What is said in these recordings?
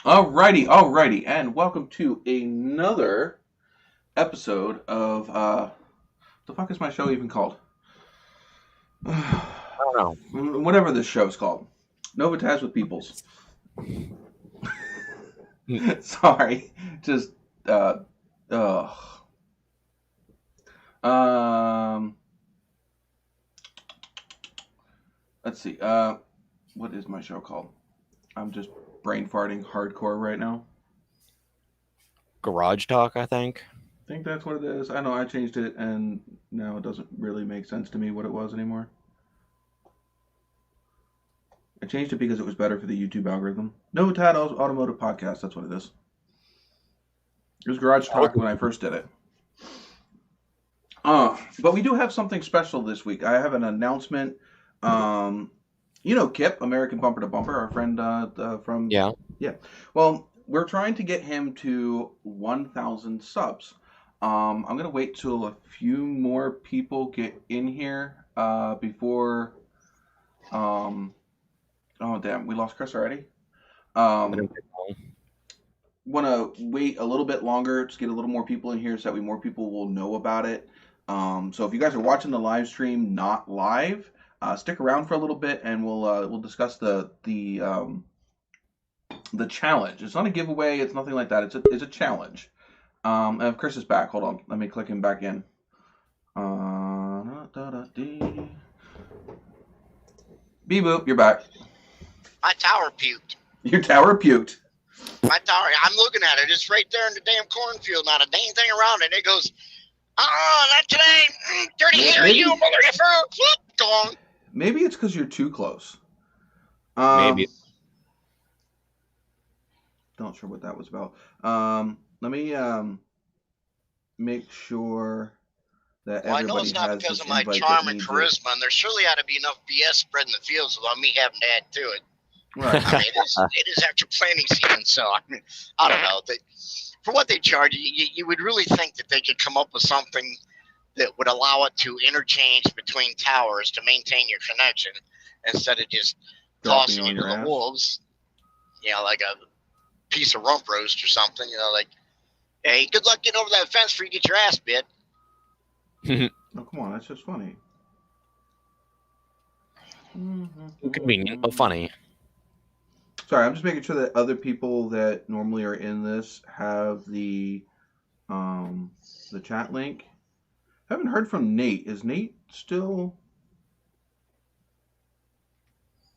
Alrighty, and welcome to another episode of the fuck is my show even called? I don't Whatever this show is called, NOVAtazz with Peoples. know. Sorry, just ugh. Um, let's see. What is my show called? I'm just brain farting hardcore right now. Garage Talk, I think. I think that's what it is. I know I changed it, and now it doesn't really make sense to me what it was anymore. I changed it because it was better for the YouTube algorithm. NOVAtazz Automotive Podcast, that's what it is. It was Garage Talk when I first did it. But we do have something special this week. I have an announcement. Kip, American Bumper to Bumper, our friend from... Yeah. Yeah. Well, we're trying to get him to 1,000 subs. I'm going to wait till a few more people get in here before... Oh, damn. We lost Chris already? Want to wait a little bit longer to get a little more people in here so that way more people will know about it. So if you guys are watching the live stream not live, stick around for a little bit and we'll discuss the challenge. It's not a giveaway. It's nothing like that. It's a challenge. And if Chris is back, hold on. Let me click him back in. Beep boop, you're back. My tower puked. Your tower puked. My tower, I'm looking at it. It's right there in the damn cornfield. Not a dang thing around it. It goes, not today. Dirty hair, you mother effer. Gone. Maybe it's because you're too close. Maybe. Not sure what that was about. Let me make sure that Well, I know everybody it's not has because this of my invite charm that and needs charisma, and there surely ought to be enough BS spreading the fields without me having to add to it. it. Right. I mean, it is after planting season, so I mean, I don't know. For what they charge, you would really think that they could come up with something that would allow it to interchange between towers to maintain your connection instead of just Dropping tossing on you to your the ass. wolves, like a piece of rump roast or something, like, hey, good luck getting over that fence before you get your ass bit. Oh, come on, that's just funny. Inconvenient, but funny. Sorry, I'm just making sure that other people that normally are in this have the chat link. I haven't heard from Nate. Is Nate still?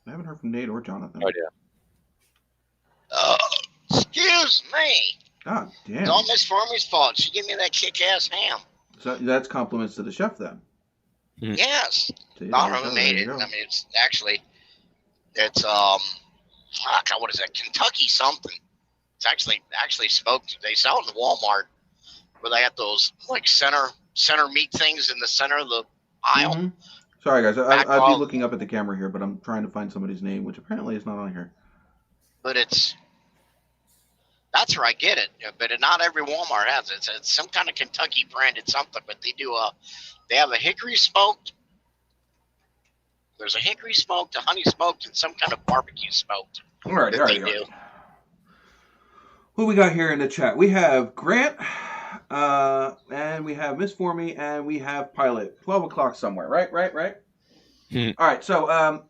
I haven't heard from Nate or Jonathan. Oh, yeah. Excuse me. God damn. It's all Miss Farmer's fault. She gave me that kick-ass ham. So that's compliments to the chef then. Yes. See, I don't there know you who go, made there it. you go. I mean, it's what is that? Kentucky something. It's actually smoked. They sell it in Walmart, where they have those like center meat things in the center of the aisle. Mhm. Sorry guys, I'd be Backbone. looking up at the camera here, but I'm trying to find somebody's name, which apparently is not on here. But that's where I get it. But not every Walmart has it. It's some kind of Kentucky branded something. But they have a hickory smoked. There's a hickory smoked, a honey smoked, and some kind of barbecue smoked. All right. They do. Who we got here in the chat? We have Grant, and we have Miss Formy, and we have Pilot. 12 o'clock somewhere, right? All right, so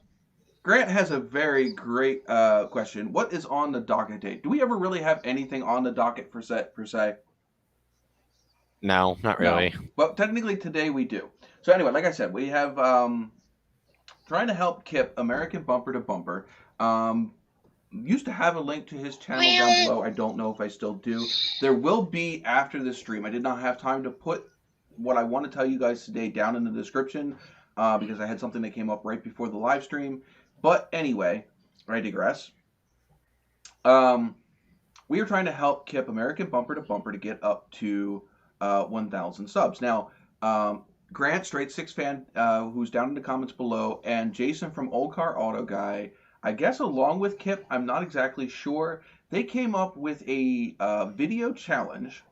Grant has a very great question. What is on the docket date? Do we ever really have anything on the docket per se? No, not really. No. But technically today we do. So anyway, like I said, we have trying to help Kip, American Bumper to Bumper. Used to have a link to his channel down below. I don't know if I still do. There will be after this stream. I did not have time to put what I want to tell you guys today down in the description because I had something that came up right before the live stream. But anyway, I digress. We are trying to help Kip, American Bumper to Bumper, to get up to 1,000 subs. Now, Grant, Straight Six Fan, who's down in the comments below, and Jason from Old Car Auto Guy, I guess along with Kip, I'm not exactly sure, they came up with a video challenge,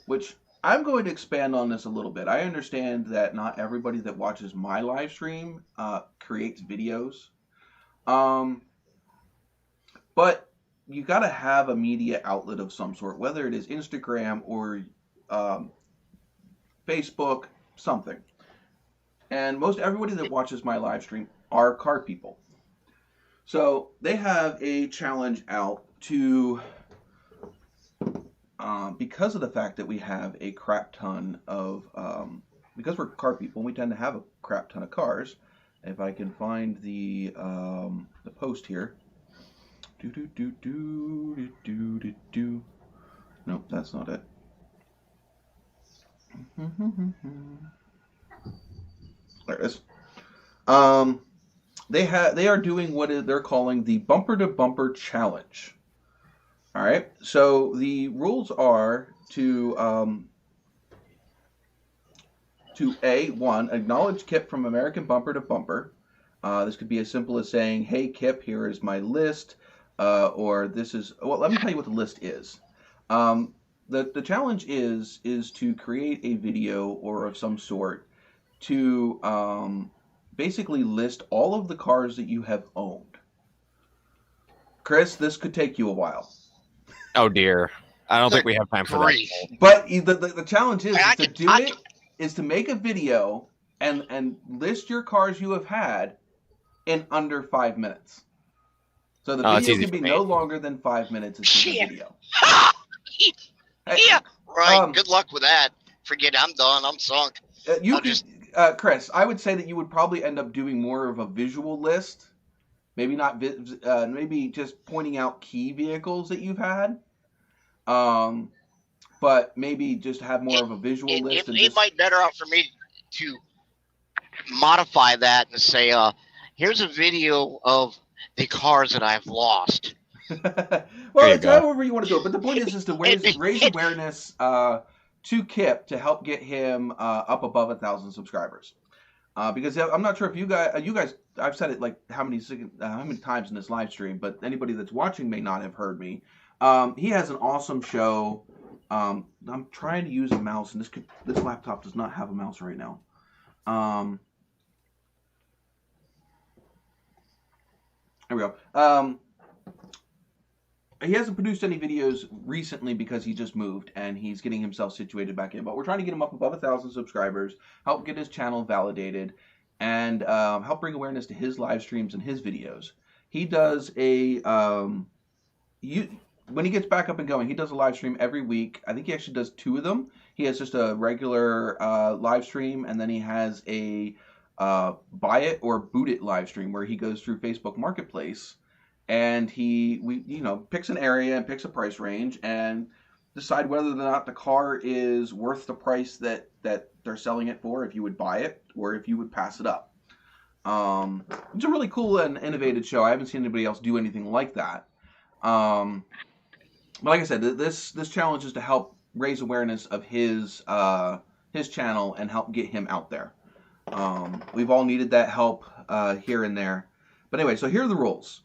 which I'm going to expand on this a little bit. I understand that not everybody that watches my live stream creates videos. but you got to have a media outlet of some sort, whether it is Instagram or Facebook, something. And most everybody that watches my live stream are car people. So they have a challenge out to, because of the fact that we have a crap ton of, because we're car people, we tend to have a crap ton of cars. If I can find the post here. Nope, that's not it. There it is. They are doing what they're calling the bumper to bumper challenge. All right. So the rules are to one, acknowledge Kip from American Bumper to Bumper. This could be as simple as saying, "Hey Kip, here is my list," or this is. Well, let me tell you what the list is. The challenge is to create a video or of some sort to basically list all of the cars that you have owned. Chris, this could take you a while. Oh dear, I don't think we have time for that. But the challenge is to make a video and list your cars you have had in under 5 minutes. So the video can be no longer than 5 minutes into the video. Yeah, right. Good luck with that. Forget it, I'm done. I'm sunk. Chris, I would say that you would probably end up doing more of a visual list. Maybe not. Maybe just pointing out key vehicles that you've had. But maybe just have more of a visual list. It might better out for me to modify that and say, here's a video of the cars that I've lost. Well, it's however you want to do it. But the point is to raise awareness to Kip to help get him up above 1,000 subscribers. Because I'm not sure if you guys, I've said it like how many times in this live stream, but anybody that's watching may not have heard me. He has an awesome show. I'm trying to use a mouse, and this laptop does not have a mouse right now. There we go. He hasn't produced any videos recently because he just moved and he's getting himself situated back in. But we're trying to get him up above 1,000 subscribers, help get his channel validated, and help bring awareness to his live streams and his videos. He does when he gets back up and going, he does a live stream every week. I think he actually does 2 of them. He has just a regular live stream, and then he has a buy it or boot it live stream where he goes through Facebook Marketplace. And he picks an area and picks a price range and decide whether or not the car is worth the price that they're selling it for, if you would buy it or if you would pass it up. It's a really cool and innovative show. I haven't seen anybody else do anything like that. But like I said, this challenge is to help raise awareness of his channel and help get him out there. We've all needed that help here and there. But anyway, so here are the rules.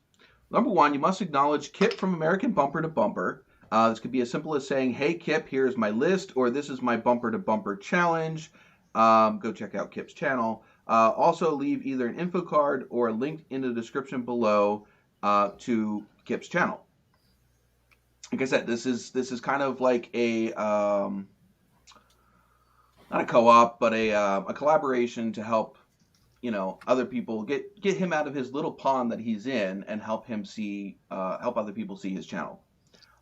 Number 1, you must acknowledge Kip from American Bumper to Bumper. This could be as simple as saying, "Hey Kip, here's my list," or "This is my bumper to bumper challenge." Go check out Kip's channel. Also leave either an info card or a link in the description below to Kip's channel. Like I said, this is kind of like a not a co-op, but a collaboration to help other people get him out of his little pond that he's in and help other people see his channel.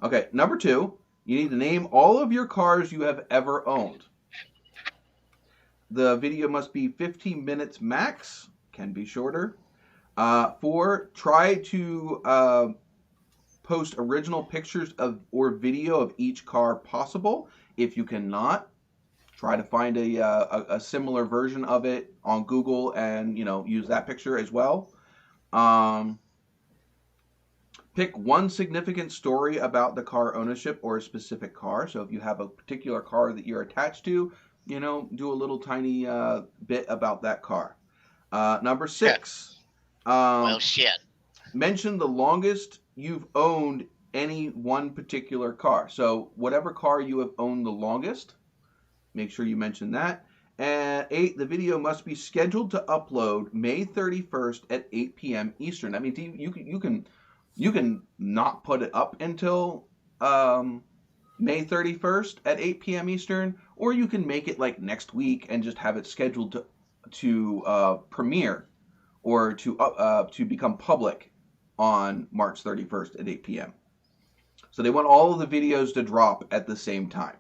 Okay, number 2, you need to name all of your cars you have ever owned. The video must be 15 minutes max, can be shorter. 4, try to post original pictures or video of each car possible. If you cannot, try to find a similar version of it on Google and use that picture as well. Pick one significant story about the car ownership or a specific car. So if you have a particular car that you're attached to, do a little tiny bit about that car. Number 6. Well, shit. Mention the longest you've owned any one particular car. So whatever car you have owned the longest, make sure you mention that. And 8, the video must be scheduled to upload May 31st at 8 p.m. Eastern. That means you can you can not put it up until May 31st at 8 p.m. Eastern, or you can make it like next week and just have it scheduled to premiere or to become public on March 31st at 8 p.m. So they want all of the videos to drop at the same time.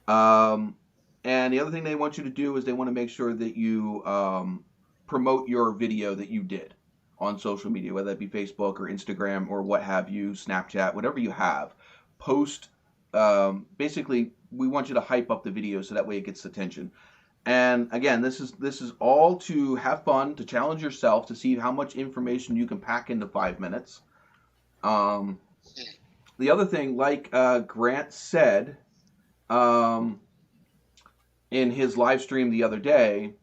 And the other thing they want you to do is they want to make sure that you promote your video that you did on social media, whether that be Facebook or Instagram or what have you, Snapchat, whatever you have. Post. Basically, we want you to hype up the video so that way it gets attention. And again, this is all to have fun, to challenge yourself, to see how much information you can pack into 5 minutes. The other thing, like Grant said in his live stream the other day,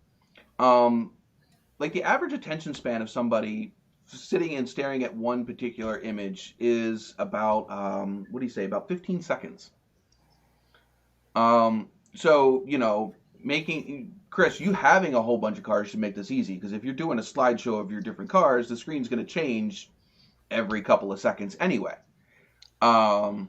like the average attention span of somebody sitting and staring at one particular image is about, what do you say, about 15 seconds. So, you know, Chris, you having a whole bunch of cars should make this easy, because if you're doing a slideshow of your different cars, the screen's going to change every couple of seconds anyway. Yeah.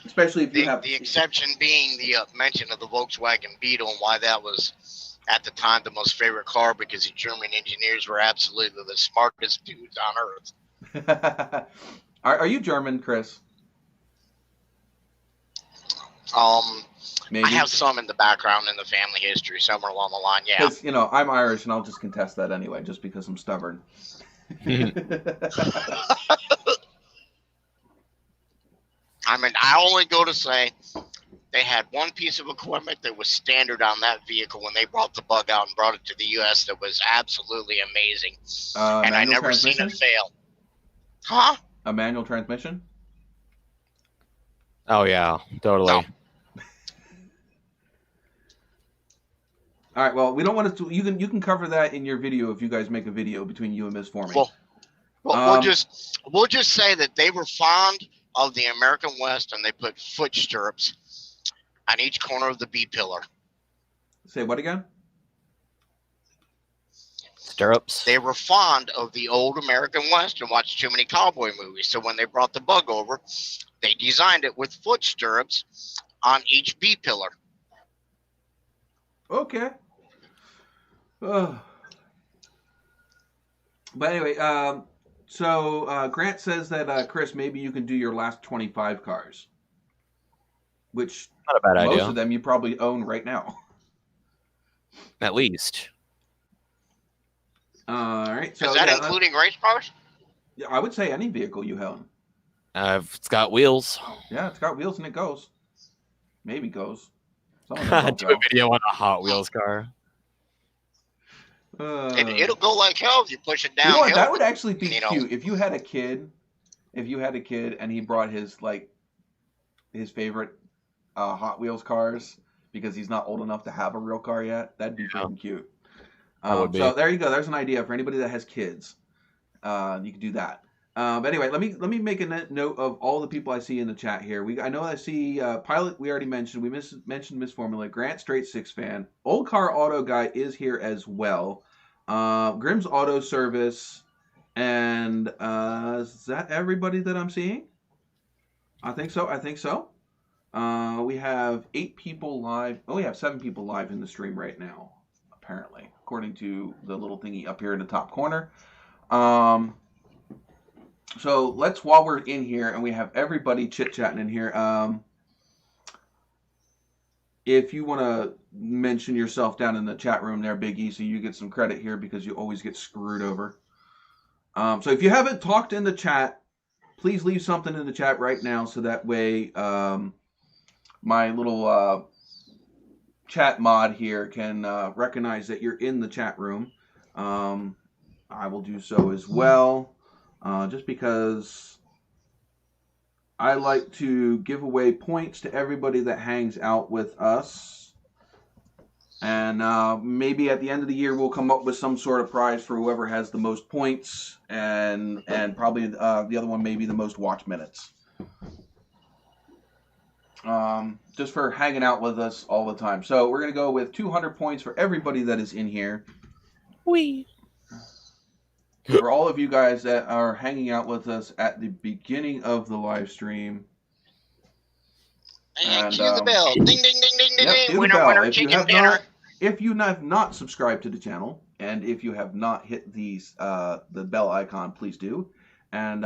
Especially if you have the exception being the mention of the Volkswagen Beetle and why that was at the time the most favorite car, because the German engineers were absolutely the smartest dudes on earth. Are you German, Chris? Maybe. I have some in the background in the family history, somewhere along the line, yeah. Because, you know, I'm Irish, and I'll just contest that anyway, just because I'm stubborn. I mean, I only go to say they had one piece of equipment that was standard on that vehicle when they brought the bug out and brought it to the U.S. that was absolutely amazing. And I never seen it fail. Huh? A manual transmission? Oh, yeah, totally. No. All right. Well, we don't want to. You can cover that in your video if you guys make a video between you and Ms. Forming. Well, we'll just say that they were fond of the American West, and they put foot stirrups on each corner of the B pillar. Say what again? Stirrups. They were fond of the old American West and watched too many cowboy movies. So when they brought the bug over, they designed it with foot stirrups on each B pillar. Okay. But anyway, so Grant says that Chris, maybe you can do your last 25 cars, which not a bad most idea. of them you probably own right now. At least. All right. So is that including race cars? Yeah, I would say any vehicle you own. It's got wheels. Yeah, it's got wheels and it goes. Maybe goes. Do a video on a Hot Wheels car. It'll go like hell if you push it down. You know what? That would actually be cute if you had a kid. If you had a kid and he brought his favorite Hot Wheels cars because he's not old enough to have a real car yet, that'd be freaking cute. So there you go. There's an idea for anybody that has kids. You can do that. But anyway, let me make a note of all the people I see in the chat here. I know I see Pilot. We already mentioned. We mentioned Miss Formula. Grant Straight 6 fan. Old Car Auto Guy is here as well. Grimm's Auto Service, and is that everybody that I'm seeing? I think so. We have 8 people live. Oh, we have 7 people live in the stream right now, apparently, according to the little thingy up here in the top corner. So while we're in here and we have everybody chit-chatting in here, if you want to mention yourself down in the chat room there, Big E, so you get some credit here because you always get screwed over. So if you haven't talked in the chat, please leave something in the chat right now so that way my little chat mod here can recognize that you're in the chat room. I will do so as well. Just because I like to give away points to everybody that hangs out with us. And maybe at the end of the year we'll come up with some sort of prize for whoever has the most points, and probably the other one maybe the most watch minutes. Just for hanging out with us all the time. So we're going to go with 200 points for everybody that is in here. Whee! For all of you guys that are hanging out with us at the beginning of the live stream. And cue the bell. Ding, ding, ding, ding, ding, ding. Cue Winner, the bell. winner, chicken dinner. If you have not subscribed to the channel, and if you have not hit the bell icon, please do. And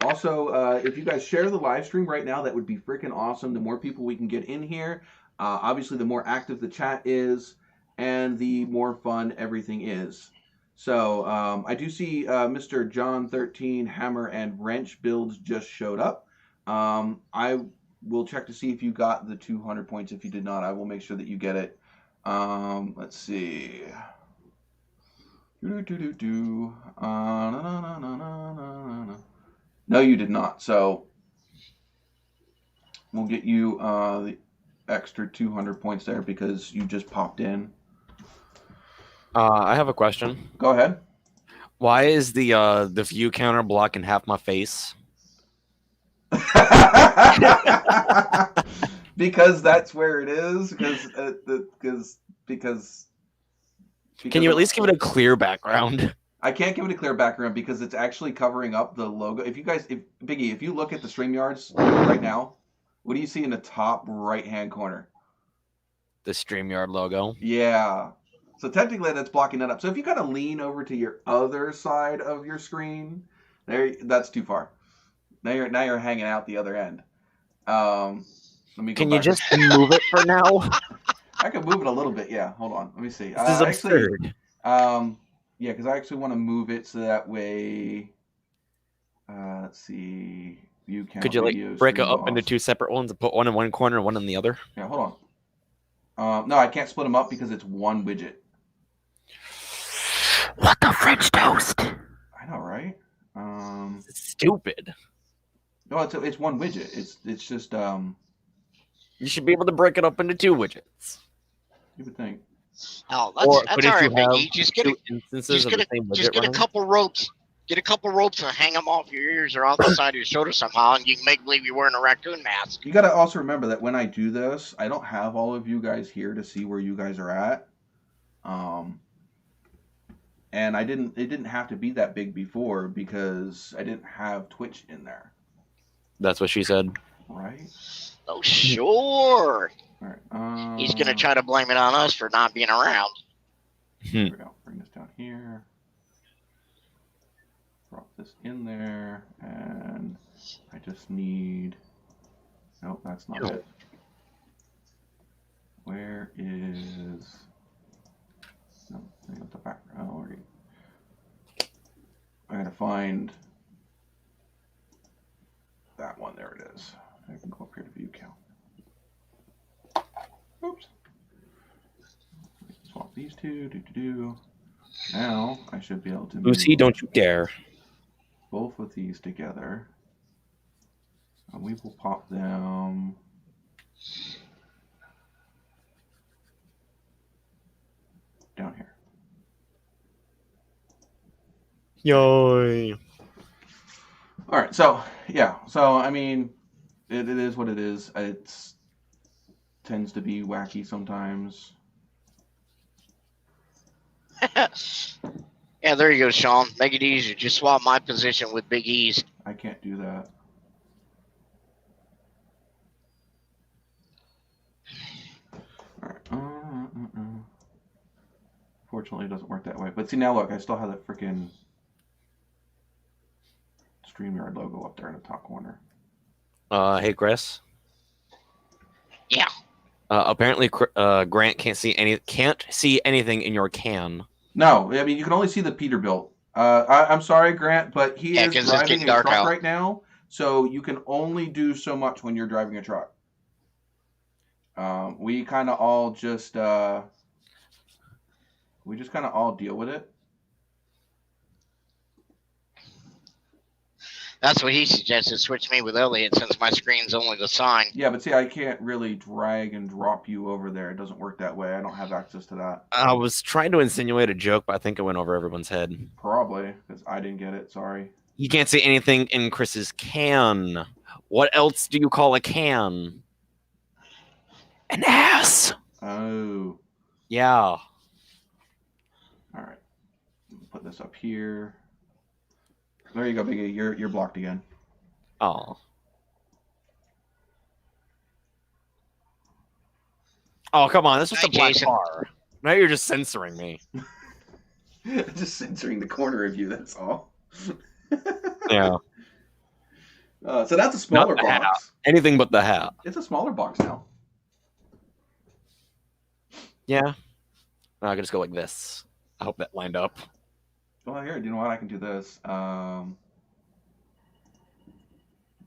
also, if you guys share the live stream right now, that would be freaking awesome. The more people we can get in here, obviously the more active the chat is, and the more fun everything is. So I do see Mr. John 13 Hammer and Wrench builds just showed up. I will check to see if you got the 200 points. If you did not, I will make sure that you get it. Let's see. No, you did not. So we'll get you the extra 200 points there because you just popped in. I have a question. Go ahead. Why is the view counter blocking half my face? Because that's where it is. Because Can you at least give it a clear background? I can't give it a clear background because it's actually covering up the logo. If Biggie, if you look at the StreamYards right now, what do you see in the top right-hand corner? The StreamYard logo. Yeah. So technically that's blocking that up. So if you kind of lean over to your other side of your screen, that's too far. Now you're hanging out the other end. Let me go Can back. you just move it for now? I can move it a little bit. Yeah, hold on. Let me see. This is absurd. Yeah, because I actually want to move it so that way. Let's see. View count. Could you like break it up into two separate ones and put one in one corner and one in the other? Yeah, hold on. No, I can't split them up because it's one widget. What the French toast? I know, right? It's stupid. No, it's one widget. It's just You should be able to break it up into two widgets. You would think. Oh, that's all right, Biggie. Just get a couple ropes. Get a couple ropes and hang them off your ears or off the side of your shoulder somehow, and you can make believe you're wearing a raccoon mask. You got to also remember that when I do this, I don't have all of you guys here to see where you guys are at. And it didn't have to be that big before because I didn't have Twitch in there. That's what she said. Right? Oh, sure. All right. He's going to try to blame it on us for not being around. Here we go. Bring this down here. Drop this in there. And I just need... Nope, that's not it. Where is... No, I got the background already. I gotta find that one. There it is. I can go up here to view count. Oops. Swap these two. Now I should be able to. Lucy, don't you dare. Both of these together. And we will pop them. Down here. Yoy. All right, so yeah, so I mean, it is what it is. It tends to be wacky sometimes. Yeah, there you go, Sean. Make it easier. Just swap my position with Big E's. I can't do that. All right. Fortunately, it doesn't work that way. But see, now look, I still have that freaking StreamYard logo up there in the top corner. Hey, Chris. Yeah. Apparently, Grant can't see anything in your can. No, I mean you can only see the Peterbilt. I'm sorry, Grant, but he is driving a truck right now, so you can only do so much when you're driving a truck. We kind of all just deal with it. That's what he suggested. Switch me with Elliot since my screen's only the sign. Yeah, but see, I can't really drag and drop you over there. It doesn't work that way. I don't have access to that. I was trying to insinuate a joke, but I think it went over everyone's head. Probably, because I didn't get it. Sorry. You can't see anything in Chris's can. What else do you call a can? An ass. Oh. Yeah. All right. Put this up here. There you go, Biggie. You're blocked again. Oh. Oh, come on. This was Hi, a black Jason. bar. Now you're just censoring me. Just censoring the corner of you, that's all. Yeah. So that's a smaller Not the hat. box. Anything but the hat. It's a smaller box now. Yeah. I can just go like this. I hope that lined up. Well, here, you know what? I can do this.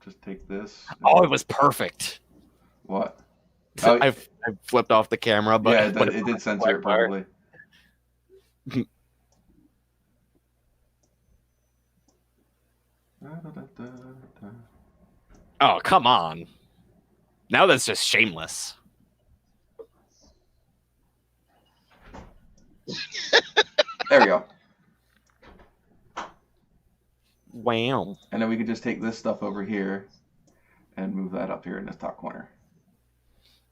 Just take this. Oh, it was perfect. What? I flipped off the camera, but yeah, it did censor it probably. Oh, come on. Now that's just shameless. There we go. Wow. And then we could just take this stuff over here and move that up here in this top corner.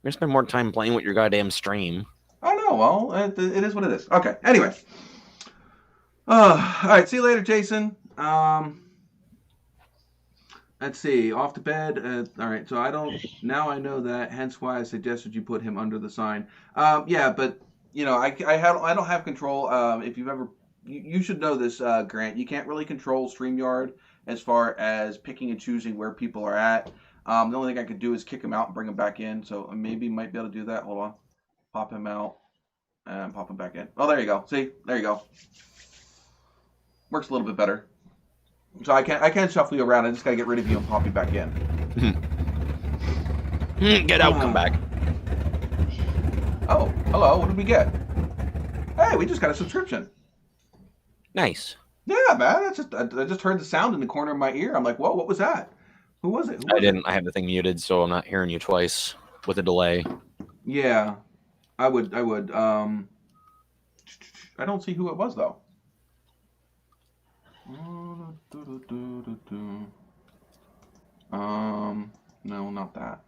You're gonna spend more time playing with your goddamn stream. I know. Well, it is what it is. Okay. Anyway. All right. See you later, Jason. Let's see. Off to bed. All right. So now I know that. Hence why I suggested you put him under the sign. Yeah, but I don't have control. If you've ever, you should know this, Grant. You can't really control StreamYard as far as picking and choosing where people are at. The only thing I could do is kick him out and bring him back in. So maybe might be able to do that. Hold on. Pop him out and pop him back in. Oh, there you go. See, there you go. Works a little bit better. So I can shuffle you around. I just gotta get rid of you and pop you back in. Get out, come back. Oh, hello. What did we get? Hey, we just got a subscription. Nice. Yeah, man. I just heard the sound in the corner of my ear. I'm like, whoa, what was that? Who was it? I didn't. I have the thing muted, so I'm not hearing you twice with a delay. Yeah, I would. I don't see who it was though. No, not that.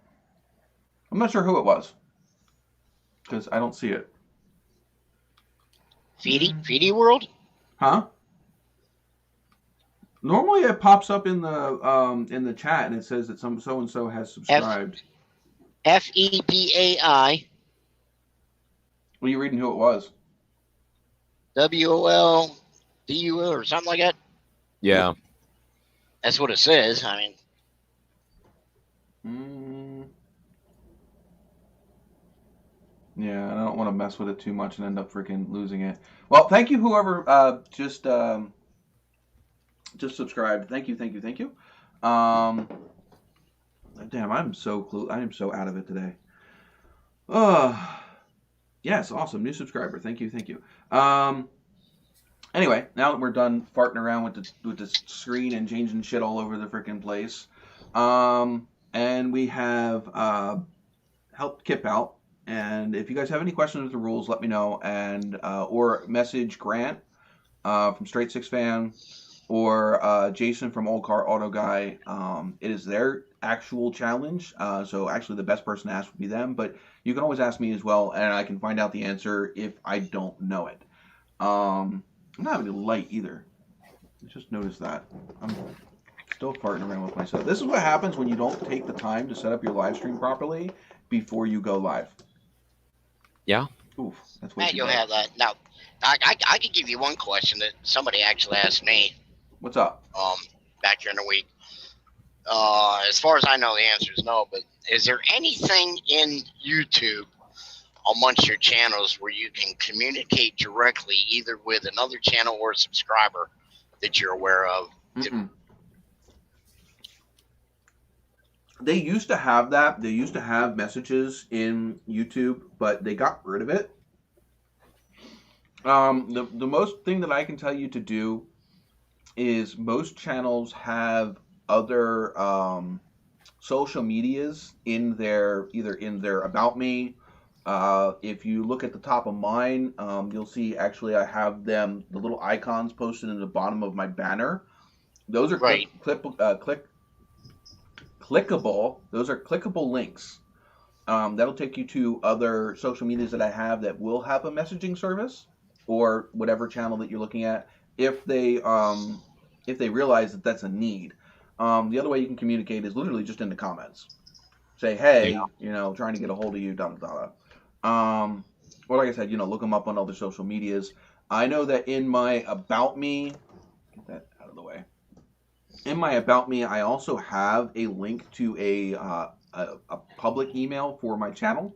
I'm not sure who it was because I don't see it. Feedy World? Huh? Normally it pops up in the chat and it says that so and so has subscribed. FEDAI. Were you reading who it was? WOLDU or something like that? Yeah. That's what it says. I mean. Yeah, I don't want to mess with it too much and end up freaking losing it. Well, thank you, whoever just subscribed. Thank you. Damn, I am so out of it today. Yes, awesome, new subscriber. Thank you. Anyway, now that we're done farting around with the screen and changing shit all over the freaking place, and we have helped Kip out. And if you guys have any questions with the rules, let me know, and or message Grant from Straight Six Fan or Jason from Old Car Auto Guy. It is their actual challenge, so actually the best person to ask would be them. But you can always ask me as well, and I can find out the answer if I don't know it. I'm not having a light either. I just noticed that. I'm still farting around with myself. This is what happens when you don't take the time to set up your live stream properly before you go live. Yeah. Oof, that's way Man, too you'll bad. have that. Now, I could give you one question that somebody actually asked me. What's up? Back during the week. As far as I know, the answer is no. But is there anything in YouTube amongst your channels where you can communicate directly either with another channel or a subscriber that you're aware of? They used to have that. They used to have messages in YouTube, but they got rid of it. The most thing that I can tell you to do is most channels have other social medias in their About Me. If you look at the top of mine, you'll see actually I have the little icons posted in the bottom of my banner. Those are Right. clickable. Those are clickable links. That'll take you to other social medias that I have that will have a messaging service or whatever channel that you're looking at. If they if they realize that that's a need. The other way you can communicate is literally just in the comments. Say, hey, trying to get a hold of you, da da da. Or like I said, look them up on other social medias. I know that in my About Me, get that out of the way. In my About Me, I also have a link to a public email for my channel.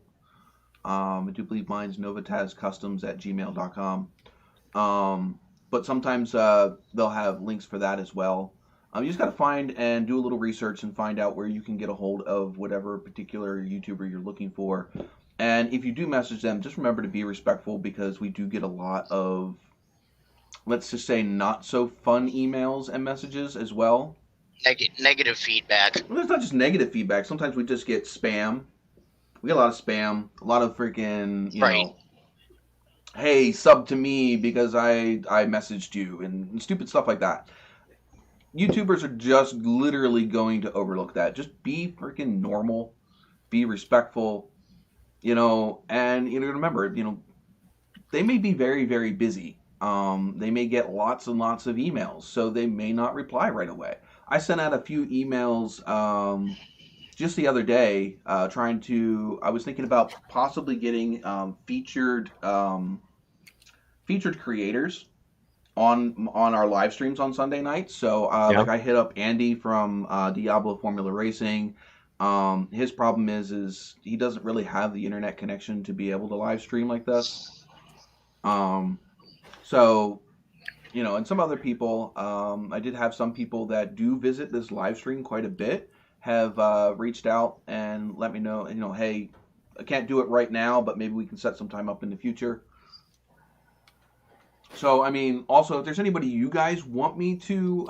I do believe mine's NOVAtazz@gmail.com. But sometimes they'll have links for that as well. You just got to find and do a little research and find out where you can get a hold of whatever particular YouTuber you're looking for. And if you do message them, just remember to be respectful, because we do get a lot of, let's just say, not so fun emails and messages as well. Negative feedback. Well, it's not just negative feedback. Sometimes we just get spam. We get a lot of spam, a lot of freaking, you know, hey, sub to me because I messaged you, and stupid stuff like that. YouTubers are just literally going to overlook that. Just be freaking normal, be respectful, and remember, they may be very, very busy. They may get lots and lots of emails, so they may not reply right away. I sent out a few emails just the other day, I was thinking about possibly getting featured creators on our live streams on Sunday nights. So like I hit up Andy from Diablo Formula Racing. His problem is he doesn't really have the internet connection to be able to live stream like this. So, and some other people, I did have some people that do visit this live stream quite a bit, have reached out and let me know, hey, I can't do it right now, but maybe we can set some time up in the future. So, also, if there's anybody you guys want me to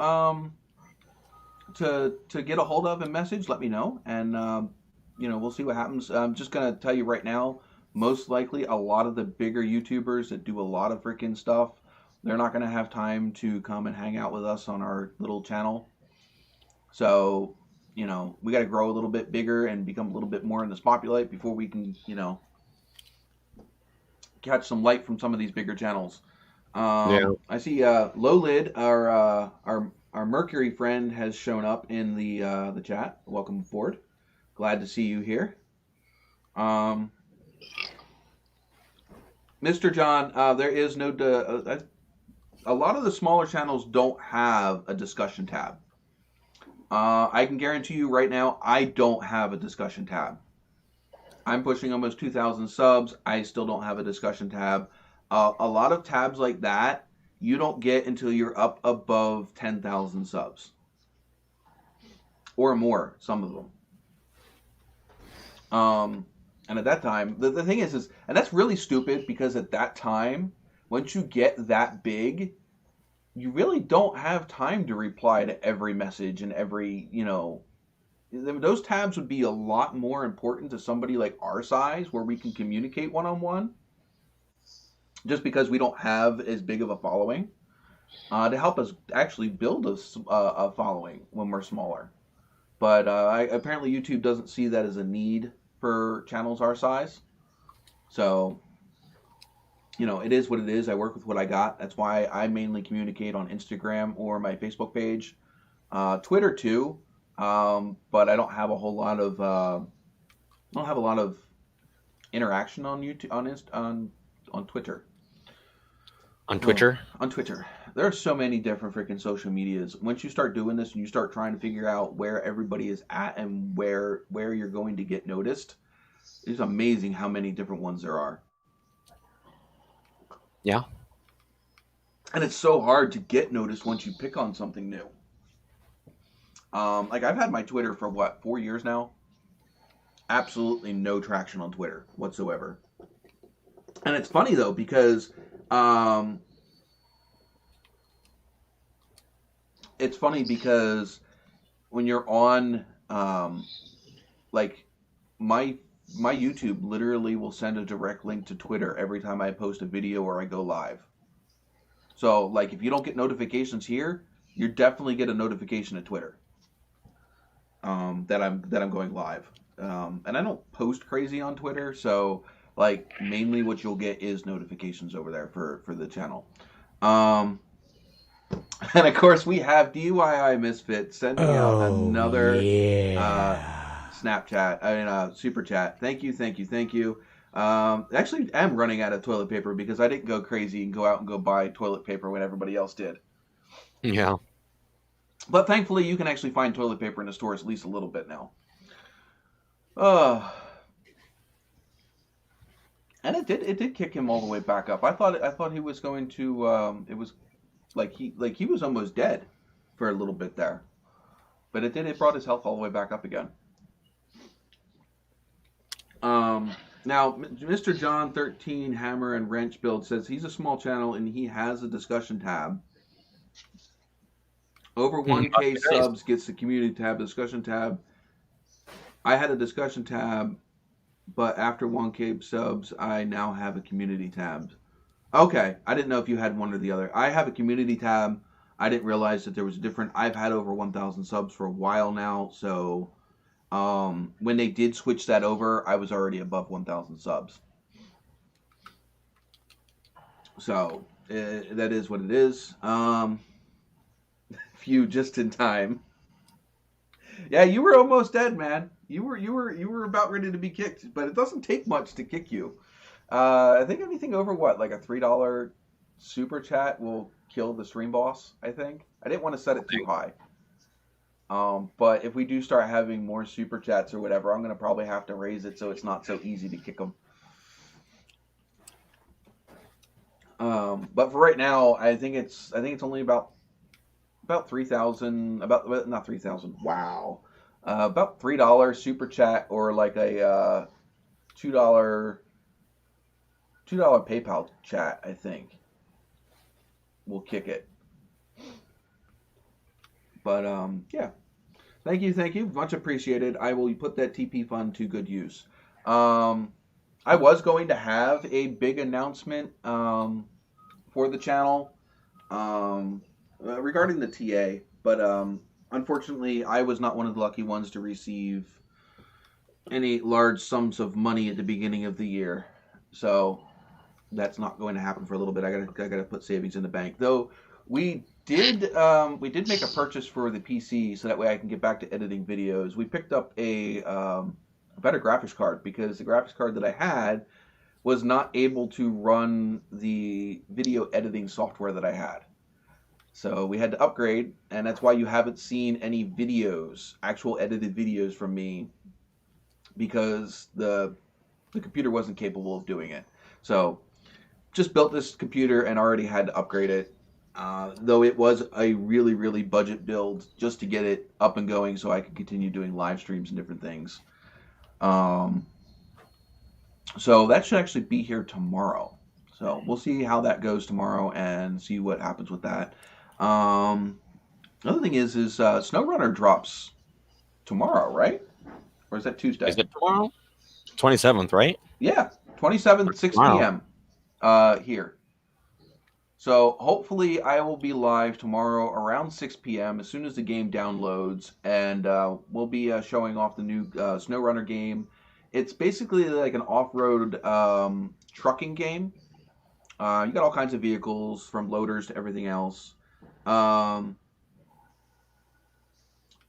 get a hold of and message, let me know, and we'll see what happens. I'm just gonna tell you right now, most likely a lot of the bigger YouTubers that do a lot of freaking stuff, they're not gonna have time to come and hang out with us on our little channel. So, we got to grow a little bit bigger and become a little bit more in the spotlight before we can, catch some light from some of these bigger channels. I see Low Lid, our Mercury friend, has shown up in the chat. Welcome aboard. Glad to see you here. Mr. John, there is no a lot of the smaller channels don't have a discussion tab. I can guarantee you right now, I don't have a discussion tab. I'm pushing almost 2,000 subs. I still don't have a discussion tab. A lot of tabs like that, you don't get until you're up above 10,000 subs. Or more, some of them. And at that time, the thing is, and that's really stupid, because at that time, once you get that big, you really don't have time to reply to every message and every, those tabs would be a lot more important to somebody like our size, where we can communicate one-on-one, just because we don't have as big of a following, to help us actually build a following when we're smaller. But apparently YouTube doesn't see that as a need for channels our size. So, it is what it is. I work with what I got. That's why I mainly communicate on Instagram or my Facebook page, Twitter too. But I don't have a whole lot of interaction on YouTube, on Twitter. On Twitter? On Twitter. There are so many different freaking social medias. Once you start doing this and you start trying to figure out where everybody is at and where you're going to get noticed, it's amazing how many different ones there are. Yeah. And it's so hard to get noticed once you pick on something new. Like I've had my Twitter for 4 years now. Absolutely no traction on Twitter whatsoever. And it's funny though, because when you're on, like my YouTube literally will send a direct link to Twitter every time I post a video or I go live. So like if you don't get notifications here, you definitely get a notification at Twitter that I'm going live. And I don't post crazy on Twitter, so like mainly what you'll get is notifications over there for the channel. And of course, we have DUII Misfit sending out another Snapchat, super chat. Thank you, thank you, thank you. Actually, I'm running out of toilet paper because I didn't go crazy and go out and go buy toilet paper when everybody else did. Yeah. But thankfully, you can actually find toilet paper in the stores at least a little bit now. And it did kick him all the way back up. I thought he was going to. It was like he was almost dead for a little bit there, but it brought his health all the way back up again. Now, Mr. John 13 Hammer and Wrench Build says he's a small channel and he has a discussion tab. Over 1K subs gets the community tab, discussion tab. I had a discussion tab, but after 1K subs, I now have a community tab. Okay, I didn't know if you had one or the other. I have a community tab. I didn't realize that there was a different. I've had over 1,000 subs for a while now, so when they did switch that over, I was already above 1,000 subs. So that is what it is. Few just in time. Yeah, you were almost dead, man. You were about ready to be kicked, but it doesn't take much to kick you. I think anything over like a $3 super chat will kill the stream boss. I think I didn't want to set it too high. But if we do start having more super chats or whatever, I'm gonna probably have to raise it so it's not so easy to kick them. But for right now, I think it's only about 3,000. Not 3,000. Wow. About $3 super chat or like a $2 PayPal chat, I think, will kick it. But yeah, thank you, much appreciated. I will put that TP fund to good use. I was going to have a big announcement for the channel regarding the TA, but unfortunately, I was not one of the lucky ones to receive any large sums of money at the beginning of the year. So that's not going to happen for a little bit. I gotta put savings in the bank. Though we did make a purchase for the PC so that way I can get back to editing videos. We picked up a better graphics card because the graphics card that I had was not able to run the video editing software that I had. So we had to upgrade, and that's why you haven't seen any videos, actual edited videos from me, because the computer wasn't capable of doing it. So just built this computer and already had to upgrade it, though it was a really, really budget build just to get it up and going so I could continue doing live streams and different things. So that should actually be here tomorrow. So we'll see how that goes tomorrow and see what happens with that. Another thing is SnowRunner drops tomorrow, right? Or is that Tuesday? Is it tomorrow? 27th, right? Yeah, 27th, 6 p.m. Here. So hopefully I will be live tomorrow around 6 p.m. as soon as the game downloads, and we'll be showing off the new SnowRunner game. It's basically like an off-road trucking game. You got all kinds of vehicles, from loaders to everything else.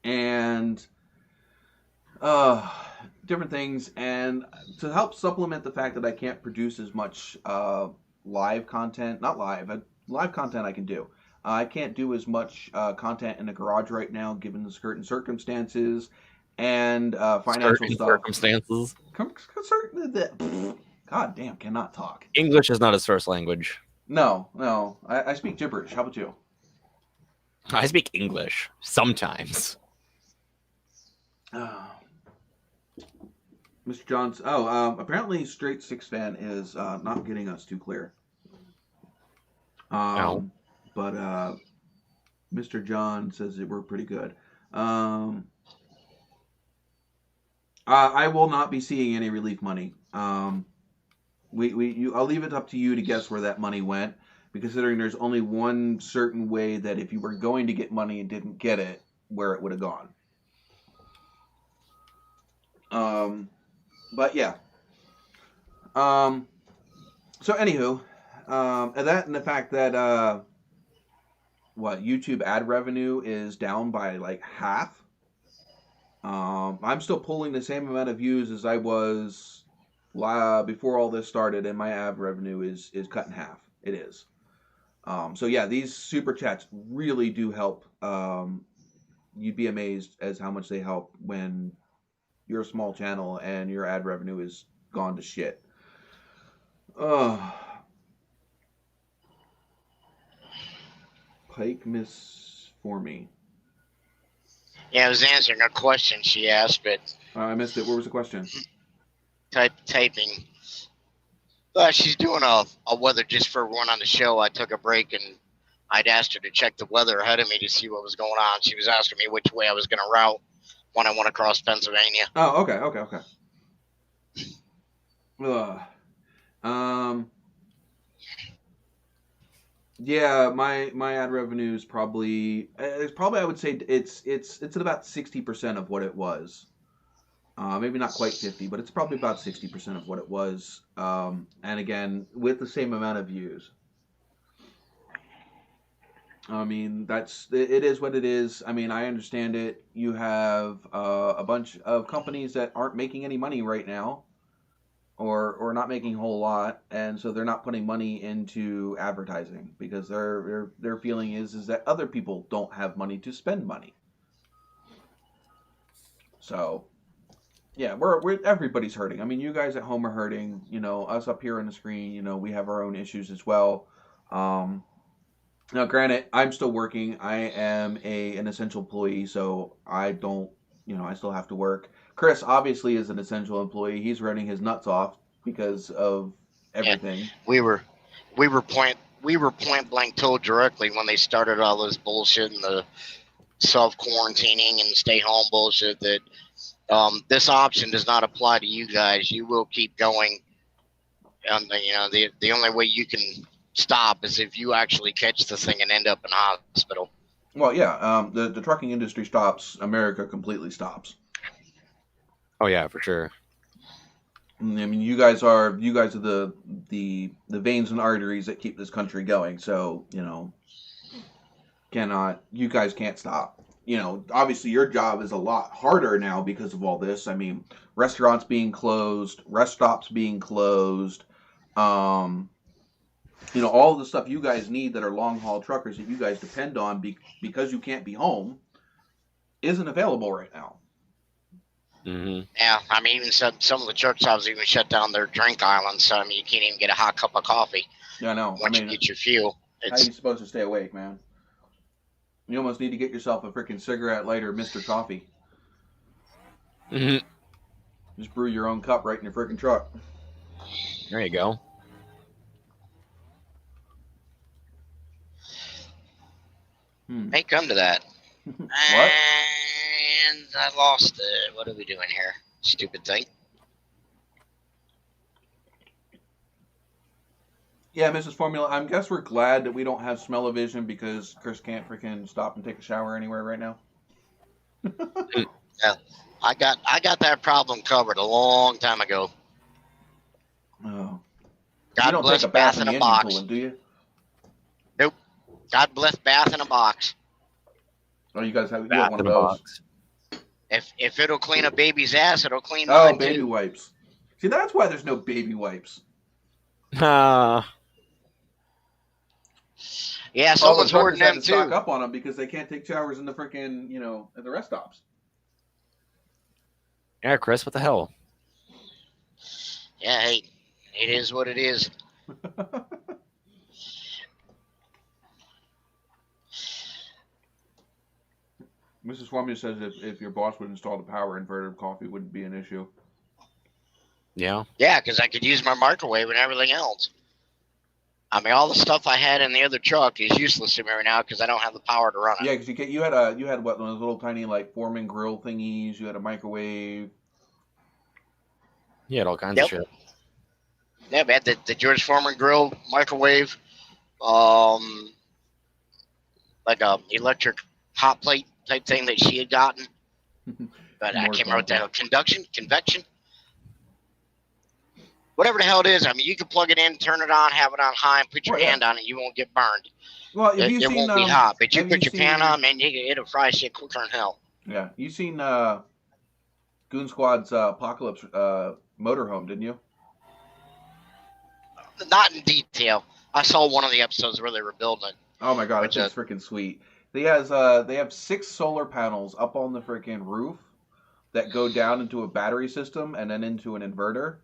And different things, and to help supplement the fact that I can't produce as much live content, live content I can do. I can't do as much content in the garage right now, given the certain circumstances and financial stuff. Circumstances. God damn, cannot talk. English is not his first language. No. I speak gibberish. How about you? I speak English sometimes. Mr. Johns. Apparently Straight Six Fan is not getting us too clear. No. But Mr. John says that we're pretty good. I will not be seeing any relief money. I'll leave it up to you to guess where that money went, considering there's only one certain way that if you were going to get money and didn't get it, where it would have gone. But yeah. So anywho, and the fact that YouTube ad revenue is down by like half. I'm still pulling the same amount of views as I was before all this started, and my ad revenue is cut in half. It is. So yeah, these super chats really do help. You'd be amazed as how much they help when you're a small channel and your ad revenue is gone to shit. Pike Miss for me. Yeah, I was answering a question she asked, but I missed it. What was the question? Typing. She's doing a weather just for one on the show. I took a break and I'd asked her to check the weather ahead of me to see what was going on. She was asking me which way I was going to route when I went across Pennsylvania. Oh, okay. Yeah, my ad revenue is probably I would say it's at about 60% of what it was. Maybe not quite 50, but it's probably about 60% of what it was. And again, with the same amount of views. I mean, it is what it is. I mean, I understand it. You have a bunch of companies that aren't making any money right now, or not making a whole lot, and so they're not putting money into advertising because their feeling is that other people don't have money to spend money. So, yeah, we're everybody's hurting. I mean, you guys at home are hurting. You know, us up here on the screen. You know, we have our own issues as well. Now, granted, I'm still working. I am an essential employee, so I don't, I still have to work. Chris obviously is an essential employee. He's running his nuts off because of everything. Yeah, we were point blank told directly when they started all this bullshit and the self-quarantining and stay home bullshit that this option does not apply to you guys. You will keep going, and the only way you can stop is if you actually catch the thing and end up in hospital. Well, yeah, the trucking industry stops, America completely stops. Oh yeah, for sure. I mean, you guys are the veins and arteries that keep this country going. So you guys can't stop. Obviously your job is a lot harder now because of all this. I mean, restaurants being closed, rest stops being closed. All of the stuff you guys need that are long haul truckers that you guys depend on because you can't be home isn't available right now. Mm-hmm. Yeah, I mean, even some of the truck stops even shut down their drink islands, so I mean, you can't even get a hot cup of coffee. Yeah, I know. Once you get your fuel, how are you supposed to stay awake, man? You almost need to get yourself a freaking cigarette lighter, Mr. Coffee. Mm-hmm. Just brew your own cup right in your freaking truck. There you go. May come to that. What? And I lost it. What are we doing here? Stupid thing. Yeah, Mrs. Formula, I guess we're glad that we don't have smell-o-vision because Chris can't freaking stop and take a shower anywhere right now. Yeah, I got that problem covered a long time ago. Oh. God bless bath in a box. Pulling, do you? Nope. God bless bath in a box. Oh, you guys have one of those. If it'll clean a baby's ass, it'll clean mine too. Baby wipes. See, that's why there's no baby wipes. Yeah, someone's hoarding them too. Stock up on them because they can't take showers in the freaking, at the rest stops. Yeah, Chris, what the hell? Yeah, hey, it is what it is. Mrs. Formula says if your boss would install the power inverter, coffee wouldn't be an issue. Yeah. Yeah, because I could use my microwave and everything else. I mean, all the stuff I had in the other truck is useless to me right now because I don't have the power to run it. Yeah, because you had what, those little tiny like Foreman grill thingies. You had a microwave. You had all kinds of shit. Yeah, man, the George Foreman grill, microwave, like a electric hot plate type thing that she had gotten. But I can't remember what the hell. Convection? whatever the hell it is. I mean, you can plug it in, turn it on, have it on high, and put your Well, yeah. hand on it. You won't get burned. Well, have you It seen? won't be hot, but you have put you your pan seen- on, man, it'll fry shit quicker than hell. Yeah, you seen Goon Squad's Apocalypse motorhome, didn't you? Not in detail. I saw one of the episodes where they were building it. Oh my god, Which, it's freaking sweet. They have 6 solar panels up on the freaking roof that go down into a battery system and then into an inverter.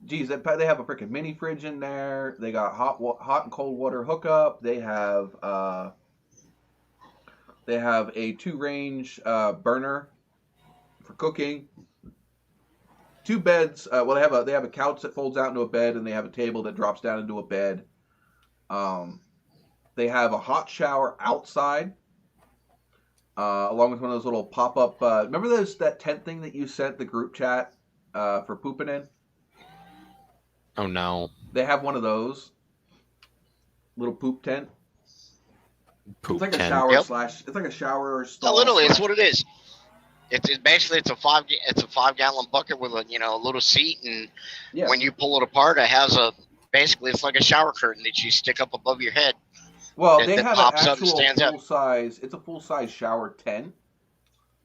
Geez, they have a freaking mini fridge in there. They got hot and cold water hookup. They have a 2-range burner for cooking. 2 beds. Well, they have a couch that folds out into a bed, and they have a table that drops down into a bed. They have a hot shower outside, along with one of those little pop-up. Remember that tent thing that you sent the group chat for pooping in? Oh no. They have one of those little poop tent. Poop It's like tent. a shower Yep. It's like a shower stall. No, literally, it's what it is. It's basically it's a 5-gallon bucket with a little seat, and Yeah. when you pull it apart, it has basically it's like a shower curtain that you stick up above your head. Well, they that have an pops up and actual stands up. full-size. It's a full-size shower tent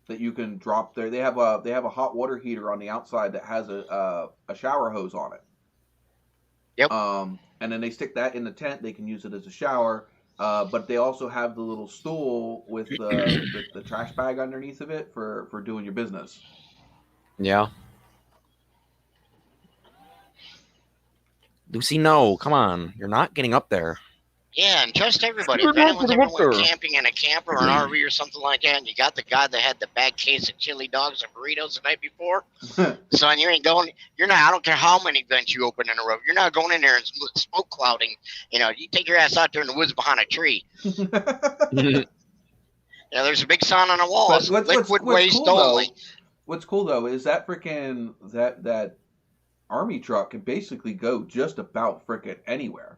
that you can drop there. They have a hot water heater on the outside that has a shower hose on it. Yep. And then they stick that in the tent. They can use it as a shower. But they also have the little stool with the trash bag underneath of it for doing your business. Yeah. Lucy, no, come on. You're not getting up there. Yeah, and trust everybody. You're If not anyone's gonna ever look went there. camping in a camper or an RV or something like that, and you got the guy that had the bad case of chili dogs and burritos the night before, son, you ain't going. You're not. I don't care how many vents you open in a row. You're not going in there and smoke clouding. You take your ass out there in the woods behind a tree. There's a big sign on the wall. But It's what's liquid cool, waste though- only. What's cool though is that freaking that army truck can basically go just about freaking anywhere.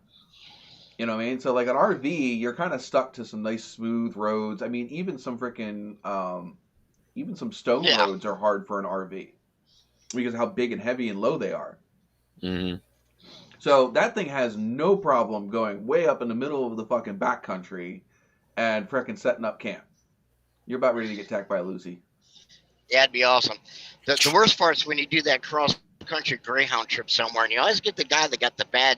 You know what I mean? So like an RV, you're kind of stuck to some nice smooth roads. I mean, even some freaking even some stone Yeah. roads are hard for an RV because of how big and heavy and low they are. Mm-hmm. So that thing has no problem going way up in the middle of the fucking backcountry and freaking setting up camp. You're about ready to get attacked by a Lucy. Yeah, it'd be awesome. The worst part's when you do that cross-country Greyhound trip somewhere, and you always get the guy that got the bad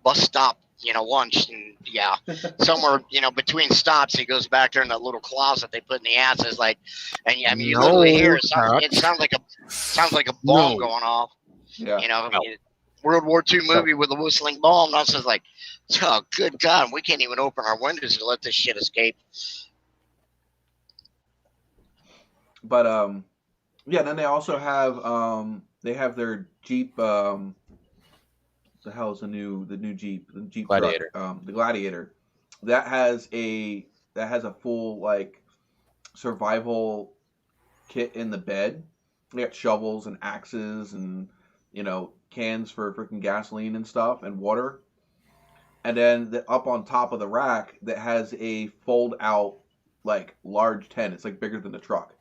bus stop, lunch, and somewhere, between stops, he goes back there in that little closet they put in the asses, like, and I mean, you No, literally hear Pat. it sounds like a bomb No. going off. Yeah. No. World War II movie with a whistling bomb. And I was like, oh, good God, we can't even open our windows to let this shit escape. But yeah. Then they also have their Jeep. The hell is the new Jeep? The Jeep Gladiator. truck, the Gladiator. That has a full like survival kit in the bed. They got shovels and axes and cans for freaking gasoline and stuff and water. And then up on top of the rack that has a fold out like large tent. It's like bigger than the truck.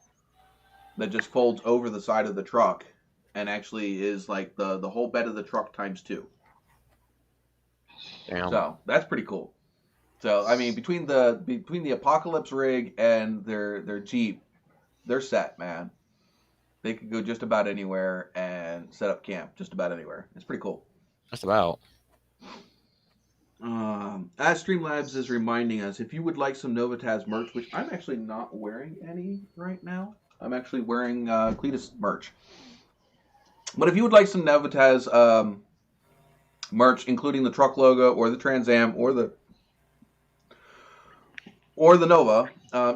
That just folds over the side of the truck and actually is like the whole bed of the truck times 2. Damn. So that's pretty cool. So I mean, between the Apocalypse rig and their Jeep, they're set, man. They could go just about anywhere and set up camp just about anywhere. It's pretty cool. Just about. As Streamlabs is reminding us, if you would like some NOVAtazz merch, which I'm actually not wearing any right now. I'm actually wearing Cletus merch. But if you would like some NOVAtazz merch, including the truck logo or the Trans Am or the Nova,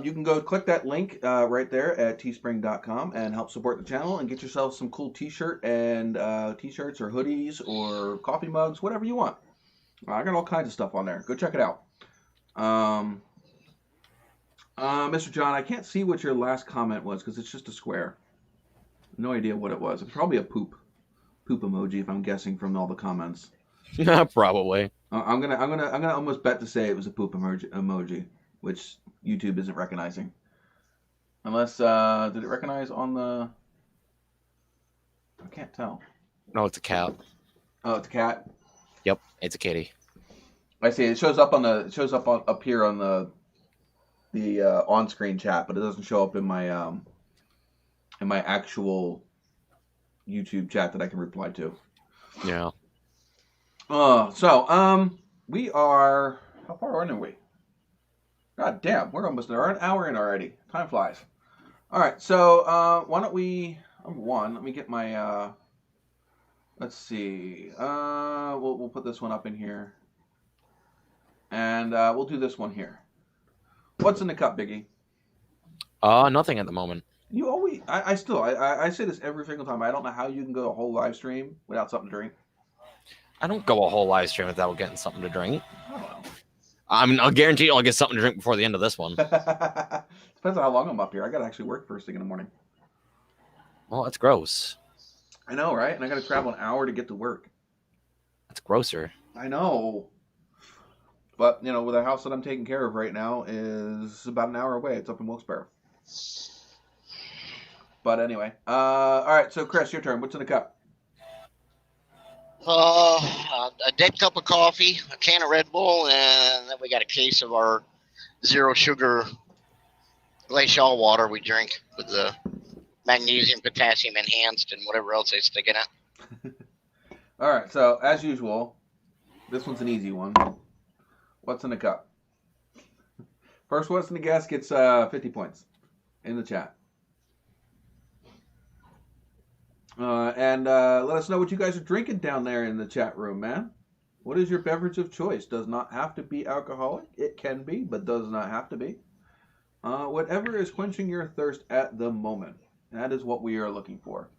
you can go click that link right there at teespring.com and help support the channel and get yourself some cool t-shirt and t-shirts or hoodies or coffee mugs, whatever you want. I got all kinds of stuff on there. Go check it out. Mr. John, I can't see what your last comment was because it's just a square. No idea what it was. It's probably a poop emoji if I'm guessing from all the comments. Probably. I'm gonna almost bet to say it was a poop emoji, which YouTube isn't recognizing. Unless did it recognize on the? I can't tell. No, it's a cat. Oh, it's a cat. Yep, it's a kitty. I see. It shows up up here on the on-screen chat, but it doesn't show up in my actual YouTube chat that I can reply to. Yeah. We are. How far in are we? God damn, we're almost an hour in already. Time flies. All right, so why don't we? Number one, let me get my. Let's see. We'll put this one up in here, and we'll do this one here. What's in the cup, Biggie? Nothing at the moment. You always. I still. I say this every single time. I don't know how you can go a whole live stream without something to drink. I don't go a whole live stream without getting something to drink. I don't know. I mean, I'll guarantee I'll get something to drink before the end of this one. Depends on how long I'm up here. I gotta actually work first thing in the morning. Well, that's gross. I know, right? And I gotta travel an hour to get to work. That's grosser. I know. But, you know, with the house that I'm taking care of right now is about an hour away. It's up in Wilkes-Barre. But anyway. All right, so Chris, your turn. What's in the cup? A dead cup of coffee, a can of Red Bull, and then we got a case of our zero sugar glacial water we drink with the magnesium, potassium enhanced, and whatever else they stick in it. All right, so as usual, this one's an easy one. What's in the cup? First one to guess gets 50 points in the chat. And let us know what you guys are drinking down there in the chat room, man. What is your beverage of choice? Does not have to be alcoholic. It can be, but does not have to be. Whatever is quenching your thirst at the moment. That is what we are looking for.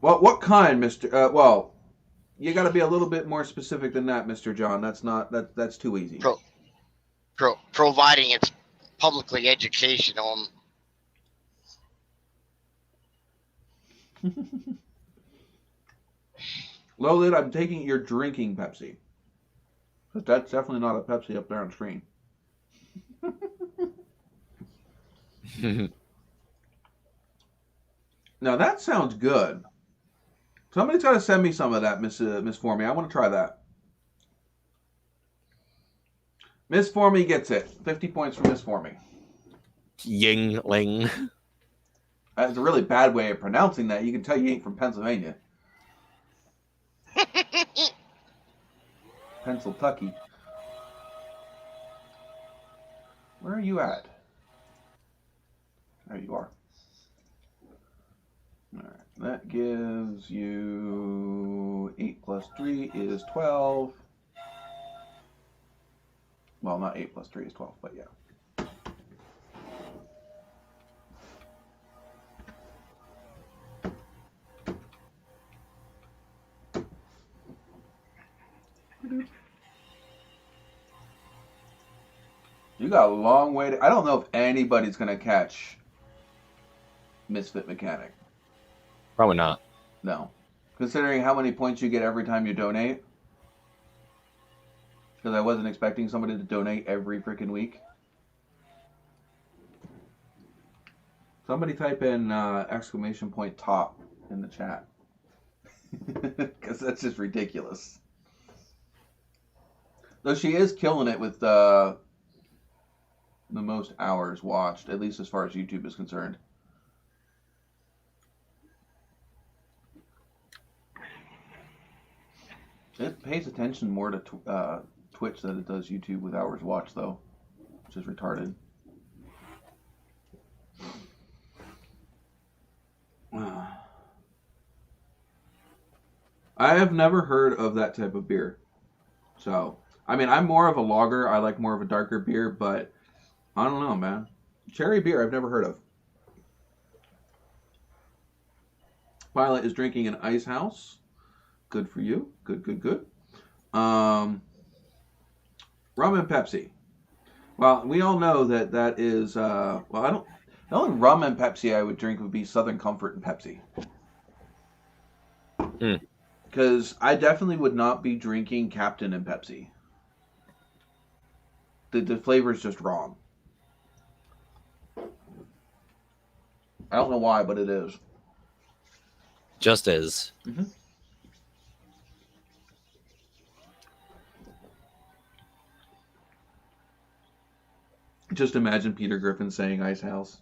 Well, what kind, Mr. Well, you got to be a little bit more specific than that, Mr. John. That's too easy. Providing it's publicly educational. Lolid, I'm taking it you're drinking Pepsi. But that's definitely not a Pepsi up there on screen. Now that sounds good. Somebody's got to send me some of that, Miss Formie. I want to try that. Miss Formie gets it. 50 points for Miss Formie. Yingling. That's a really bad way of pronouncing that. You can tell you ain't from Pennsylvania. Pennsyltucky. Where are you at? There you are. All right. That gives you 8 plus 3 is 12. Well, not 8 plus 3 is 12, but yeah. You got a long way to... I don't know if anybody's going to catch Misfit Mechanic. Probably not. No. Considering how many points you get every time you donate. Because I wasn't expecting somebody to donate every freaking week. Somebody type in exclamation point top in the chat. Because that's just ridiculous. Though she is killing it with the most hours watched, at least as far as YouTube is concerned. It pays attention more to Twitch than it does YouTube with hours watched, though, which is retarded. I have never heard of that type of beer. So, I mean, I'm more of a lager. I like more of a darker beer, but I don't know, man. Cherry beer I've never heard of. Violet is drinking an Ice House. Good for you. Good, good, good. Rum and Pepsi. Well, we all know that is, well, the only rum and Pepsi I would drink would be Southern Comfort and Pepsi. Because I definitely would not be drinking Captain and Pepsi. The flavor is just wrong. I don't know why, but it is. Just is. Mm-hmm. Just imagine Peter Griffin saying Ice House.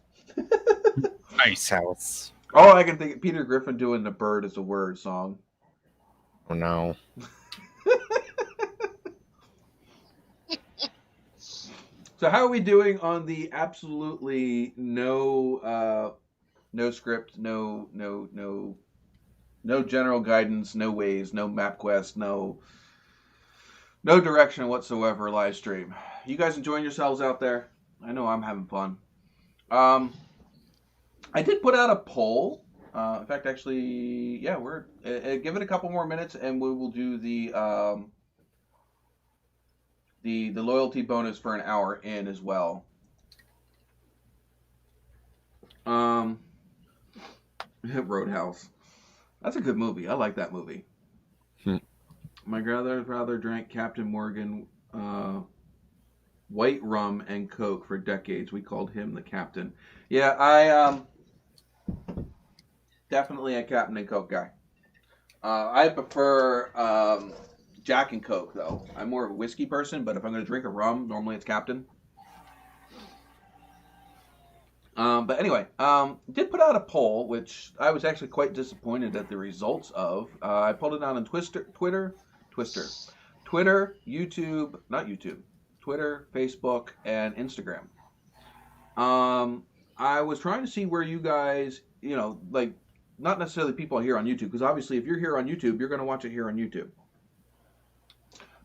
Ice House. Oh, I can think of Peter Griffin doing the Bird is a Word song. Oh, no. So how are we doing on the absolutely no script, no general guidance, no ways, no MapQuest, no direction whatsoever live stream? You guys enjoying yourselves out there? I know I'm having fun. I did put out a poll. In fact, actually, yeah, we're give it a couple more minutes, and we will do the loyalty bonus for an hour in as well. Roadhouse. That's a good movie. I like that movie. My grandfather drank Captain Morgan white rum and Coke for decades. We called him the Captain. Yeah, I definitely a Captain and Coke guy. I prefer Jack and Coke, though. I'm more of a whiskey person, but if I'm going to drink a rum, normally it's Captain. But anyway, did put out a poll, which I was actually quite disappointed at the results of. I pulled it out on Twitter, YouTube, not YouTube, Twitter, Facebook, and Instagram. I was trying to see where you guys, like, not necessarily people here on YouTube, because obviously if you're here on YouTube, you're going to watch it here on YouTube.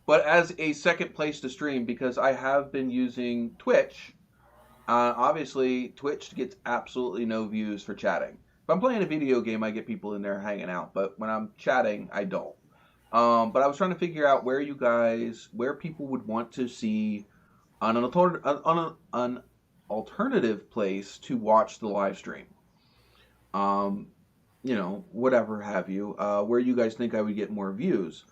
But as a second place to stream, because I have been using Twitch, obviously Twitch gets absolutely no views for chatting. If I'm playing a video game, I get people in there hanging out, but when I'm chatting, I don't. But I was trying to figure out where people would want to see an alternative place to watch the live stream. Whatever have you, where you guys think I would get more views.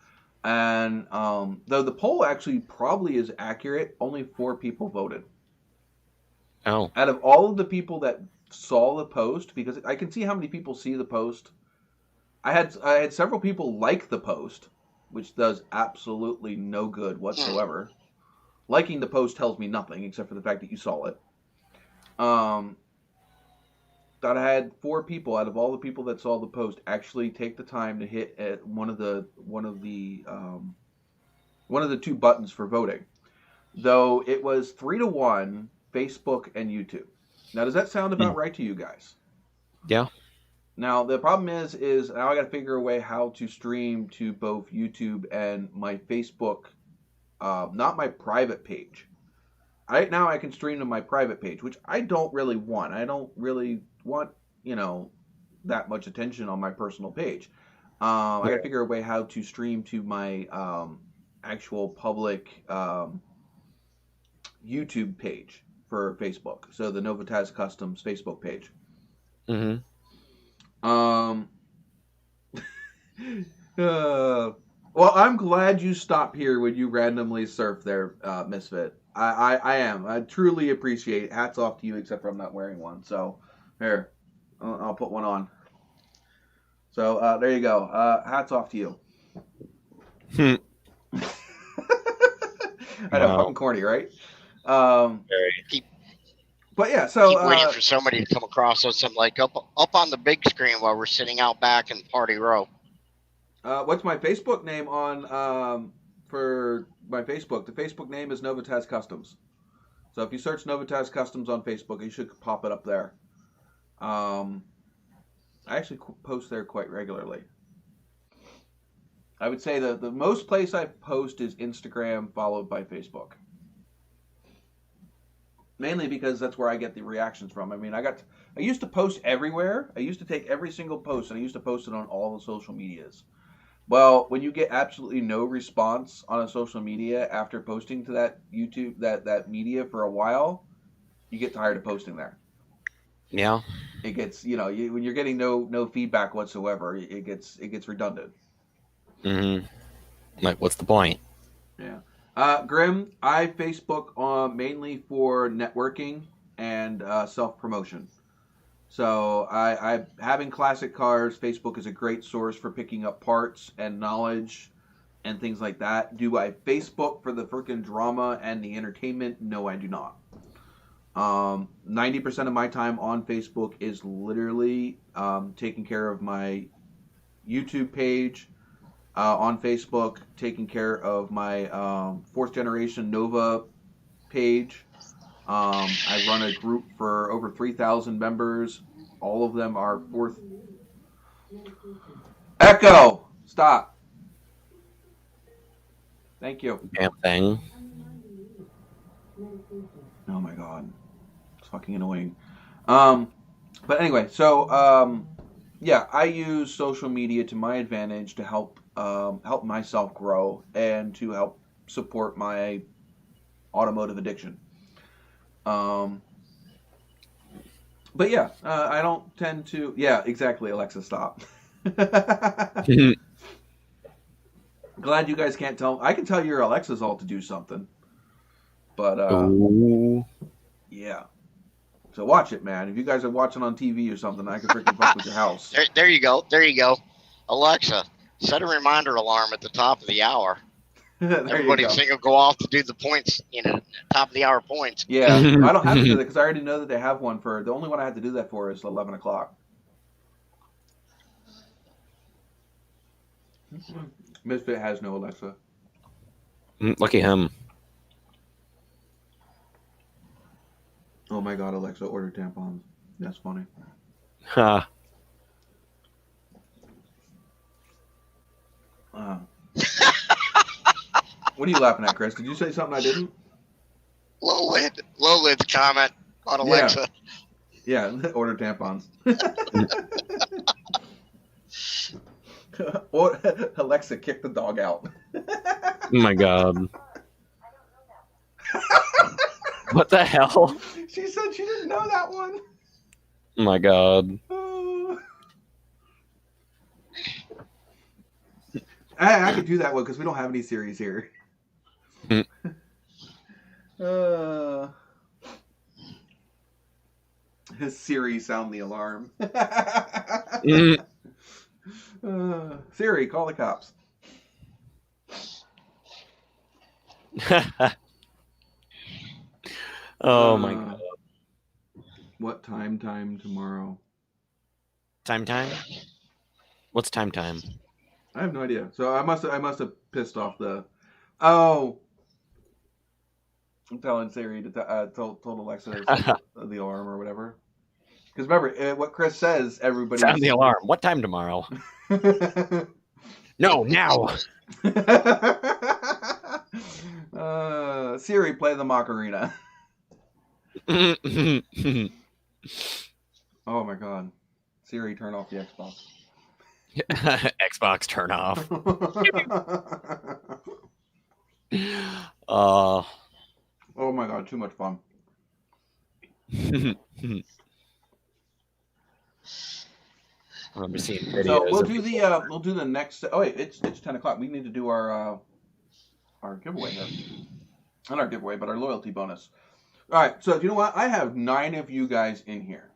And though the poll actually probably is accurate, only 4 people voted. Oh. Out of all of the people that saw the post, because I can see how many people see the post. I had several people like the post, which does absolutely no good whatsoever. Liking the post tells me nothing except for the fact that you saw it. That I had 4 people out of all the people that saw the post actually take the time to hit at one of the 2 buttons for voting. Though it was 3-1 Facebook and YouTube. Now, does that sound about right to you guys? Yeah. Now, the problem is now I got to figure a way how to stream to both YouTube and my Facebook, not my private page. Right now I can stream to my private page, which I don't really want. I don't really want, that much attention on my personal page. I got to figure a way how to stream to my actual public YouTube page for Facebook. So the NOVAtazz Customs Facebook page. Mm-hmm. Well, I'm glad you stopped here when you randomly surf there, Misfit. I am. I truly appreciate it. Hats off to you, except for I'm not wearing one. So, here. I'll put one on. So, there you go. Hats off to you. I know, fucking corny, right? But yeah, so keep waiting for somebody to come across us. I'm like up on the big screen while we're sitting out back in Party Row. What's my Facebook name on for my Facebook? The Facebook name is NOVAtazz Customs. So if you search NOVAtazz Customs on Facebook, you should pop it up there. I actually post there quite regularly. I would say the most place I post is Instagram, followed by Facebook. Mainly because that's where I get the reactions from. I mean, I used to post everywhere. I used to take every single post, and I used to post it on all the social medias. Well, when you get absolutely no response on a social media after posting to that YouTube, that media for a while, you get tired of posting there. Yeah. It gets, when you're getting no feedback whatsoever, it gets redundant. Mm-hmm. Like, what's the point? Yeah. Grim, I Facebook mainly for networking and self-promotion. So I having classic cars, Facebook is a great source for picking up parts and knowledge and things like that. Do I Facebook for the freaking drama and the entertainment? No, I do not. 90% of my time on Facebook is literally taking care of my YouTube page on Facebook, taking care of my fourth generation Nova page. I run a group for over 3,000 members. All of them are fourth. Echo! Stop. Thank you. Damn thing. Oh my god. It's fucking annoying. But anyway, so yeah, I use social media to my advantage to help myself grow and to help support my automotive addiction. But yeah, I don't tend to. Yeah, exactly, Alexa, stop. Glad you guys can't tell. I can tell your Alexa's all to do something. But yeah. So watch it, man. If you guys are watching on TV or something, I can freaking fuck with your house. There you go. There you go. Alexa, set a reminder alarm at the top of the hour. Everybody's going to go off to do the points, top of the hour points. Yeah, I don't have to do that because I already know that they have one for. The only one I have to do that for is 11 o'clock. Misfit has no Alexa. Lucky him. Oh my god, Alexa, order tampons. That's funny. Ha. What are you laughing at, Chris? Did you say something I didn't? Low lid's comment on Alexa. Yeah, order tampons. Or Alexa, kick the dog out. Oh my god. What the hell? She said she didn't know that one. Oh my god. I could do that one because we don't have any series here. His Siri sound the alarm. Siri, call the cops. Oh my god. What time tomorrow? Time? What's time? I have no idea. So I must have pissed off the. Oh, I'm telling Siri to told Alexa the alarm or whatever. Because remember what Chris says. Everybody sound the alarm. What time tomorrow? No, now. Siri, play the Macarena. Oh my god. Siri, turn off the Xbox. Xbox turn off. Oh my god, too much fun. I remember seeing videos. So we'll do the next. Oh wait, it's 10 o'clock. We need to do our giveaway here. Not our giveaway, but our loyalty bonus. All right. So you know what? I have 9 of you guys in here.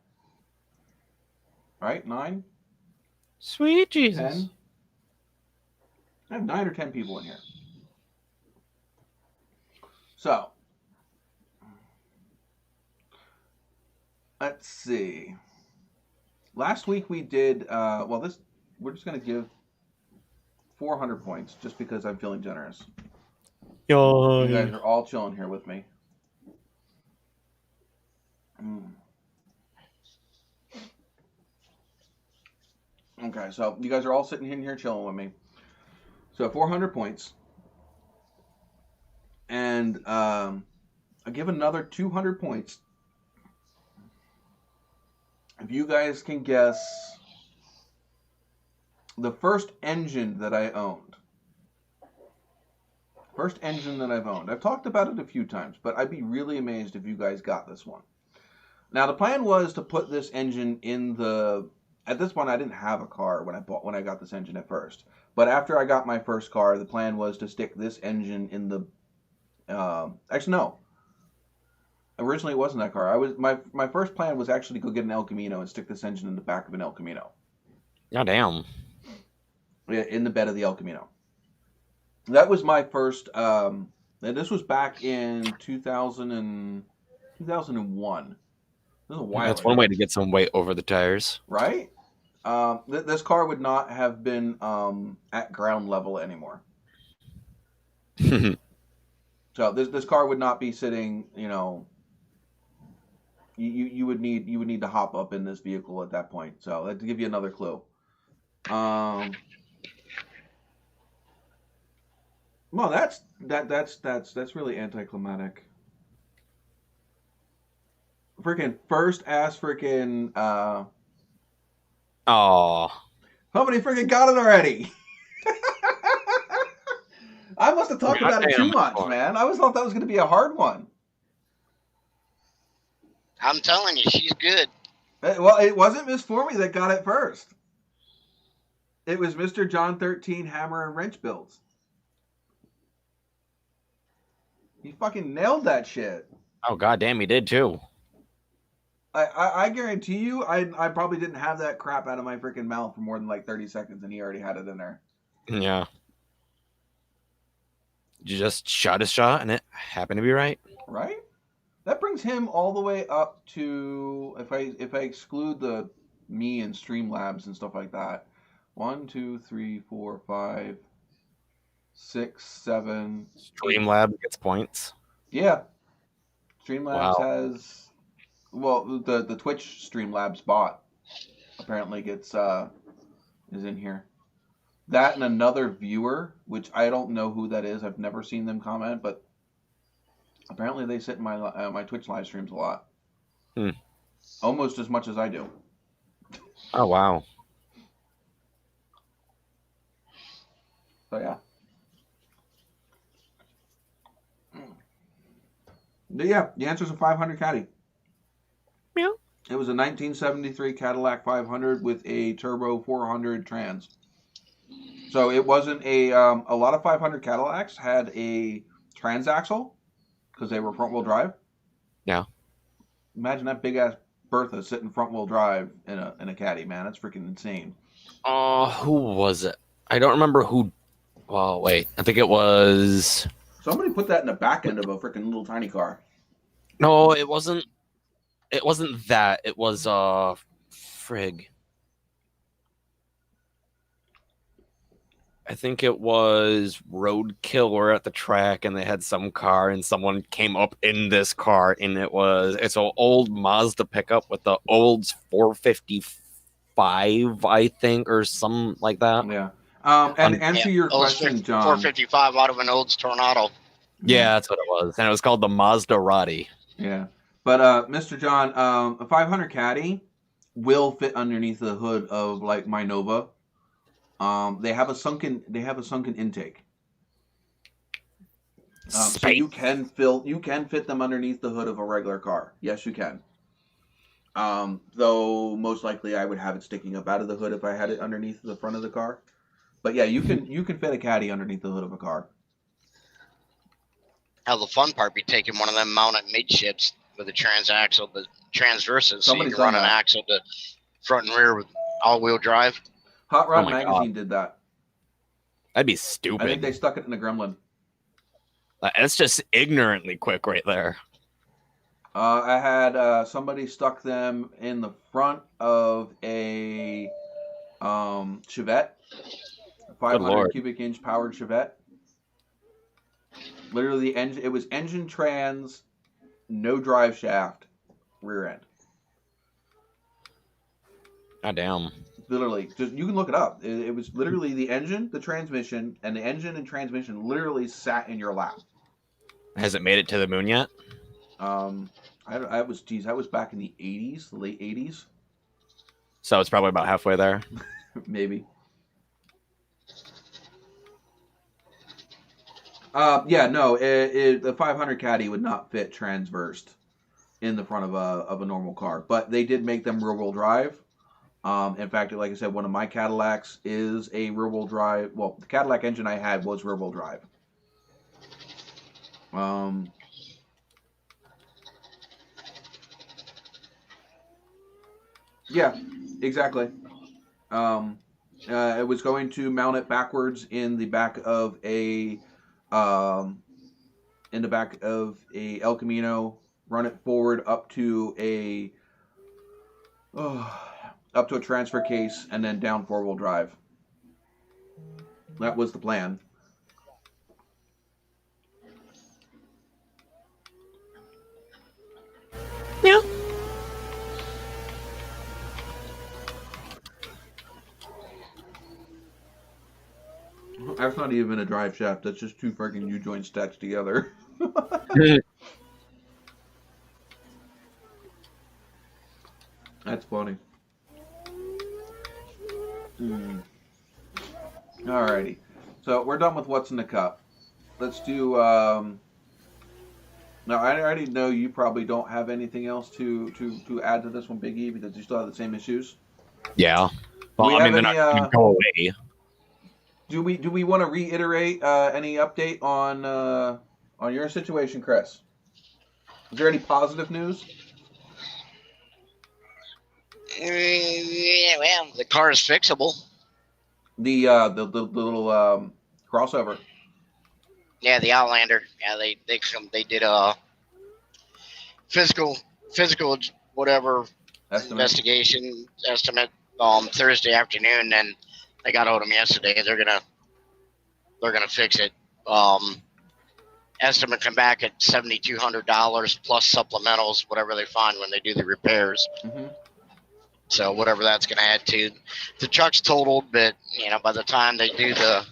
All right, 9. Sweet Jesus. 10. I have 9 or 10 people in here. So let's see. Last week we did. We're just gonna give 400 points just because I'm feeling generous. Yo. You guys are all chilling here with me. Okay, so you guys are all sitting in here chilling with me. So 400 points. And I give another 200 points if you guys can guess the first engine that I owned. First engine that I've owned. I've talked about it a few times, but I'd be really amazed if you guys got this one. Now, the plan was to put this engine in the... At this point, I didn't have a car when I got this engine at first. But after I got my first car, the plan was to stick this engine in the... actually, no. Originally, it wasn't that car. My first plan was actually to go get an El Camino and stick this engine in the back of an El Camino. Oh, damn. Yeah, in the bed of the El Camino. That was my first. And this was back in 2001. This is a while That's ago. one way to get some weight over the tires. Right? This car would not have been at ground level anymore. So this car would not be sitting, you know. You would need to hop up in this vehicle at that point. So that to give you another clue. Well, that's really anticlimactic. Freaking first ass freaking Oh, somebody freaking got it already. I must have talked about it too much, man. I always thought that was going to be a hard one. I'm telling you, she's good. Well, it wasn't Miss Formy that got it first. It was Mr. John 13 Hammer and Wrench Builds. He fucking nailed that shit. oh, goddamn, he did too. I guarantee you, I probably didn't have that crap out of my freaking mouth for more than like 30 seconds, and he already had it in there. Yeah. You just shot his shot, and it happened to be right. Right? That brings him all the way up to, if I exclude the me and Streamlabs and stuff like that, 1, 2, 3, 4, 5, 6, 7. Streamlab gets points. Yeah. Streamlabs Wow. has, well, the Twitch Streamlabs bot apparently gets is in here. That and another viewer, which I don't know who that is. I've never seen them comment, but apparently they sit in my my Twitch live streams a lot. Almost as much as I do. Oh, wow. So yeah. But yeah, the answer is a 500 Caddy. Yeah. It was a 1973 Cadillac 500 with a turbo 400 trans. So it wasn't a lot of 500 Cadillacs had a transaxle because they were front wheel drive. Yeah. Imagine that big ass Bertha sitting front wheel drive in a Caddy, man. That's freaking insane. Who was it? I don't remember who. Well, wait. I think it was. Somebody put that in the back end of a freaking little tiny car. No, it wasn't. It wasn't that. It was frig. I think it was Roadkill. We're at the track and they had some car and someone came up in this car and it's an old Mazda pickup with the old 455, I think, or something like that. Yeah. And answer your question, John. 455 out of an Olds Tornado. Yeah, that's what it was. And it was called the Mazda Roddy. Yeah. But Mr. John, a 500 Caddy will fit underneath the hood of like my Nova. They have a sunken intake. So you can fit them underneath the hood of a regular car. Yes, you can. Though most likely I would have it sticking up out of the hood if I had it underneath the front of the car. But yeah, you can fit a Caddy underneath the hood of a car. Hell, the fun part be taking one of them mounted midships with a transaxle, the transverses, so you can run an axle to front and rear with all-wheel drive. Hot Rod Magazine did that. That'd be stupid. I think they stuck it in the Gremlin. That's just ignorantly quick right there. I had somebody stuck them in the front of a Chevette, a 500 cubic inch powered Chevette. Literally, it was engine trans, no drive shaft, rear end. God damn. Literally, just you can look it up. It was literally the engine, the transmission, and the engine and transmission literally sat in your lap. Has it made it to the moon yet? I was back in the 80s, the late 80s. So it's probably about halfway there. Maybe. The 500 Caddy would not fit transversed in the front of a normal car, but they did make them rear-wheel drive. In fact, like I said, one of my Cadillacs is a rear-wheel drive. Well, the Cadillac engine I had was rear-wheel drive. Yeah, exactly. It was going to mount it backwards in the back of um, El Camino, run it forward up to a transfer case, and then down 4-wheel drive. That was the plan. Yeah. That's not even a drive shaft. That's just two freaking U-joints stacked together. That's funny. Alrighty. So we're done with what's in the cup. Let's do. Now I already know you probably don't have anything else to add to this one, Big E, because you still have the same issues. Yeah. Well, I mean, they're not going to go away. Do we want to reiterate any update on your situation, Chris? Is there any positive news? Yeah, well, the car is fixable. The little crossover. Yeah, the Outlander. Yeah, they did a physical whatever investigation estimate Thursday afternoon, and they got hold of them yesterday. They're gonna fix it. Estimate come back at $7,200 plus supplementals, whatever they find when they do the repairs. Mm-hmm. So whatever that's going to add to the truck's totaled, but by the time they do the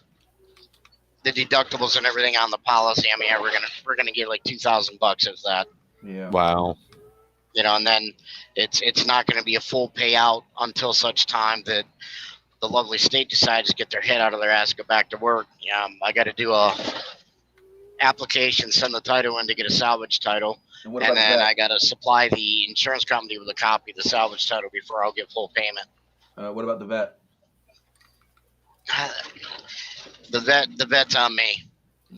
deductibles and everything on the policy, I mean, yeah, we're gonna get like $2,000 of that. Yeah. Wow. And then it's not going to be a full payout until such time that the lovely state decides to get their head out of their ass, go back to work. I got to do a application, send the title in to get a salvage title, and then I got to supply the insurance company with a copy of the salvage title before I'll get full payment. What about the vet? The vet's on me.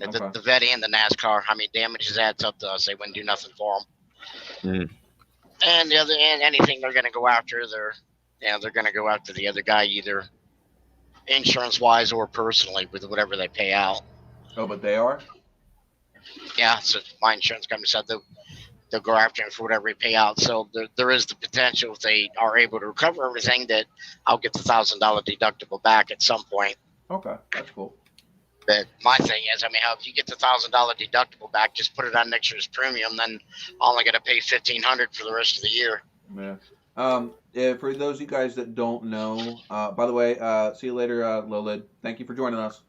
Okay. The vet and the NASCAR. I mean, damages adds up to us. They wouldn't do nothing for them. And anything they're going to go after, they're going to go after the other guy, either insurance wise or personally, with whatever they pay out. Oh, but they are? Yeah, so my insurance company said they'll go after him for whatever he pay out. So there is the potential, if they are able to recover everything, that I'll get the $1,000 deductible back at some point. Okay, that's cool. But my thing is, I mean, if you get the $1,000 deductible back, just put it on next year's premium, then I'm only going to pay $1,500 for the rest of the year. Yeah. For those of you guys that don't know, by the way, see you later, Lilid. Thank you for joining us.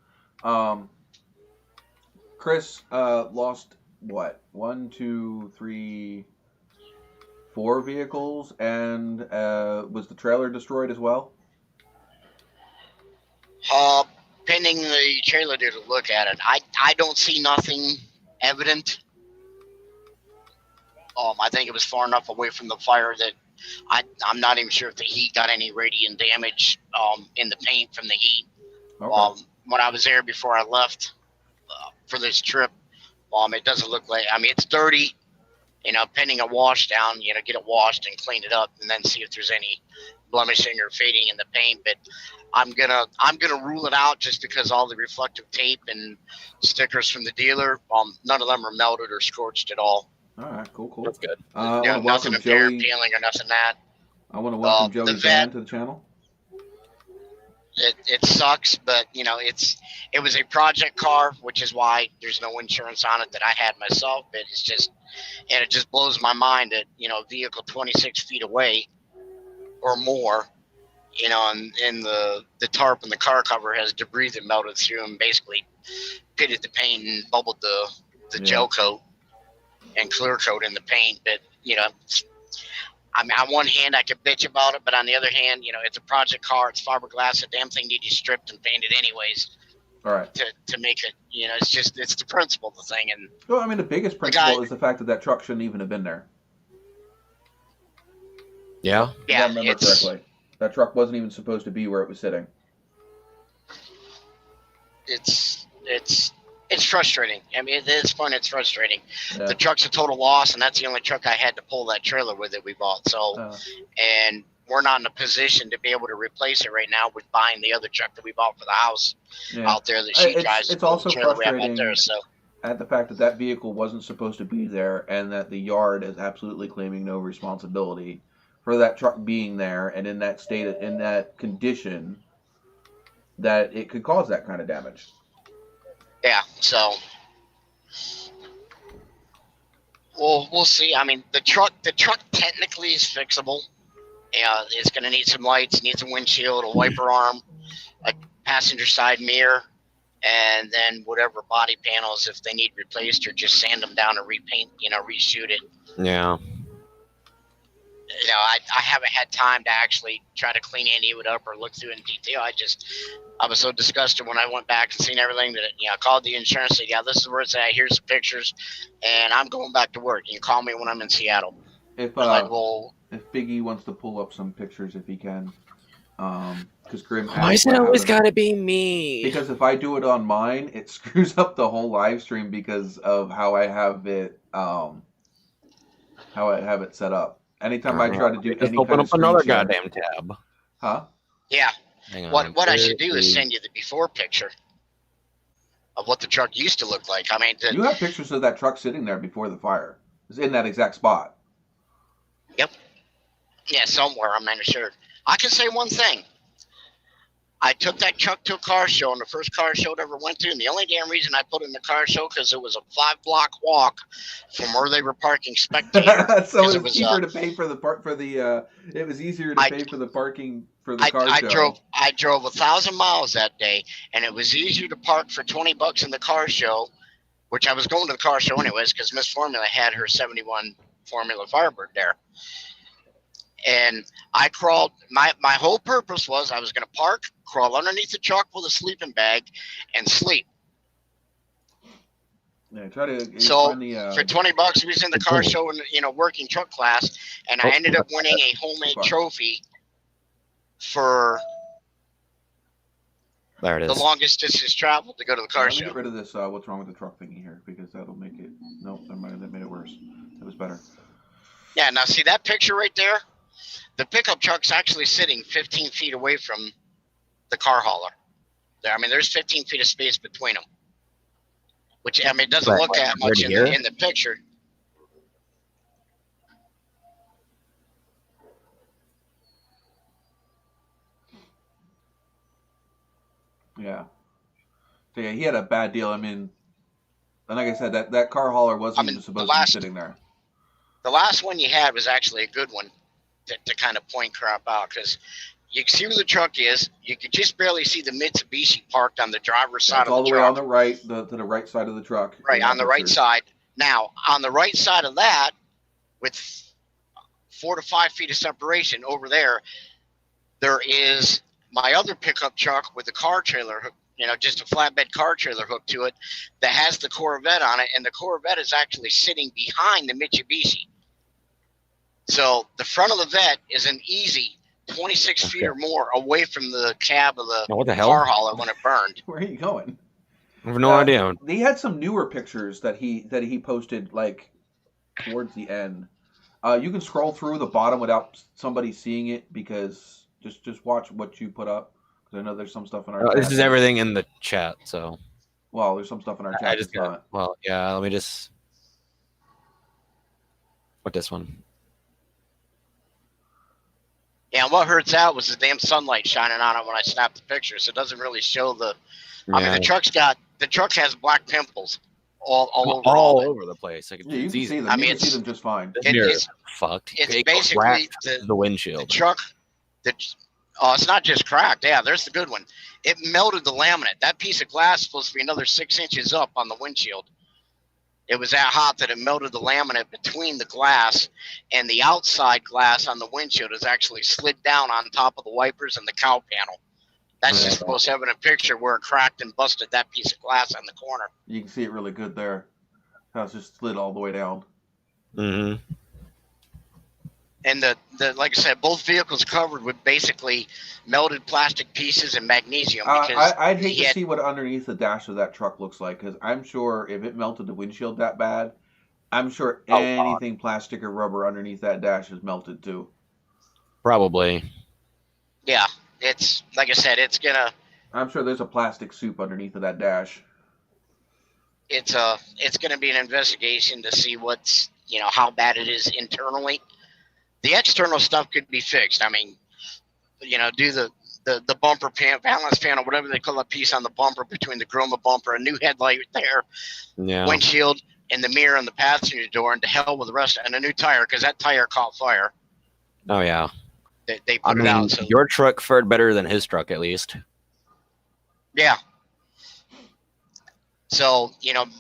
Chris lost what? 1, 2, 3, 4 vehicles, and was the trailer destroyed as well? Pending the trailer to look at it, I don't see nothing evident. I think it was far enough away from the fire that I'm not even sure if the heat got any radiant damage in the paint from the heat. Okay. When I was there before I left for this trip, it doesn't look like, I mean, it's dirty, pending a wash down, get it washed and clean it up and then see if there's any blemishing or fading in the paint. But I'm gonna rule it out just because all the reflective tape and stickers from the dealer, none of them are melted or scorched at all. All right, cool. That's good. Nothing appear peeling or nothing that. I want to welcome Joey Van to the channel. It sucks, but it was a project car, which is why there's no insurance on it that I had myself. But it just blows my mind that a vehicle 26 feet away or more, and the tarp and the car cover has debris that melted through and basically pitted the paint and bubbled the gel coat and clear coat in the paint. But I mean, on one hand, I could bitch about it, but on the other hand, it's a project car. It's fiberglass. The damn thing needed stripped and painted anyways. All right. To make it, it's the principle of the thing. And well, I mean, the biggest principle is the fact that truck shouldn't even have been there. Yeah. If I remember correctly. That truck wasn't even supposed to be where it was sitting. It's frustrating. I mean, at this point, it's frustrating. Yeah. The truck's a total loss, and that's the only truck I had to pull that trailer with that we bought. So, and we're not in a position to be able to replace it right now with buying the other truck that we bought for the house out there that she drives. It's also frustrating there, so. at the fact that vehicle wasn't supposed to be there, and that the yard is absolutely claiming no responsibility for that truck being there and in that state, in that condition, that it could cause that kind of damage. Yeah, so we'll see. I mean, the truck technically is fixable. Yeah, it's going to need some lights, needs a windshield, a wiper arm, a passenger side mirror, and then whatever body panels, if they need replaced, or just sand them down and repaint, reshoot it. Yeah. I haven't had time to actually try to clean any of it up or look through it in detail. I was so disgusted when I went back and seen everything that, I called the insurance, said, yeah, this is where it's at. Here's the pictures, and I'm going back to work. You can call me when I'm in Seattle. If Biggie wants to pull up some pictures, if he can, because Grim. Why is it always got to be me? Because if I do it on mine, it screws up the whole live stream because of how I have it set up. Anytime I try to do any open kind up of another share, goddamn tab. Huh? Yeah. What I should do is send you the before picture of what the truck used to look like. I mean, you have pictures of that truck sitting there before the fire. It's in that exact spot. Yep. Yeah, somewhere. I'm not sure. I can say one thing. I took that truck to a car show, and the first car show I ever went to, and the only damn reason I put it in the car show because it was a 5-block walk from where they were parking spectators. So it was cheaper to pay for the it was easier to pay for the parking for the car show. I drove 1,000 miles that day, and it was easier to park for $20 in the car show, which I was going to the car show anyways because Miss Formula had her 71 Formula Firebird there. And I crawled. My whole purpose was I was going to park, crawl underneath the truck with a sleeping bag, and sleep. Yeah, try to. So for $20, we was in the car show in working truck class, and I ended up winning a homemade trophy for there it is. The longest distance traveled to go to the car show. Get rid of this. What's wrong with the truck thingy here? Because that'll make it. Nope, that made it worse. That was better. Yeah. Now see that picture right there. The pickup truck's actually sitting 15 feet away from the car hauler. There, I mean, there's 15 feet of space between them, which it doesn't look that much in the picture. Yeah. So yeah, he had a bad deal. I mean, and like I said, that car hauler wasn't even supposed to be sitting there. The last one you had was actually a good one. To kind of point crap out because you can see where the truck is. You can just barely see the Mitsubishi parked on the driver's side of the truck. All the way on the right, to the right side of the truck. Right, on the right side. Now, on the right side of that, with 4 to 5 feet of separation over there is my other pickup truck with the car trailer hook, just a flatbed car trailer hooked to it that has the Corvette on it, and the Corvette is actually sitting behind the Mitsubishi. So the front of the Vet is an easy 26 feet or more away from the cab of the car hauler when it burned. Where are you going? I have no idea. He had some newer pictures that he posted like towards the end. You can scroll through the bottom without somebody seeing it because just watch what you put up. Because I know there's some stuff in our chat. This is everything in the chat, so. Well, there's some stuff in our chat. Let me just. What this one? Yeah, and what hurts out was the damn sunlight shining on it when I snapped the picture, so it doesn't really show the. I mean, the truck has black pimples all over the place. You can see them. You can see them just fine. It's fucked. It's basically the windshield. The truck. It's not just cracked. Yeah, there's the good one. It melted the laminate. That piece of glass is supposed to be another 6 inches up on the windshield. It was that hot that it melted the laminate between the glass, and the outside glass on the windshield is actually slid down on top of the wipers and the cowl panel. That's just supposed to have in a picture where it cracked and busted that piece of glass on the corner. You can see it really good there. How it's just slid all the way down. Mm-hmm. And the like I said, both vehicles covered with basically melted plastic pieces and magnesium. I'd hate to see what underneath the dash of that truck looks like, because I'm sure if it melted the windshield that bad, I'm sure anything plastic or rubber underneath that dash is melted too. Probably. Yeah, it's like I said, it's gonna. I'm sure there's a plastic soup underneath of that dash. It's gonna be an investigation to see what's how bad it is internally. The external stuff could be fixed. I mean, do the bumper balance panel, whatever they call that piece on the bumper between the grill and the bumper, a new headlight there, windshield, and the mirror on the passenger door, and to hell with the rest, and a new tire because that tire caught fire. Oh yeah. They put it out. So your truck fared better than his truck, at least. yeah. So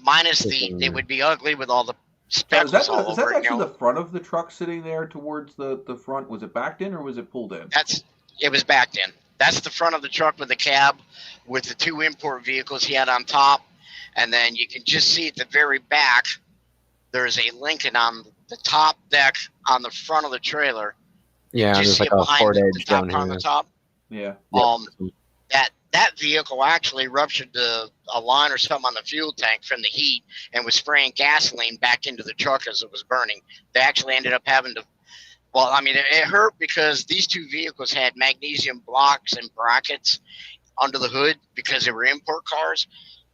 minus it would be ugly with all the speckles all over. Is that actually the front of the truck sitting there towards the front? Was it backed in or was it pulled in? It was backed in. That's the front of the truck with the cab, with the 2 import vehicles he had on top, and then you can just see at the very back. There's a Lincoln on the top deck on the front of the trailer. Yeah, there's like a Ford Edge down here. On the top. Yeah. That vehicle actually ruptured a line or something on the fuel tank from the heat and was spraying gasoline back into the truck as it was burning. They actually ended up having to. Well, I mean, it hurt because these 2 vehicles had magnesium blocks and brackets under the hood because they were import cars,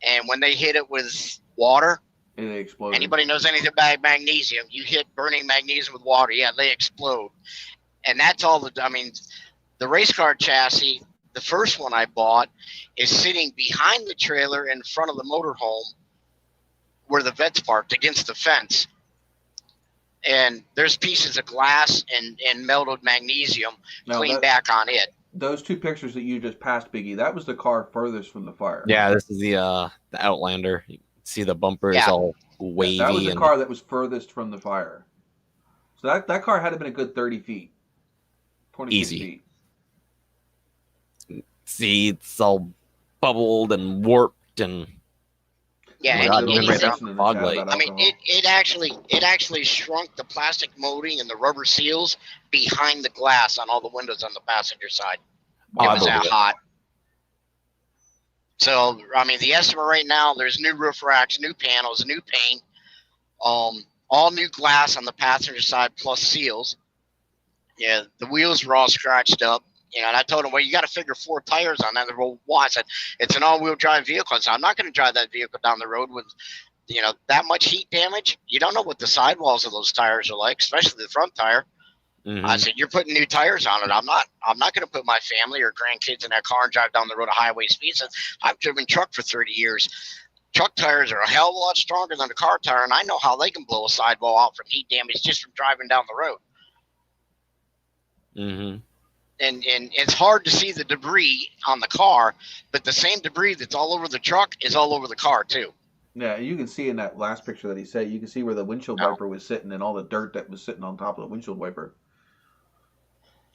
and when they hit it with water. And they exploded. Anybody knows anything about magnesium? You hit burning magnesium with water, yeah, they explode. And that's all the race car chassis, the first one I bought, is sitting behind the trailer in front of the motorhome where the vet's parked against the fence. And there's pieces of glass and melted magnesium cleaned back on it. Those 2 pictures that you just passed, Biggie, that was the car furthest from the fire. Yeah, this is the Outlander. You see the bumper is all wavy. That was the car that was furthest from the fire. So that car had to have been a good 30 feet. 26 feet. See, it's all bubbled and warped and. Yeah, it actually shrunk the plastic molding and the rubber seals behind the glass on all the windows on the passenger side. It was that hot. So, I mean, the estimate right now, there's new roof racks, new panels, new paint, all new glass on the passenger side plus seals. Yeah, the wheels were all scratched up. And I told him, well, you got to figure 4 tires on that. Well, why? I said, it's an all-wheel drive vehicle. So I'm not going to drive that vehicle down the road with, that much heat damage. You don't know what the sidewalls of those tires are like, especially the front tire. Mm-hmm. I said, you're putting new tires on it. I'm not going to put my family or grandkids in that car and drive down the road at highway speeds. I've driven truck for 30 years. Truck tires are a hell of a lot stronger than a car tire, and I know how they can blow a sidewall out from heat damage just from driving down the road. Mm-hmm. And it's hard to see the debris on the car, but the same debris that's all over the truck is all over the car too. Yeah, you can see in that last picture that he said, you can see where the windshield wiper was sitting and all the dirt that was sitting on top of the windshield wiper.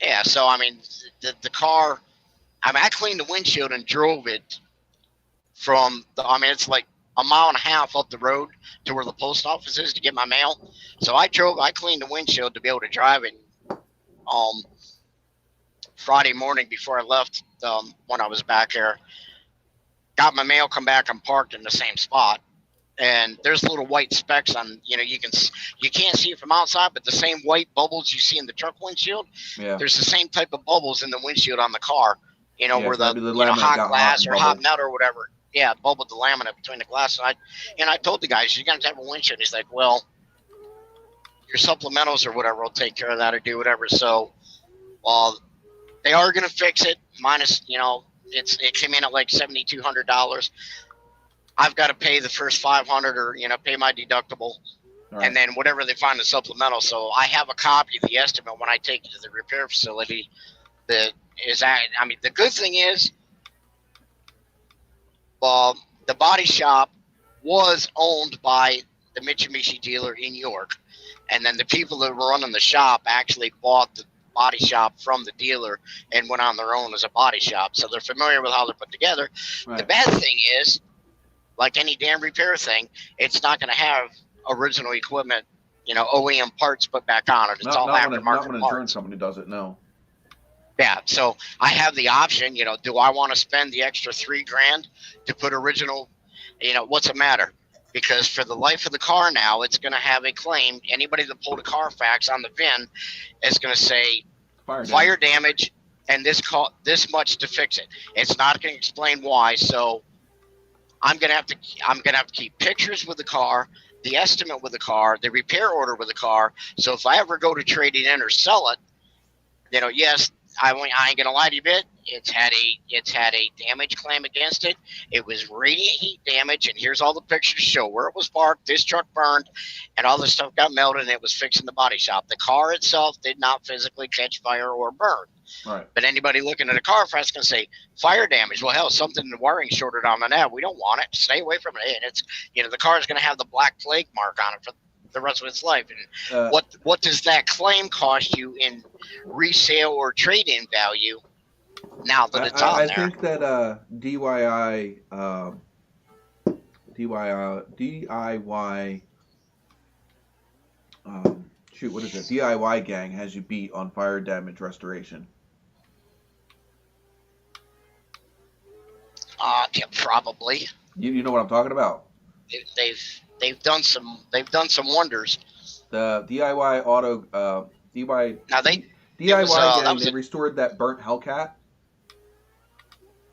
Yeah, so I mean, the car, I cleaned the windshield and drove it from it's like a mile and a half up the road to where the post office is to get my mail. So I cleaned the windshield to be able to drive it. Friday morning before I left, when I was back here, got my mail, come back, I'm parked in the same spot, and there's little white specks on, you can't see it from outside, but the same white bubbles you see in the truck windshield, there's the same type of bubbles in the windshield on the car, where the hot glass or hot metal or whatever, bubbled the laminate between the glass. And I told the guys, you're going to have a windshield. He's like, well, your supplementals or whatever will take care of that or do whatever. So, they are going to fix it, minus, it came in at like $7,200. I've got to pay the first $500 or, pay my deductible. Right. And then whatever they find the supplemental. So I have a copy of the estimate when I take it to the repair facility. The good thing is, the body shop was owned by the Mitsubishi dealer in York. And then the people that were running the shop actually bought the body shop from the dealer and went on their own as a body shop, so they're familiar with how they're put together. Right. The bad thing is, like any damn repair thing, it's not going to have original equipment, OEM parts put back on it. It's all aftermarket parts. Not when an insurance company does it, no. Yeah, so I have the option. Do I want to spend the extra $3,000 to put original? What's the matter? Because for the life of the car now, it's going to have a claim. Anybody that pulled a Carfax on the VIN is going to say fire damage, and this much to fix it. It's not going to explain why. So I'm gonna have to keep pictures with the car, the estimate with the car, the repair order with the car. So if I ever go to trade it in or sell it, yes, I ain't gonna lie to you a bit. It's had a damage claim against it. It was radiant heat damage, and here's all the pictures to show where it was parked. This truck burned, and all the stuff got melted, and it was fixed in the body shop. The car itself did not physically catch fire or burn. Right. But anybody looking at a car fast can say fire damage. Well, hell, something in the wiring shorted on the nav. We don't want it. Stay away from it. And it's the car is going to have the black plague mark on it for the rest of its life. And what does that claim cost you in resale or trade-in value? Now that it's on there. I think that DIY what is it? DIY gang has you beat on fire damage restoration. Yeah, probably. You know what I'm talking about? They've done some wonders. The DIY auto DIY gang, they restored that burnt Hellcat.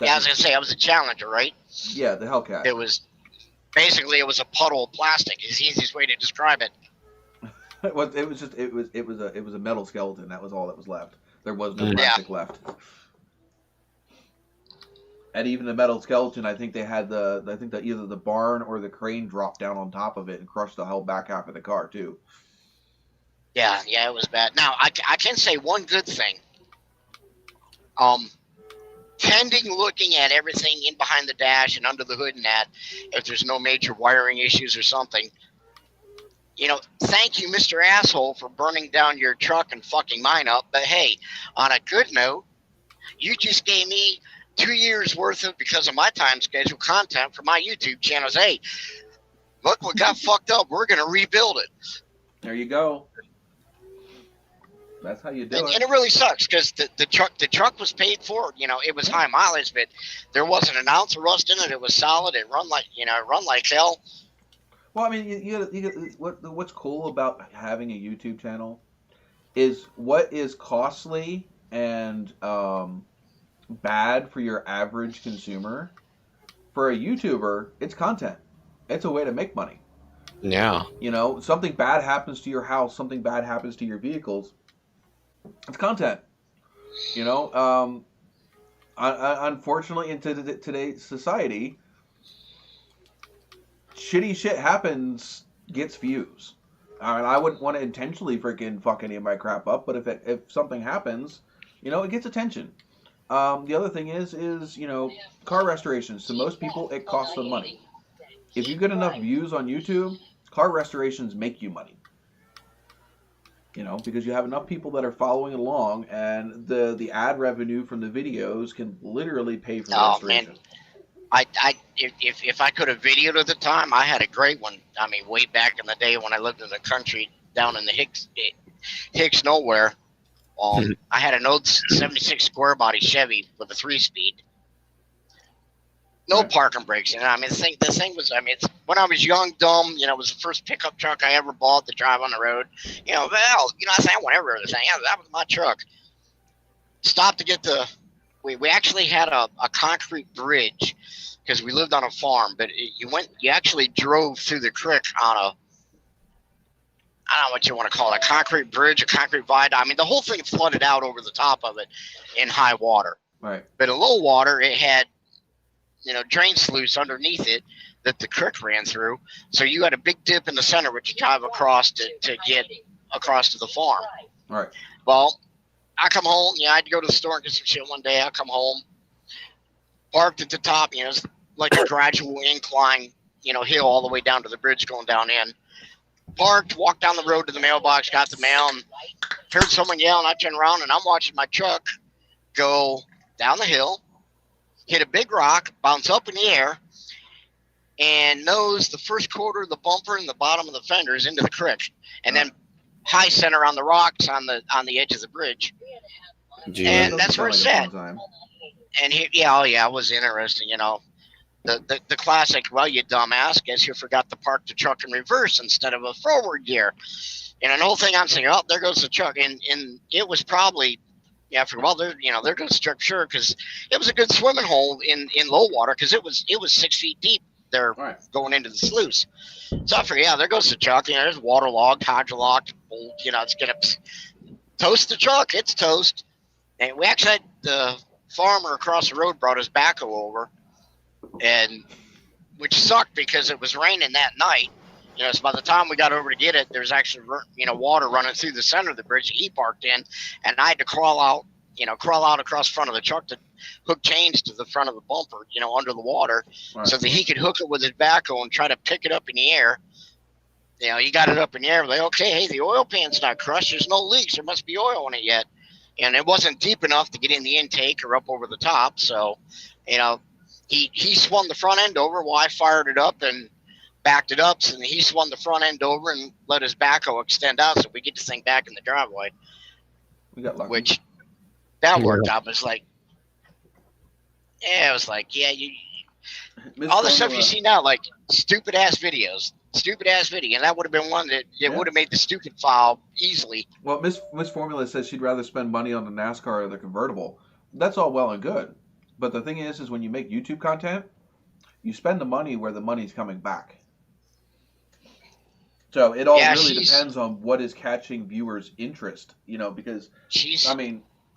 Yeah, I was gonna say I was a Challenger, right? Yeah, the Hellcat. It was a puddle of plastic. Is the easiest way to describe it. It was a metal skeleton. That was all that was left. There was no plastic left. And even the metal skeleton, I think either the barn or the crane dropped down on top of it and crushed the whole back half of the car too. Yeah, it was bad. Now I can say one good thing. Pending looking at everything in behind the dash and under the hood and that, if there's no major wiring issues or something, thank you, Mr. Asshole, for burning down your truck and fucking mine up. But hey, on a good note, you just gave me 2 years worth of, because of my time schedule, content for my YouTube channels. Hey, look what got fucked up. We're going to rebuild it. There you go. That's how you do it. And it really sucks because the truck was paid for. It was high mileage, but there wasn't an ounce of rust in it. It was solid. It run like hell. Well, I mean, what's cool about having a YouTube channel is what is costly and bad for your average consumer. For a YouTuber, it's content. It's a way to make money. Yeah. Something bad happens to your house, something bad happens to your vehicles. It's content. Unfortunately, in today's society, shitty shit happens, gets views. I wouldn't want to intentionally freaking fuck any of my crap up, but if something happens, it gets attention. The other thing is car restorations. To most people, it costs them money. If you get enough views on YouTube, car restorations make you money. Because you have enough people that are following along, and the ad revenue from the videos can literally pay for the restoration. Man. If I could have videoed at the time, I had a great one. I mean, way back in the day when I lived in the country down in the Hicks nowhere, I had an old 76 square body Chevy with a 3-speed. No parking brakes. The thing was, it's, when I was young, dumb, it was the first pickup truck I ever bought to drive on the road. I say whatever the thing. Yeah, that was my truck. Stopped to get we actually had a concrete bridge because we lived on a farm, but you actually drove through the creek on I don't know what you want to call it, a concrete bridge, a concrete viaduct. The whole thing flooded out over the top of it in high water. Right. But in low water, it had drain sluice underneath it that the creek ran through. So you had a big dip in the center, which you drive across to get across to the farm. All right. Well, I come home. I had to go to the store and get some shit one day. I come home, parked at the top. It's like a gradual incline, hill all the way down to the bridge going down in. Parked, walked down the road to the mailbox, got the mail, and heard someone yell, and I turned around, and I'm watching my truck go down the hill, hit a big rock, bounce up in the air, and nose the first quarter of the bumper and the bottom of the fenders into the creek, and then high center on the rocks on the edge of the bridge. Gee, and that's where it's at. And it was interesting, The classic, well, you dumbass, guess you forgot to park the truck in reverse instead of a forward gear. And an whole thing I'm saying, oh, there goes the truck. And it was probably Yeah, I figured, well, they're going to strip sure because it was a good swimming hole in low water because it was 6 feet deep. They're Right. going into the sluice. So I figured, yeah, there goes the truck. There's waterlogged, hydrolocked. It's going to toast the truck. It's toast. And we actually had the farmer across the road brought his backhoe over, and which sucked because it was raining that night. So by the time we got over to get it, there's actually water running through the center of the bridge he parked in, and I had to crawl out across the front of the truck to hook chains to the front of the bumper, under the water, Right. so that he could hook it with his backhoe and try to pick it up in the air. He got it up in the air. Like, okay, hey, the oil pan's not crushed. There's no leaks. There must be oil in it yet. And it wasn't deep enough to get in the intake or up over the top. So, he swung the front end over while I fired it up and backed it up. So he swung the front end over and let his backhoe extend out so we get this thing back in the driveway. We got lucky. Which that worked out. It was like, all the stuff you see now, like stupid ass videos. And that would have been one that would have made the stupid file easily. Well, Miss Formula says she'd rather spend money on the NASCAR or the convertible. That's all well and good, but the thing is when you make YouTube content, you spend the money where the money's coming back. So it all really depends on what is catching viewers' interest, because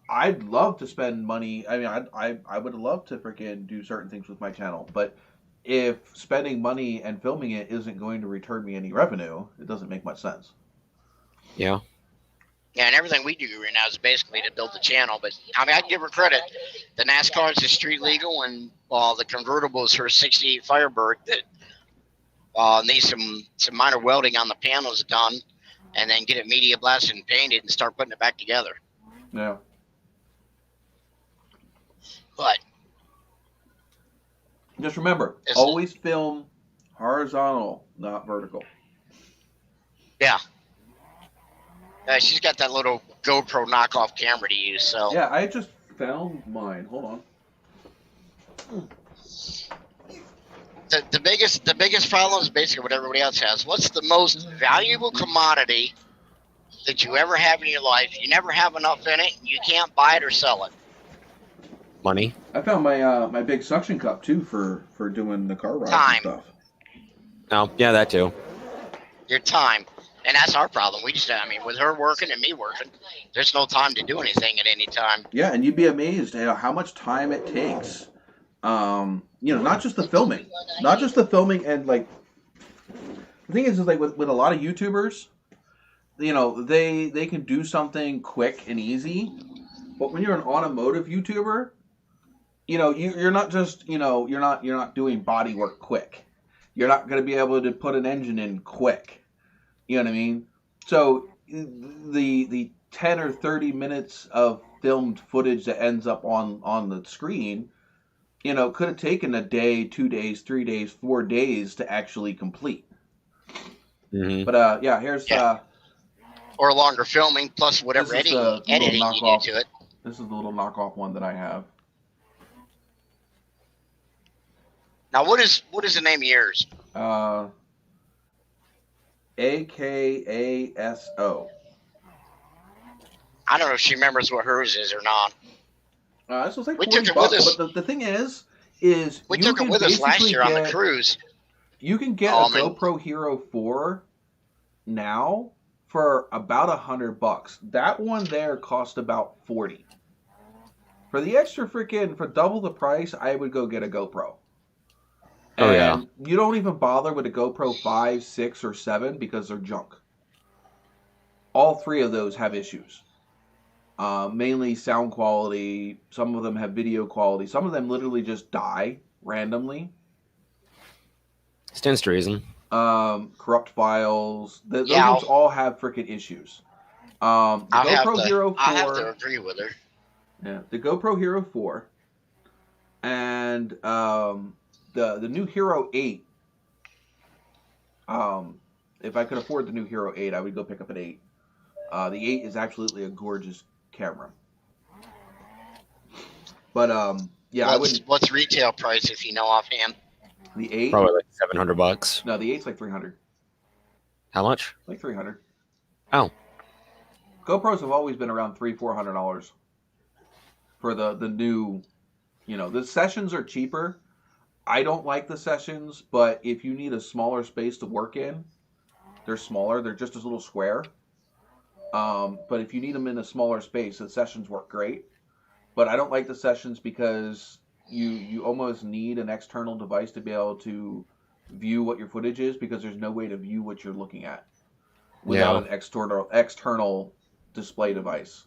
I'd love to spend money. I mean, I would love to freaking do certain things with my channel, but if spending money and filming it isn't going to return me any revenue, it doesn't make much sense. Yeah. Yeah, and everything we do right now is basically to build the channel. But I'd give her credit. The NASCAR is street legal, and the convertible is her '68 Firebird that needs some minor welding on the panels done, and then get it media blasted and painted and start putting it back together. Yeah. But just remember, always film horizontal, not vertical. Yeah. She's got that little GoPro knockoff camera to use. So yeah, I just found mine. Hold on. The biggest problem is basically what everybody else has. What's the most valuable commodity that you ever have in your life? You never have enough in it. You can't buy it or sell it. Money. I found my my big suction cup too for doing the car rides and stuff. Oh, yeah, that too. Your time. And that's our problem. We just, with her working and me working, there's no time to do anything at any time. Yeah, and you'd be amazed how much time it takes. Not just the filming, and like the thing is like with a lot of YouTubers, they can do something quick and easy, but when you're an automotive YouTuber, you're not just you're not doing body work quick. You're not going to be able to put an engine in quick. You know what I mean? So the 10 or 30 minutes of filmed footage that ends up on the screen, could have taken a day, 2 days, 3 days, 4 days to actually complete. Mm-hmm. But here's or longer filming plus whatever editing you do to it. This is the little knockoff one that I have. Now, what is the name of yours? AKASO. I don't know if she remembers what hers is or not. This was like we $40, took it with us. But the thing is we took it with us last year on the cruise. You can get a GoPro Hero 4 now for about $100. That one there cost about $40. For the extra for double the price, I would go get a GoPro. Oh, yeah. You don't even bother with a GoPro 5, 6, or 7 because they're junk. All three of those have issues. Mainly sound quality. Some of them have video quality. Some of them literally just die randomly. Stands to reason. Corrupt files. Those ones all have freaking issues. The GoPro Hero 4. I have to agree with her. Yeah, the GoPro Hero 4 and the new Hero 8. If I could afford the new Hero 8, I would go pick up an 8. The 8 is absolutely a gorgeous camera. But yeah, what's retail price if you know offhand? The 8 probably like $700. No, the 8's like $300. How much? Like $300. Oh. GoPros have always been around $300-$400. for the new, the sessions are cheaper. I don't like the sessions, but if you need a smaller space to work in, they're smaller. They're just a little square. But if you need them in a smaller space, the sessions work great. But I don't like the sessions because you almost need an external device to be able to view what your footage is, because there's no way to view what you're looking at without an external display device.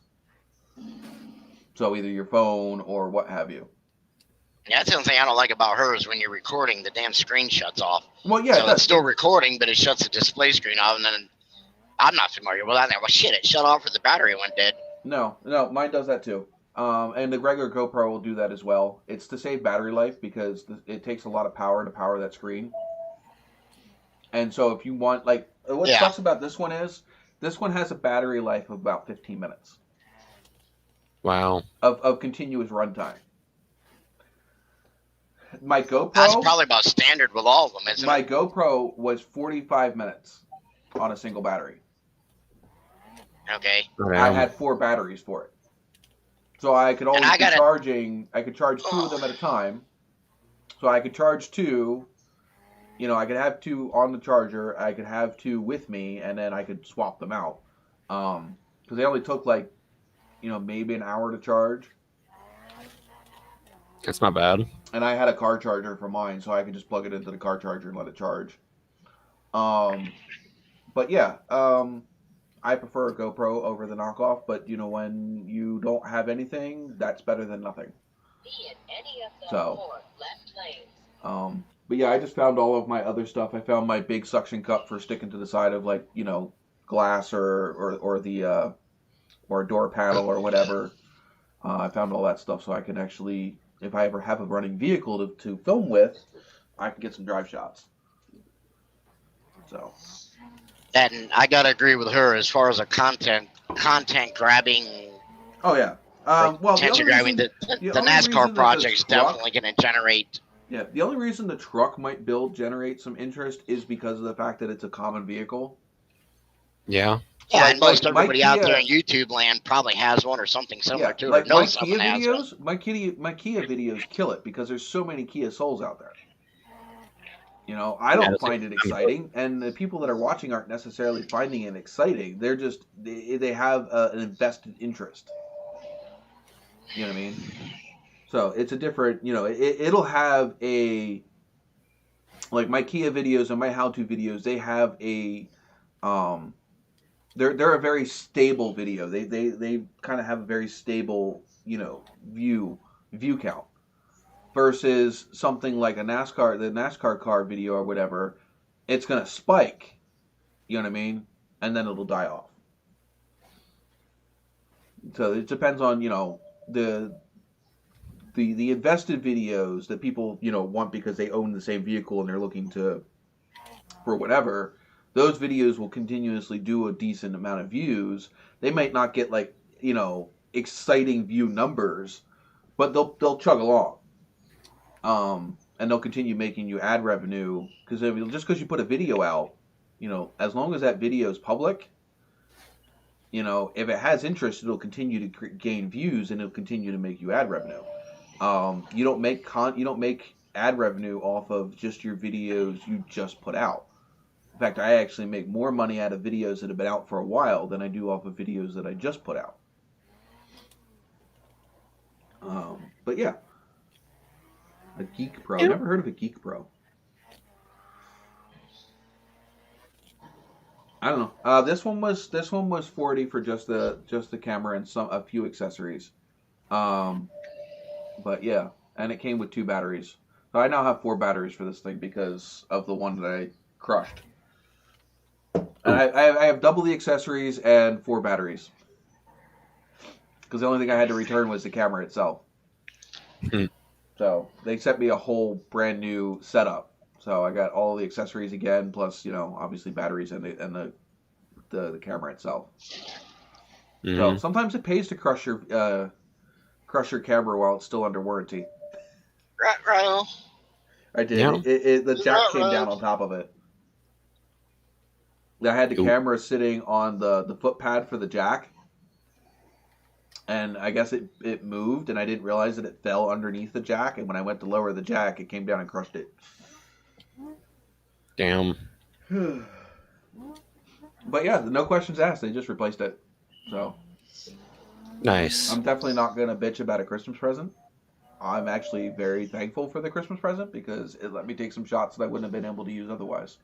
So either your phone or what have you. Yeah, that's the only thing I don't like about her is when you're recording, the damn screen shuts off. Well, yeah, so it's still recording, but it shuts the display screen off, and then I'm not familiar with that. Well, shit, it shut off or the battery went dead. No, mine does that too. And the regular GoPro will do that as well. It's to save battery life because it takes a lot of power to power that screen. And so if you want, like, what sucks about this one is, this one has a battery life of about 15 minutes. Wow. Of continuous runtime. My GoPro... That's probably about standard with all of them, isn't it? My GoPro was 45 minutes on a single battery. Okay. I had 4 batteries for it. So I could always charging... I could charge 2 of them at a time. So I could charge 2... I could have 2 on the charger. I could have 2 with me, and then I could swap them out. Because they only took, maybe an hour to charge. That's not bad. And I had a car charger for mine, so I could just plug it into the car charger and let it charge. But yeah, I prefer a GoPro over the knockoff. But when you don't have anything, that's better than nothing. So, but yeah, I just found all of my other stuff. I found my big suction cup for sticking to the side of glass or the or a door panel or whatever. I found all that stuff so I can actually, if I ever have a running vehicle to film with, I can get some drive shots. So. And I gotta agree with her as far as a content grabbing. Oh yeah. Attention grabbing. The NASCAR project's definitely going to generate. Yeah, the only reason the truck might generate some interest is because of the fact that it's a common vehicle. Yeah. Yeah, and most everybody out there in YouTube land probably has one or something similar to it. My Kia videos kill it because there's so many Kia Souls out there. I don't find it exciting, and the people that are watching aren't necessarily finding it exciting. They're just they have an invested interest. You know what I mean? So it's a different, it'll have a, like my Kia videos and my how-to videos, they have a, they're a very stable video. They kind of have a very stable, view count. Versus something like the NASCAR car video or whatever, it's going to spike, you know what I mean? And then it'll die off. So it depends on, the invested videos that people, want because they own the same vehicle and they're looking for whatever. Those videos will continuously do a decent amount of views. They might not get exciting view numbers, but they'll chug along. And they'll continue making you ad revenue because just because you put a video out, as long as that video is public, if it has interest, it'll continue to gain views and it'll continue to make you ad revenue. You don't make ad revenue off of just your videos you just put out. In fact, I actually make more money out of videos that have been out for a while than I do off of videos that I just put out. But yeah. A Geek Pro. Never heard of a Geek Pro. I don't know. This one was $40 for just the camera and a few accessories. But yeah, and it came with 2 batteries. So I now have 4 batteries for this thing because of the one that I crushed. And I have double the accessories and 4 batteries. Because the only thing I had to return was the camera itself. So they sent me a whole brand new setup. So I got all the accessories again, plus obviously batteries and the camera itself. Mm-hmm. So sometimes it pays to crush your camera while it's still under warranty. Right. I did. Yeah. The jack came down on top of it. I had the camera sitting on the foot pad for the jack. And I guess it moved, and I didn't realize that it fell underneath the jack. And when I went to lower the jack, it came down and crushed it. Damn. But yeah, no questions asked. They just replaced it. So Nice. I'm definitely not going to bitch about a Christmas present. I'm actually very thankful for the Christmas present because it let me take some shots that I wouldn't have been able to use otherwise.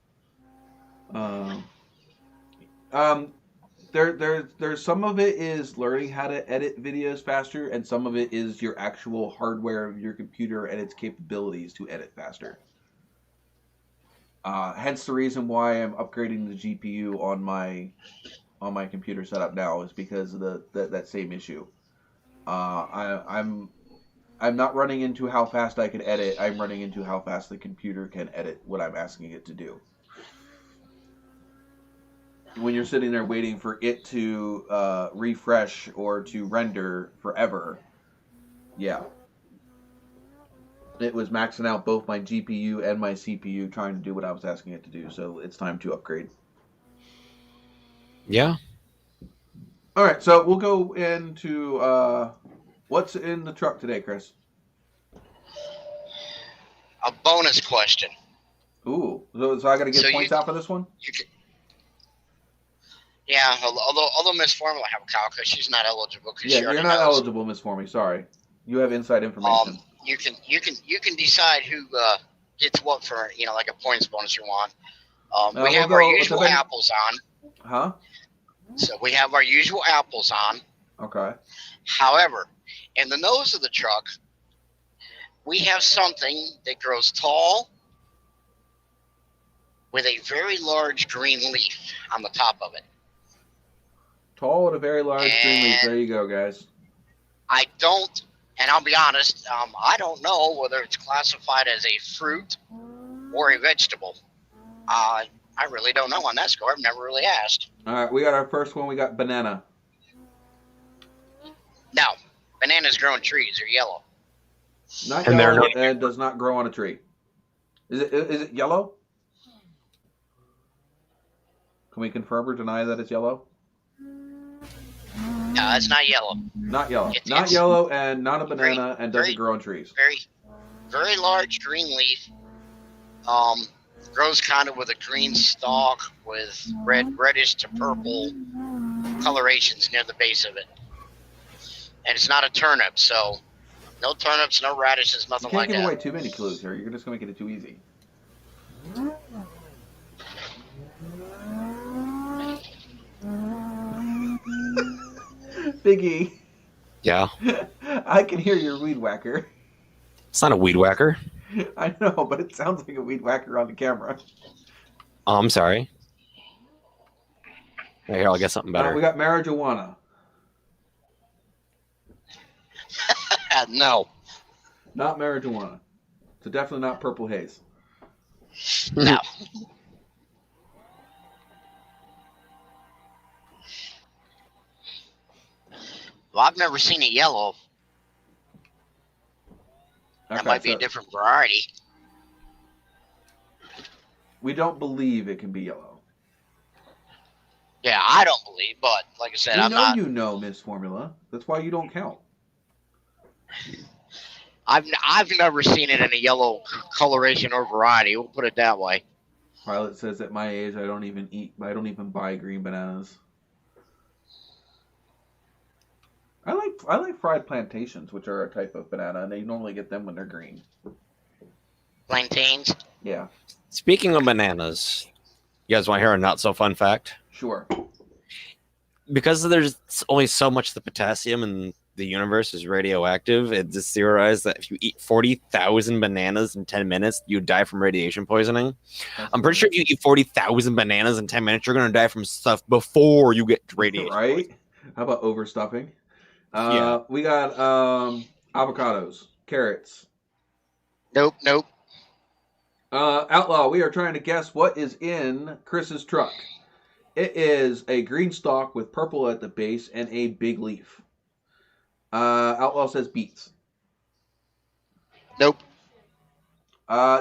There's some of it is learning how to edit videos faster, and some of it is your actual hardware of your computer and its capabilities to edit faster. Hence the reason why I'm upgrading the GPU on my computer setup now is because of that same issue. I'm not running into how fast I can edit. I'm running into how fast the computer can edit what I'm asking it to do. When you're sitting there waiting for it to refresh or to render forever, yeah. It was maxing out both my GPU and my CPU trying to do what I was asking it to do, so it's time to upgrade. Yeah. All right, so we'll go into what's in the truck today, Chris? A bonus question. Ooh, so I got to get points out for this one? You can, yeah, although Miss Formula have a cow because she's not eligible. Yeah, you're not eligible, Miss Formie. Sorry, you have inside information. You can decide who gets what for like a points bonus you want. We have our usual apples on. Huh? So we have our usual apples on. Okay. However, in the nose of the truck, we have something that grows tall with a very large green leaf on the top of it. Tall with a very large green leaf. There you go, guys. And I'll be honest, I don't know whether it's classified as a fruit or a vegetable. I really don't know on that score. I've never really asked. All right, we got our first one. We got banana. No, bananas grow on trees. They're yellow. Not yellow and does not grow on a tree. Is it yellow? Can we confirm or deny that it's yellow? No, it's not yellow. Not yellow. Not yellow and not a banana and doesn't grow on trees. Very, very large green leaf. Grows kind of with a green stalk with reddish to purple colorations near the base of it. And it's not a turnip, so no turnips, no radishes, nothing like that. You can't give away too many clues here. You're just going to make it too easy. Biggie. Yeah. I can hear your weed whacker. It's not a weed whacker. I know, but it sounds like a weed whacker on the camera. Oh, I'm sorry. Right here, I'll get something better. We got marijuana. No. Not marijuana. So definitely not purple haze. No. Well, I've never seen it yellow. That might be a different variety. We don't believe it can be yellow. Yeah, I don't believe, but like I said, I'm not. You know, Miss Formula. That's why you don't count. I've never seen it in a yellow coloration or variety. We'll put it that way. Pilot says at my age, I don't even buy green bananas. I like fried plantations, which are a type of banana, and they normally get them when they're green. Plantains? Yeah. Speaking of bananas, you guys want to hear a not so fun fact? Sure. Because there's only so much the potassium in the universe is radioactive, it's theorized that if you eat 40,000 bananas in 10 minutes, you die from radiation poisoning. I'm pretty sure if you eat 40,000 bananas in 10 minutes, you're going to die from stuff before you get radiation. Right? How about overstuffing? Yeah. We got avocados, carrots. Nope. Outlaw, we are trying to guess what is in Chris's truck. It is a green stalk with purple at the base and a big leaf. Outlaw says beets. Nope.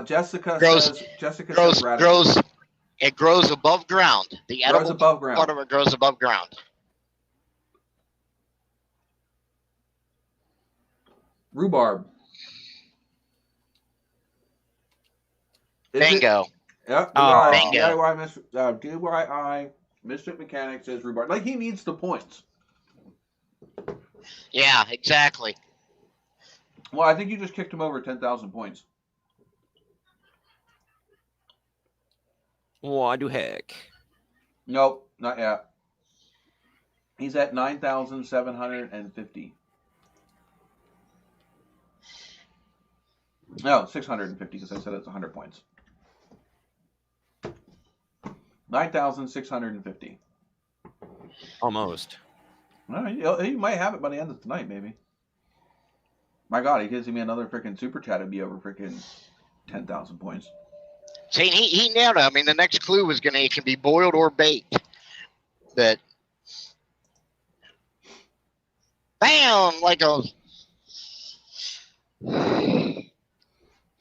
Jessica says grows. It grows above ground. The edible above ground. part of it grows above ground. Rhubarb. Is it? Bingo. Yep. Oh. Bingo. DIY Misfit Mechanic says rhubarb. Like, he needs the points. Yeah, exactly. Well, I think you just kicked him over 10,000 points. What do heck? Nope, not yet. He's at 9,750. No, 650 because I said it's 100 points. 9,650. Almost. He might have it by the end of tonight, maybe. My God, he gives me another freaking super chat. It'd be over freaking 10,000 points. See, he nailed it. I mean, the next clue was it can be boiled or baked. But bam, like a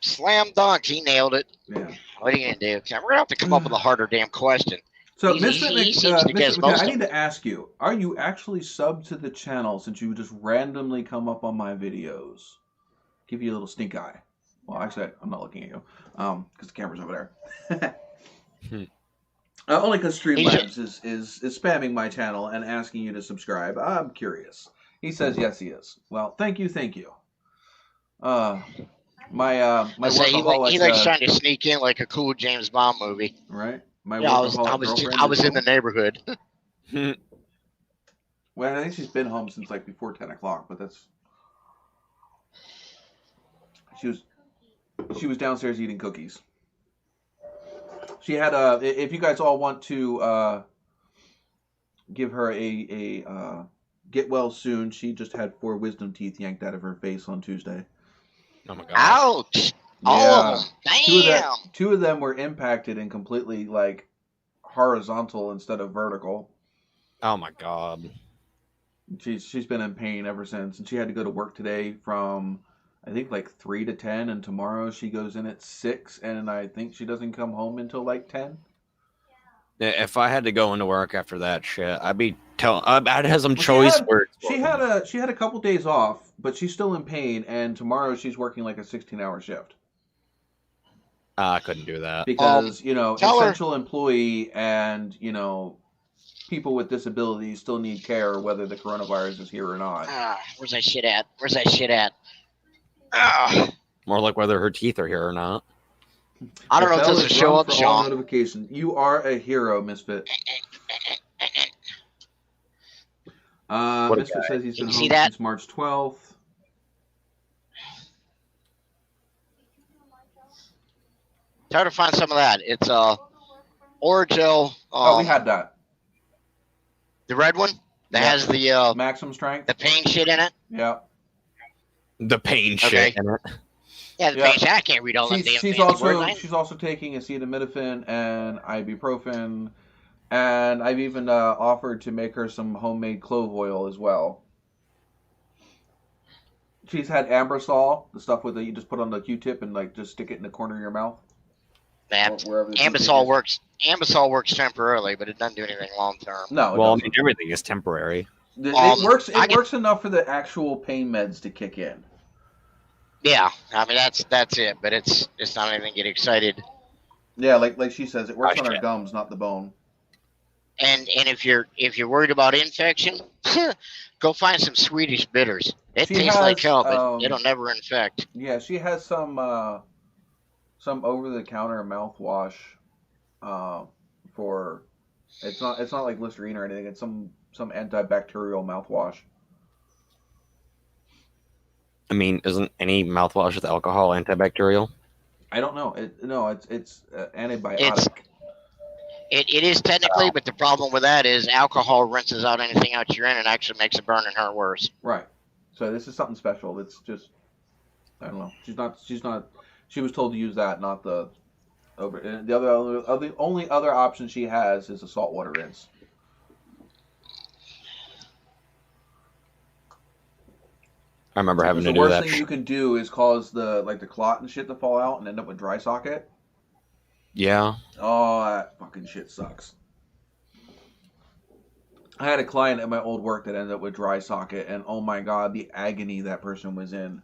slam dunk. He nailed it. Yeah. What are you gonna do? We're gonna have to come up with a harder damn question. So, He Misfit seems to guess most I of need to ask you: are you actually subbed to the channel since you just randomly come up on my videos? Give you a little stink eye. Well, actually, I'm not looking at you, because the camera's over there. Only because Streamlabs is spamming my channel and asking you to subscribe. I'm curious. He says yes, he is. Well, thank you. My workaholic. He likes trying to sneak in like a cool James Bond movie. Right. My Yeah, workaholic I was in the neighborhood. Well, I think she's been home since like before 10 o'clock, but that's. She was downstairs eating cookies. She had if you guys all want to give her a get well soon, she just had 4 wisdom teeth yanked out of her face on Tuesday. Oh my God. Ouch! All of them. Damn. Two of them were impacted and completely like horizontal instead of vertical. Oh my God. She's been in pain ever since, and she had to go to work today from I think like 3 to 10, and tomorrow she goes in at 6, and I think she doesn't come home until like 10. Yeah, if I had to go into work after that shit, I'd have some choice words. She had a couple days off, but she's still in pain, and tomorrow she's working like a 16-hour shift. I couldn't do that because essential employee and people with disabilities still need care whether the coronavirus is here or not. Where's that shit at? More like whether her teeth are here or not. I don't know if this will show up, Sean. Notification. You are a hero, Misfit. Misfit says he's been home since March 12th. Try to find some of that. It's Oragel. We had that. The red one that has the maximum strength, the pain shit in it. Yeah. The pain shit in it. Yeah, the pain shit. I can't read all that damn she's also taking acetaminophen and ibuprofen, and I've even offered to make her some homemade clove oil as well. She's had Ambisol, the stuff with you just put on the Q-tip and like just stick it in the corner of your mouth. Ambisol works. Ambisol works temporarily, but it doesn't do anything long term. No. Well, I mean, everything is temporary. It works. It works enough for the actual pain meds to kick in. Yeah, I mean that's it, but it's not anything to get excited. Yeah, like she says, it works on her gums, not the bone. And if you're worried about infection, go find some Swedish bitters. It tastes like hell, but it'll never infect. Yeah, she has some over-the-counter mouthwash. For it's not like Listerine or anything. It's some antibacterial mouthwash. I mean, isn't any mouthwash with alcohol antibacterial? I don't know. It's antibiotic. It is technically, but the problem with that is alcohol rinses out anything out your urine and actually makes it burn and hurt worse. Right. So this is something special. It's just I don't know. She's not. She was told to use that, not the over. The only other option she has is a saltwater rinse. I remember having to do that. The worst thing you can do is cause the clot and shit to fall out and end up with dry socket. Yeah. Oh, that fucking shit sucks. I had a client at my old work that ended up with dry socket, and oh my God, the agony that person was in.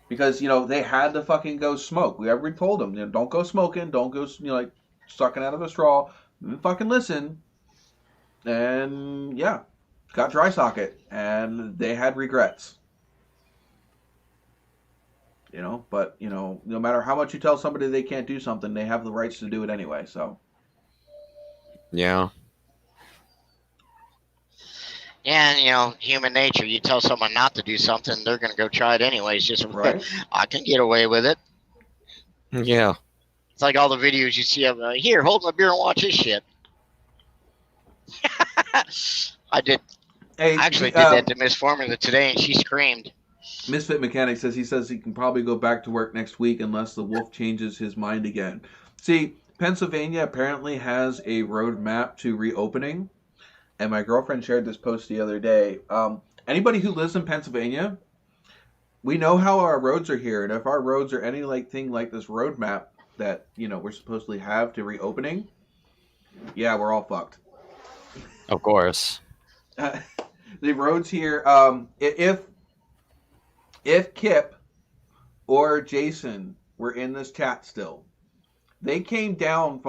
because they had to fucking go smoke. We told them, don't go smoking, don't go like sucking out of a straw. Didn't fucking listen, and yeah, got dry socket, and they had regrets. But no matter how much you tell somebody they can't do something, they have the rights to do it anyway. So Yeah. Yeah, and human nature. You tell someone not to do something, they're going to go try it anyways. Just right. I can get away with it. Yeah. It's like all the videos you see of here, hold my beer and watch this shit. I did. Hey, Actually, did that to Miss Formula today, and she screamed. Misfit Mechanic says he can probably go back to work next week unless the wolf changes his mind again. See, Pennsylvania apparently has a roadmap to reopening, and my girlfriend shared this post the other day. Anybody who lives in Pennsylvania, we know how our roads are here, and if our roads are anything like this roadmap that we're supposedly have to reopening, yeah, we're all fucked. Of course. The roads here, if Kip or Jason were in this chat still, they came down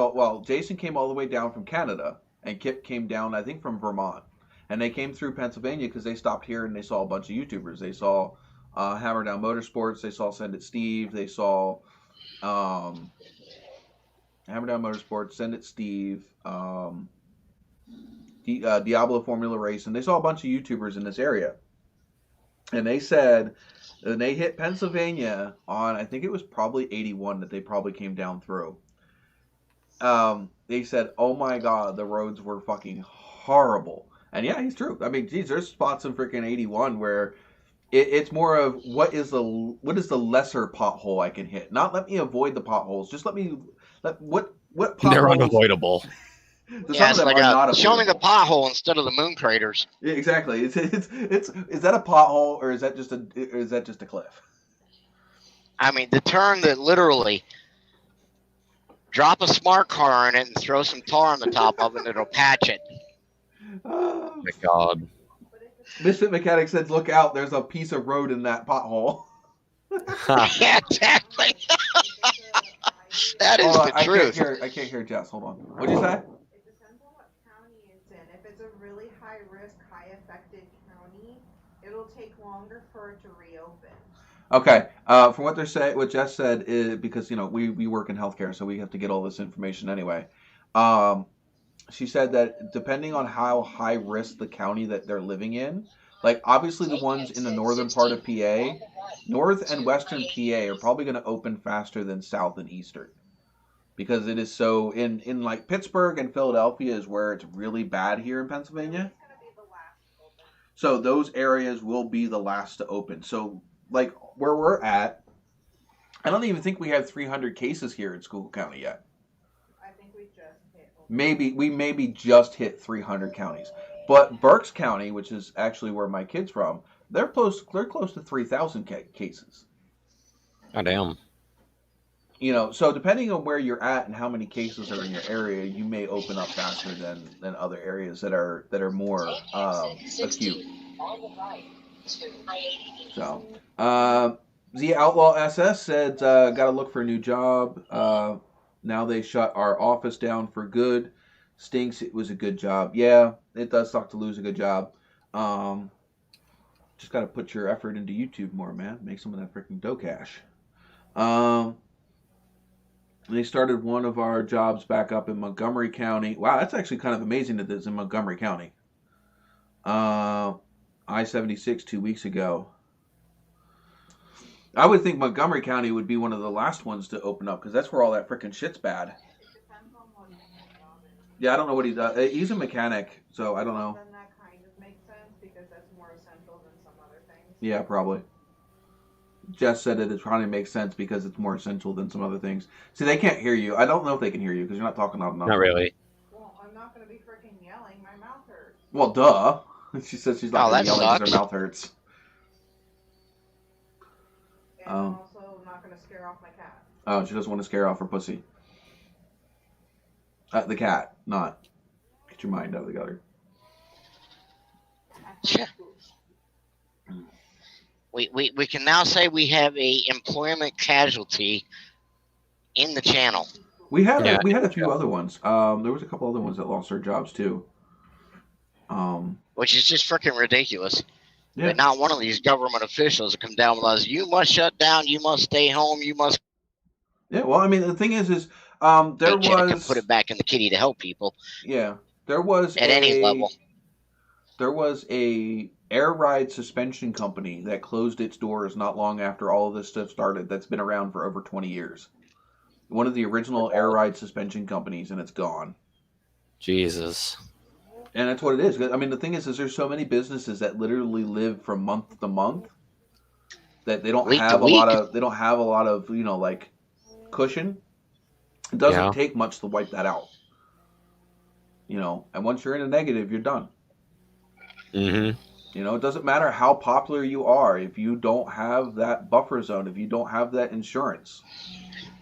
Jason came all the way down from Canada, and Kip came down, I think, from Vermont. And they came through Pennsylvania because they stopped here and they saw a bunch of YouTubers. They saw Hammer Down Motorsports, they saw Send It Steve, they saw Hammer Down Motorsports, Send It Steve, Diablo Formula Race, and they saw a bunch of YouTubers in this area. And they said, and they hit Pennsylvania on, I think it was probably 81 that they probably came down through. They said, oh my god, the roads were fucking horrible. And yeah, he's true. I mean, geez, there's spots in freaking 81 where it's more of what is the lesser pothole I can hit. Not let me avoid the potholes. Just what potholes. They're unavoidable. Yeah, it's like show me the pothole instead of the moon craters. Yeah, exactly. Is that a pothole or is that just a cliff? I mean, the turn that literally drop a smart car in it and throw some tar on the top of it, and it'll patch it. Oh my god. Misfit Mechanic said, "Look out! There's a piece of road in that pothole." Yeah, exactly. That is the truth. I can't hear Jess. Hold on. What'd you say? Really high risk, high affected county, it'll take longer for it to reopen. Okay. From what they're saying, what Jess said is because we work in healthcare, so we have to get all this information anyway. She said that depending on how high risk the county that they're living in, like obviously the ones in the northern part of PA, north and western PA are probably going to open faster than south and eastern. Because it is so in like Pittsburgh and Philadelphia is where it's really bad here in Pennsylvania. So those areas will be the last to open. So like where we're at, I don't even think we have 300 cases here in Schuylkill County yet. I think we just hit. Maybe just hit 300 counties. But Berks County, which is actually where my kid's from, they're close to 3,000 cases. Oh damn. So depending on where you're at and how many cases are in your area, you may open up faster than other areas that are more acute. So, the Outlaw SS said, got to look for a new job. Now they shut our office down for good. Stinks. It was a good job. Yeah, it does suck to lose a good job. Just got to put your effort into YouTube more, man. Make some of that freaking dough cash. They started one of our jobs back up in Montgomery County. Wow, that's actually kind of amazing that it's in Montgomery County. I-76 2 weeks ago. I would think Montgomery County would be one of the last ones to open up because that's where all that freaking shit's bad. Yeah, I don't know what he does. He's a mechanic, so I don't know. Then that kind of makes sense because that's more essential than some other things. Yeah, probably. Jess said it probably makes sense because it's more essential than some other things. See, they can't hear you. I don't know if they can hear you because you're not talking loud enough. Not really. Well, I'm not going to be freaking yelling. My mouth hurts. Well, duh. She says she's not that yelling because sucks. her mouth hurts. And I'm also not going to scare off my cat. Oh, she doesn't want to scare off her pussy. The cat, not. Get your mind out of the gutter. we can now say we have a employment casualty in the channel. We had Yeah. we had a few other ones. There was a couple other ones that lost their jobs too. Which is just freaking ridiculous. Yeah. But not one of these government officials come down with us. You must shut down. You must stay home. You must. Yeah. Well, I mean, the thing is there paycheck and was put it back in the kitty to help people. Yeah, there was at any level. There was a air ride suspension company that closed its doors not long after all of this stuff started. That's been around for over 20 years. One of the original air ride suspension companies, and it's gone. Jesus. And that's what it is. I mean, the thing is there's so many businesses that literally live from month to month that they don't have a lot of like cushion. It doesn't take much to wipe that out. And once you're in a negative, you're done. Mm-hmm. It doesn't matter how popular you are if you don't have that buffer zone, if you don't have that insurance,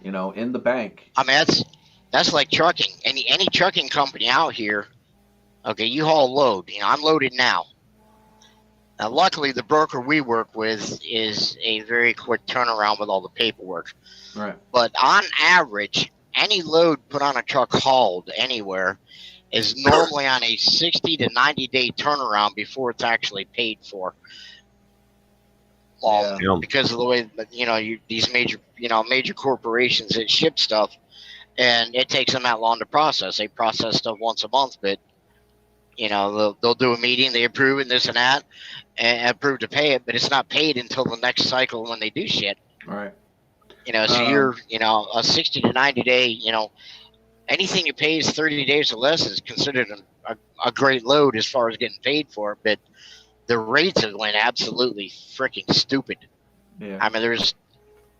in the bank. I mean, that's like trucking. Any trucking company out here. Okay, you haul load. I'm loaded now. Now, luckily, the broker we work with is a very quick turnaround with all the paperwork. Right. But on average, any load put on a truck hauled anywhere is normally on a 60 to 90 day turnaround before it's actually paid for. Because of the way that these major corporations that ship stuff, and it takes them that long to process. They process stuff once a month, but they'll do a meeting, they approve it, this and that, and approve to pay it, but it's not paid until the next cycle when they do shit. All right. So you're a 60 to 90 day, anything you pay is 30 days or less is considered a great load as far as getting paid for it, but the rates have went absolutely freaking stupid. Yeah. I mean,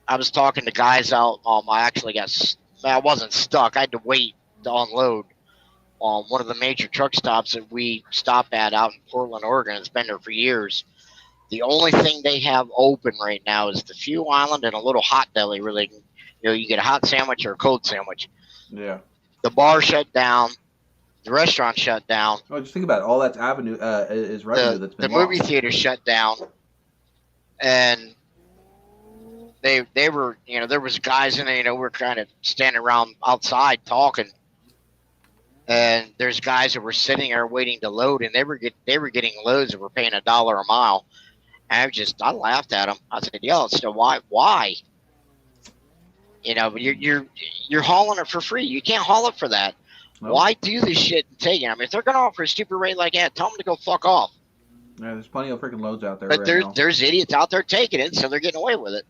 I was talking to guys out. I wasn't stuck. I had to wait to unload on one of the major truck stops that we stop at out in Portland, Oregon. It's been there for years. The only thing they have open right now is the Fuel Island and a little hot deli where they can, you get a hot sandwich or a cold sandwich. Yeah. The bar shut down. The restaurant shut down. Oh, just think about it. All that's revenue that's been lost. The movie theater shut down. And they were, there was guys in there, we're kind of standing around outside talking. And there's guys that were sitting there waiting to load, and they were getting loads that were paying $1 a mile. And I laughed at them. I said, "Yo, so why? But you're hauling it for free. You can't haul it for that. Nope. Why do this shit and take it? I mean, if they're gonna offer a stupid rate like that, tell them to go fuck off." Yeah, there's plenty of freaking loads out there. But there's idiots out there taking it, so they're getting away with it.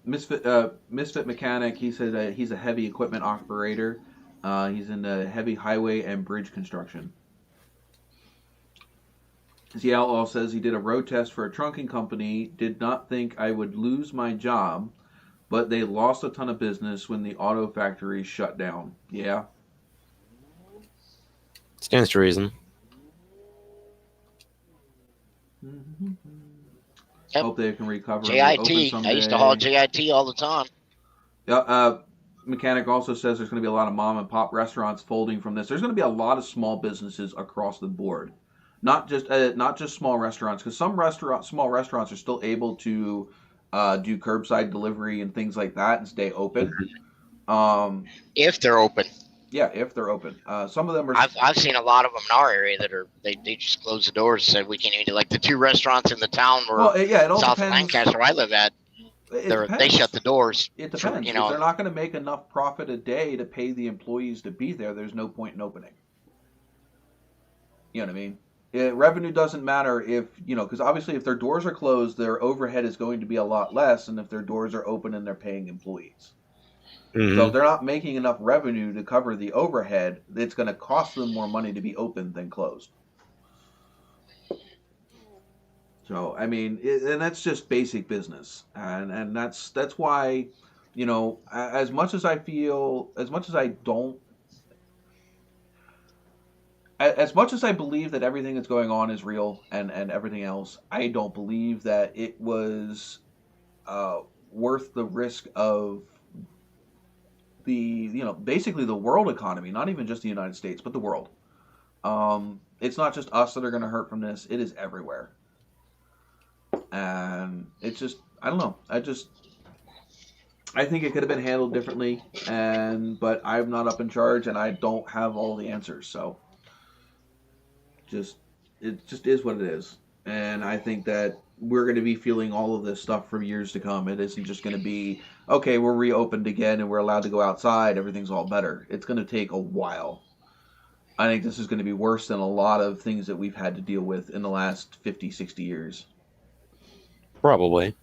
Misfit Mechanic, he said that he's a heavy equipment operator. He's in the heavy highway and bridge construction. The Outlaw says he did a road test for a trunking company, did not think I would lose my job, but they lost a ton of business when the auto factory shut down. Yeah. Stands to reason. Mm-hmm. Yep. Hope they can recover. JIT. I used to haul JIT all the time. Yeah. Mechanic also says there's going to be a lot of mom and pop restaurants folding from this. There's going to be a lot of small businesses across the board, not just small restaurants, because some small restaurants are still able to do curbside delivery and things like that and stay open. If they're open. Yeah, if they're open. Some of them are. I've seen a lot of them in our area that are they just closed the doors and said we can't even do, like the 2 restaurants in the town where it all south depends. of Lancaster where I live at. They shut the doors. It depends. If they're not going to make enough profit a day to pay the employees to be there, there's no point in opening. You know what I mean? Revenue doesn't matter if, because obviously if their doors are closed, their overhead is going to be a lot less than if their doors are open and they're paying employees. Mm-hmm. So if they're not making enough revenue to cover the overhead, it's going to cost them more money to be open than closed. So, I mean, and that's just basic business. And that's why, as much as I believe that everything that's going on is real and everything else, I don't believe that it was worth the risk of basically the world economy, not even just the United States, but the world. It's not just us that are going to hurt from this. It is everywhere. And it's just, I don't know. I think it could have been handled differently, but I'm not up in charge, and I don't have all the answers. So, it just is what it is. And I think that we're going to be feeling all of this stuff for years to come. It isn't just going to be, okay, we're reopened again and we're allowed to go outside. Everything's all better. It's going to take a while. I think this is going to be worse than a lot of things that we've had to deal with in the last 50, 60 years. Probably.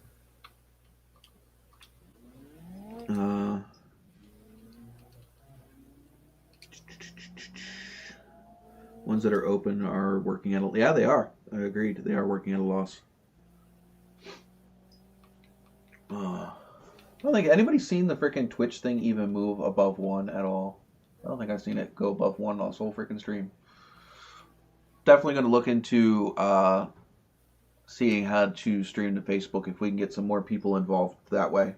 Ones that are open are working at a... Yeah, they are. I agreed. They are working at a loss. I don't think anybody's seen the freaking Twitch thing even move above 1 at all. I don't think I've seen it go above 1 on this whole freaking stream. Definitely going to look into seeing how to stream to Facebook if we can get some more people involved that way.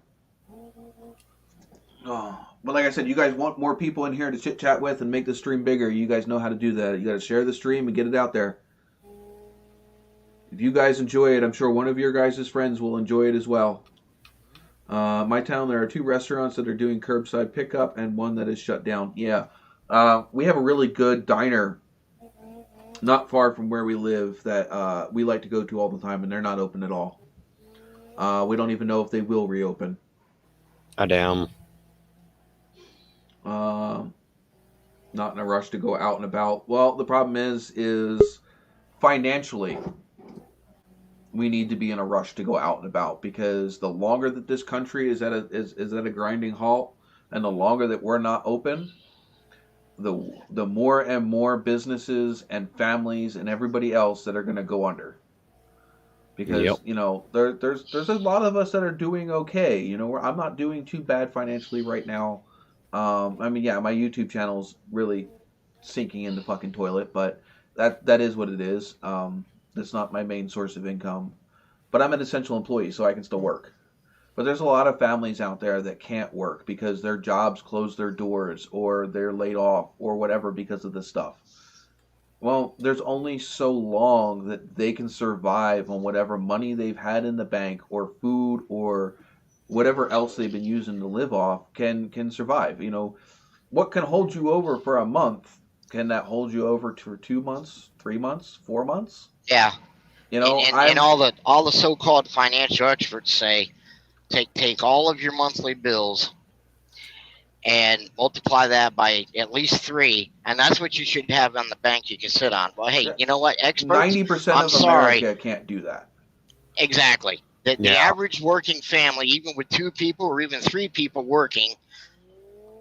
But like I said, you guys want more people in here to chit chat with and make the stream bigger. You guys know how to do that. You got to share the stream and get it out there. If you guys enjoy it, I'm sure one of your guys' friends will enjoy it as well. My town, there are 2 restaurants that are doing curbside pickup and one that is shut down. Yeah. We have a really good diner not far from where we live that we like to go to all the time, and they're not open at all. We don't even know if they will reopen. Damn. Not in a rush to go out and about. Well, the problem is financially, we need to be in a rush to go out and about, because the longer that this country is at a grinding halt, and the longer that we're not open, the more and more businesses and families and everybody else that are going to go under. Because there's a lot of us that are doing okay. I'm not doing too bad financially right now. My YouTube channel's really sinking in the fucking toilet, but that is what it is. It's not my main source of income, but I'm an essential employee, so I can still work. But there's a lot of families out there that can't work because their jobs close their doors, or they're laid off, or whatever because of this stuff. Well, there's only so long that they can survive on whatever money they've had in the bank, or food, or whatever else they've been using to live off can survive. What can hold you over for a month, can that hold you over for 2 months, 3 months, 4 months? Yeah. And all the so-called financial experts say, take all of your monthly bills and multiply that by at least 3, and that's what you should have on the bank you can sit on. Well, hey, you know what, experts? 90% of America can't do that. Exactly. The average working family, even with 2 people or even 3 people working,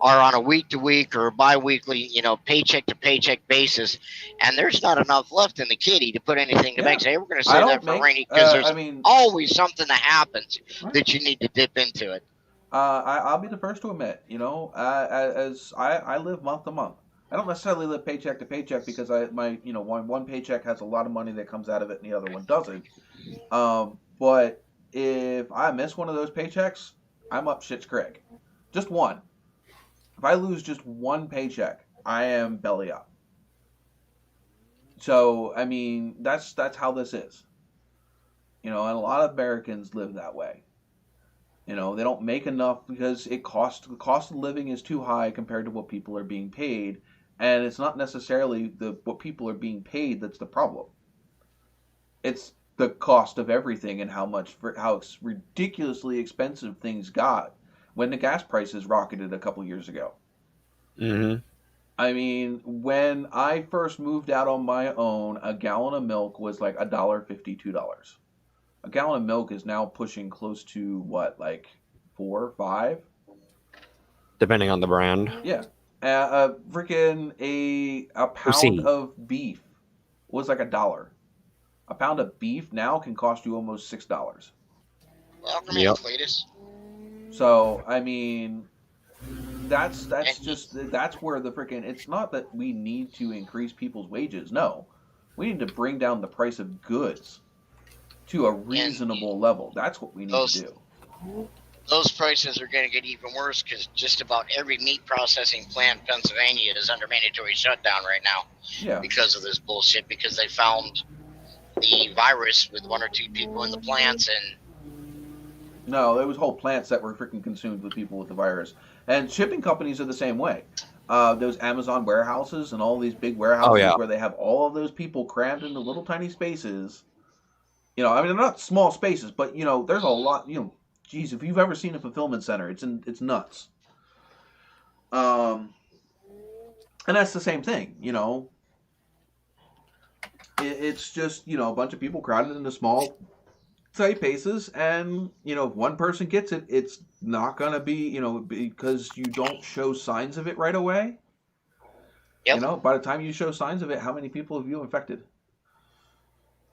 are on a week-to-week or bi-weekly, paycheck to paycheck basis, and there's not enough left in the kitty to put anything to make. Say, we're going to save that for rainy, because there's always something that happens that you need to dip into it. I'll be the first to admit, as I live month to month. I don't necessarily live paycheck to paycheck, because one paycheck has a lot of money that comes out of it and the other one doesn't. But if I miss one of those paychecks, I'm up shit's creek. Just one. If I lose just one paycheck, I am belly up. So, that's how this is. And a lot of Americans live that way. They don't make enough because the cost of living is too high compared to what people are being paid. And it's not necessarily what people are being paid that's the problem. It's the cost of everything and how ridiculously expensive things got when the gas prices rocketed a couple years ago. Mm-hmm. When I first moved out on my own, a gallon of milk was like $1.50, $2. A gallon of milk is now pushing close to what, like $4, $5? Depending on the brand. Yeah. A pound of beef was like $1. A pound of beef now can cost you almost $6. Welcome in, Cletus. So, that's where the freaking, it's not that we need to increase people's wages. No. We need to bring down the price of goods to a reasonable level. That's what we need to do. Those prices are going to get even worse, because just about every meat processing plant in Pennsylvania is under mandatory shutdown right now. Yeah. Because of this bullshit, because they found the virus with one or two people in the plants, and No, there was whole plants that were freaking consumed with people with the virus. And shipping companies are the same way. Those Amazon warehouses and all these big Oh warehouses yeah. where they have all of those people crammed into little tiny spaces. I mean, they're not small spaces, but there's a lot. Geez, if you've ever seen a fulfillment center, it's nuts. Um, and that's the same thing. It's just a bunch of people crowded into small tight paces, and if one person gets it, it's not gonna be because you don't show signs of it right away. yep. By the time you show signs of it, how many people have you infected?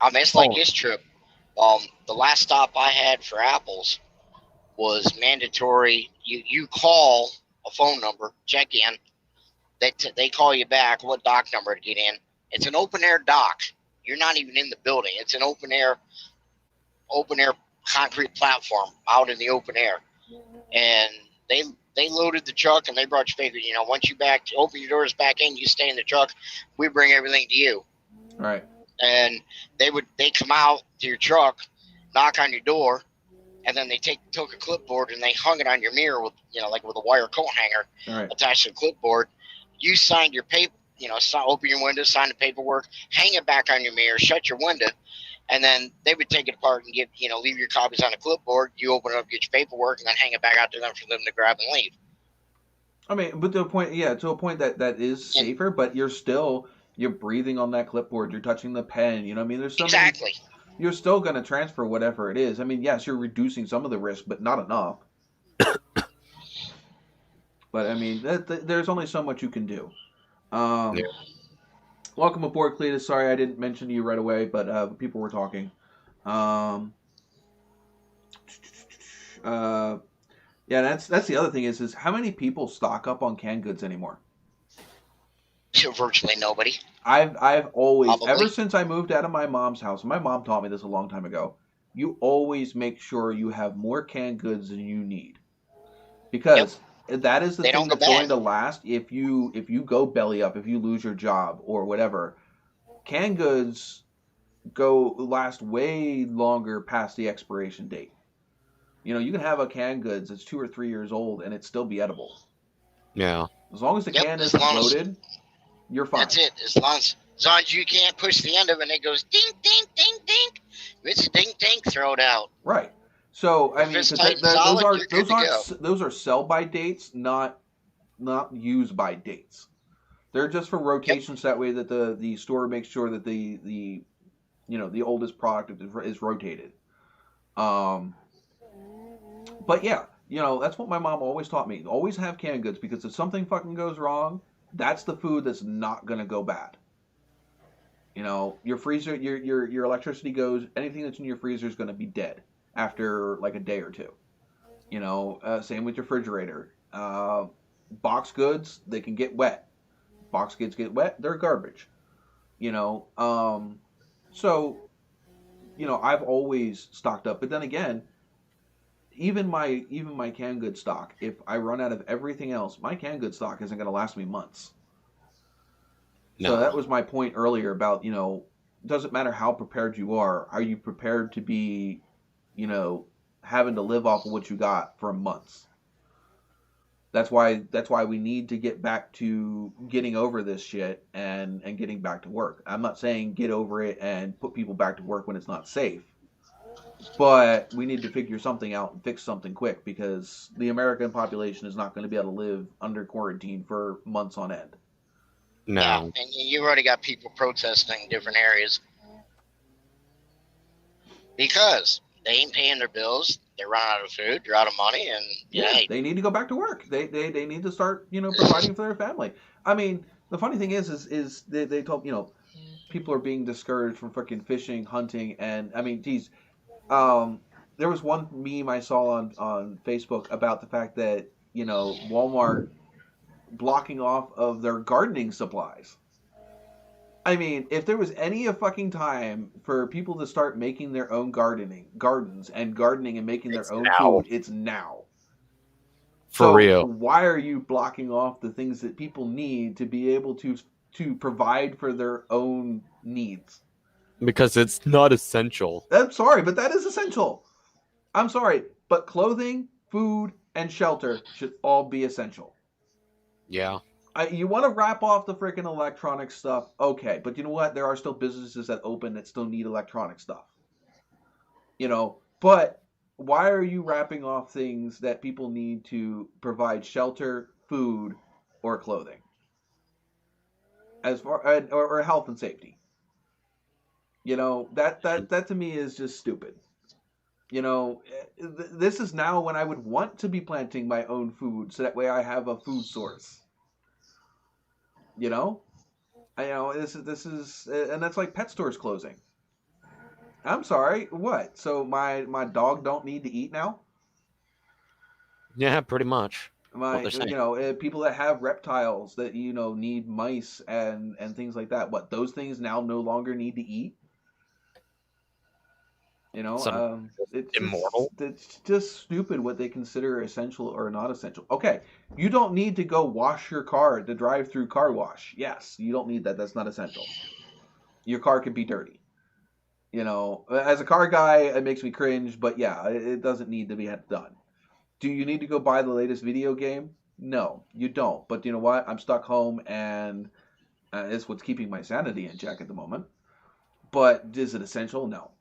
I mean, it's like this trip. The last stop I had for apples was mandatory. You call a phone number, check in. They call you back what dock number to get in. It's an open air dock. You're not even in the building. It's an open air concrete platform out in the open air, and they loaded the truck and they brought your paper. Once you open your doors back in, you stay in the truck. We bring everything to you. Right. And they come out to your truck, knock on your door, and then they took a clipboard and they hung it on your mirror with like with a wire coat hanger attached to the clipboard. You signed your paper, open your window, sign the paperwork, hang it back on your mirror, shut your window, and then they would take it apart and leave your copies on a clipboard. You open it up, get your paperwork, and then hang it back out to them for them to grab and leave. I mean, but to a point that is safer, but you're breathing on that clipboard, you're touching the pen, I mean, there's something. Exactly. You're still going to transfer whatever it is. I mean, yes, you're reducing some of the risk, but not enough. But I mean, there's only so much you can do. Yeah. Welcome aboard, Cletus. Sorry I didn't mention you right away, but people were talking. Yeah, that's the other thing is how many people stock up on canned goods anymore? Virtually nobody. I've always, ever since I moved out of my mom's house, and my mom taught me this a long time ago, you always make sure you have more canned goods than you need. Because that is the thing that's going to last if you go belly up, if you lose your job or whatever. Canned goods last way longer past the expiration date. You can have a canned goods that's 2 or 3 years old and it still be edible. Yeah. As long as the can isn't loaded, you're fine. That's it. As long as you can't push the end of it and it goes ding, ding, ding, ding. If it's ding, ding, throw it out. Right. So I mean, those are sell by dates, not use by dates. They're just for rotations. That way that the store makes sure that the oldest product is rotated. But yeah, that's what my mom always taught me. Always have canned goods, because if something fucking goes wrong, that's the food that's not gonna go bad. Your freezer, your electricity goes. Anything that's in your freezer is gonna be dead after like a day or two. Same with your refrigerator. Box goods, they can get wet. Box goods get wet, they're garbage. So I've always stocked up. But then again, even my canned good stock, if I run out of everything else, my canned good stock isn't going to last me months. No. So that was my point earlier about, doesn't matter how prepared you are you prepared to be, having to live off of what you got for months? That's why we need to get back to getting over this shit and getting back to work. I'm not saying get over it and put people back to work when it's not safe. But we need to figure something out and fix something quick, because the American population is not going to be able to live under quarantine for months on end. No. Yeah, and you've already got people protesting in different areas because they ain't paying their bills. They're running out of food. They're out of money, and they need to go back to work. They need to start providing for their family. I mean, the funny thing is they told people are being discouraged from freaking fishing, hunting, and I mean, geez. There was one meme I saw on Facebook about the fact that, Walmart blocking off of their gardening supplies. I mean, if there was any fucking time for people to start making their own gardens and making their own food, it's now. For real. Why are you blocking off the things that people need to be able to provide for their own needs? Because it's not essential. I'm sorry, but that is essential. I'm sorry, but clothing, food, and shelter should all be essential. Yeah. You want to wrap off the freaking electronic stuff, okay, but you know what? There are still businesses that open that still need electronic stuff. But why are you wrapping off things that people need to provide shelter, food, or clothing? As far or health and safety. That to me is just stupid. This is now when I would want to be planting my own food, so that way I have a food source. This is, and that's like pet stores closing. I'm sorry, what? So my dog don't need to eat now? Yeah, pretty much. My, What they're saying. people that have reptiles that need mice and things like that. What, those things now no longer need to eat? It's immortal. It's just stupid what they consider essential or not essential. Okay, you don't need to go wash your car at the drive-through car wash. Yes, you don't need that. That's not essential. Your car can be dirty. As a car guy, it makes me cringe, but yeah, it doesn't need to be done. Do you need to go buy the latest video game? No, you don't. But you know what? I'm stuck home, and it's what's keeping my sanity in check at the moment. But is it essential? No.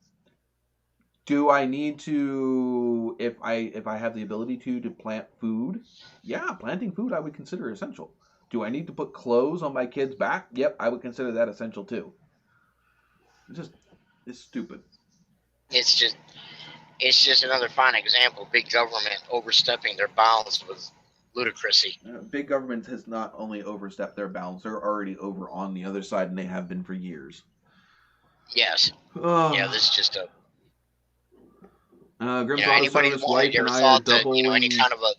Do I need to, if I have the ability to plant food? Yeah, planting food I would consider essential. Do I need to put clothes on my kid's back? Yep, I would consider that essential too. It's stupid. It's just another fine example of big government overstepping their bounds with ludicrousy. Big government has not only overstepped their bounds, they're already over on the other side, and they have been for years. Yes. Oh. Yeah, this is just a... Grim's anybody Automotive wife ever and I thought are that any doubling. kind of a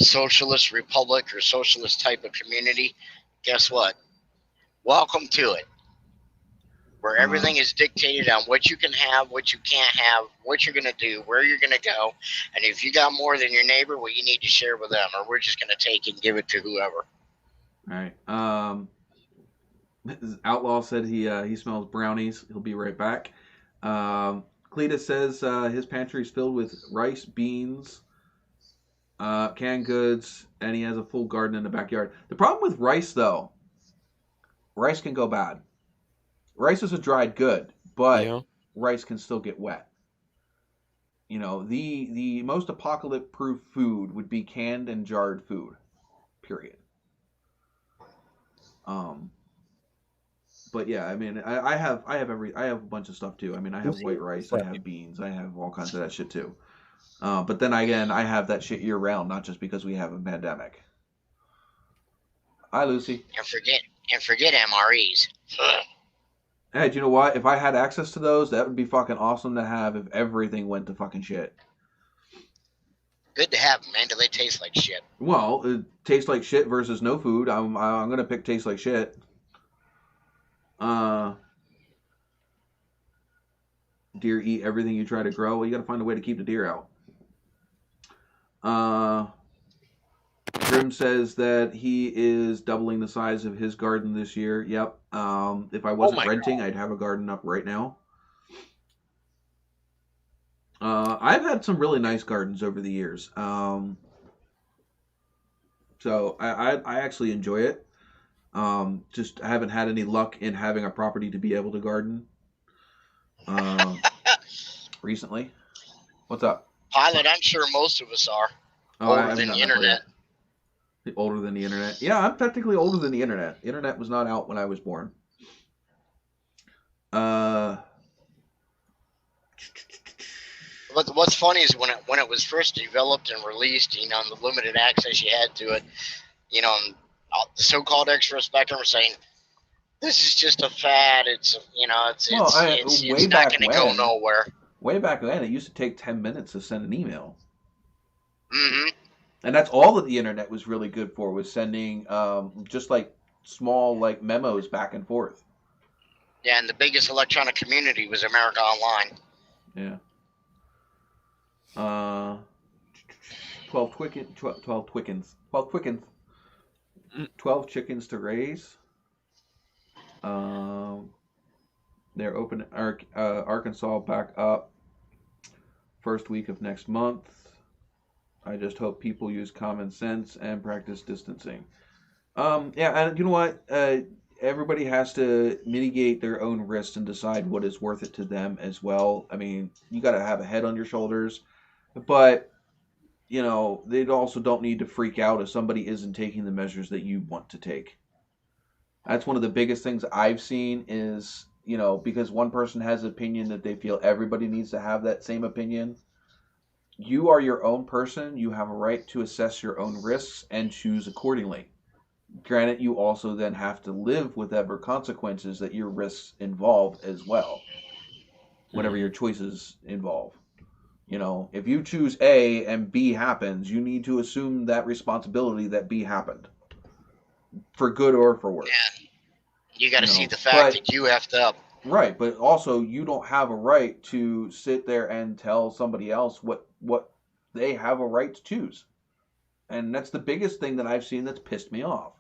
socialist republic or socialist type of community, guess what? Welcome to it. Where everything is dictated on what you can have, what you can't have, what you're going to do, where you're going to go. And if you got more than your neighbor, well, you need to share with them, or we're just going to take it and give it to whoever. All right. Outlaw said he smells brownies. He'll be right back. Cletus says his pantry is filled with rice, beans, canned goods, and he has a full garden in the backyard. The problem with rice, though, rice can go bad. Rice is a dried good, but rice can still get wet. The most apocalypse-proof food would be canned and jarred food. Period. But yeah, I mean, I have a bunch of stuff too. I mean, I have white rice, I have beans, I have all kinds of that shit too. But then again, I have that shit year round, not just because we have a pandemic. Hi, Lucy. And forget MREs. Hey, do you know what? If I had access to those, that would be fucking awesome to have if everything went to fucking shit. Good to have them, man. Do they taste like shit? Well, it tastes like shit versus no food. I'm gonna pick taste like shit. Deer eat everything you try to grow. Well, you gotta find a way to keep the deer out. Grim says that he is doubling the size of his garden this year. Yep. If I wasn't renting, I'd have a garden up right now. I've had some really nice gardens over the years. So I actually enjoy it. Just I haven't had any luck in having a property to be able to garden. Recently. What's up? Pilot, I'm sure most of us are. Older than the internet. Older than the internet. Yeah, I'm technically older than the internet. The internet was not out when I was born. What's funny is when it was first developed and released, and the limited access you had to it, and the so-called extra spectrum were saying, this is just a fad. It's it's not going to go nowhere. Way back then, it used to take 10 minutes to send an email. Mm-hmm. And that's all that the internet was really good for, was sending just like small like memos back and forth. Yeah, and the biggest electronic community was America Online. Yeah. 12 Twickens. 12 chickens to raise. They're open Arkansas back up first week of next month. I just hope people use common sense and practice distancing. Yeah, and you know what? Everybody has to mitigate their own risks and decide what is worth it to them as well. I mean, you got to have a head on your shoulders, but they also don't need to freak out if somebody isn't taking the measures that you want to take. That's one of the biggest things I've seen is, because one person has an opinion that they feel everybody needs to have that same opinion. You are your own person. You have a right to assess your own risks and choose accordingly. Granted, you also then have to live with whatever consequences that your risks involve as well, whatever your choices involve. If you choose A and B happens, you need to assume that responsibility that B happened, for good or for worse. Yeah. You got to see the fact that you effed up. Right, but also you don't have a right to sit there and tell somebody else what they have a right to choose. And that's the biggest thing that I've seen that's pissed me off.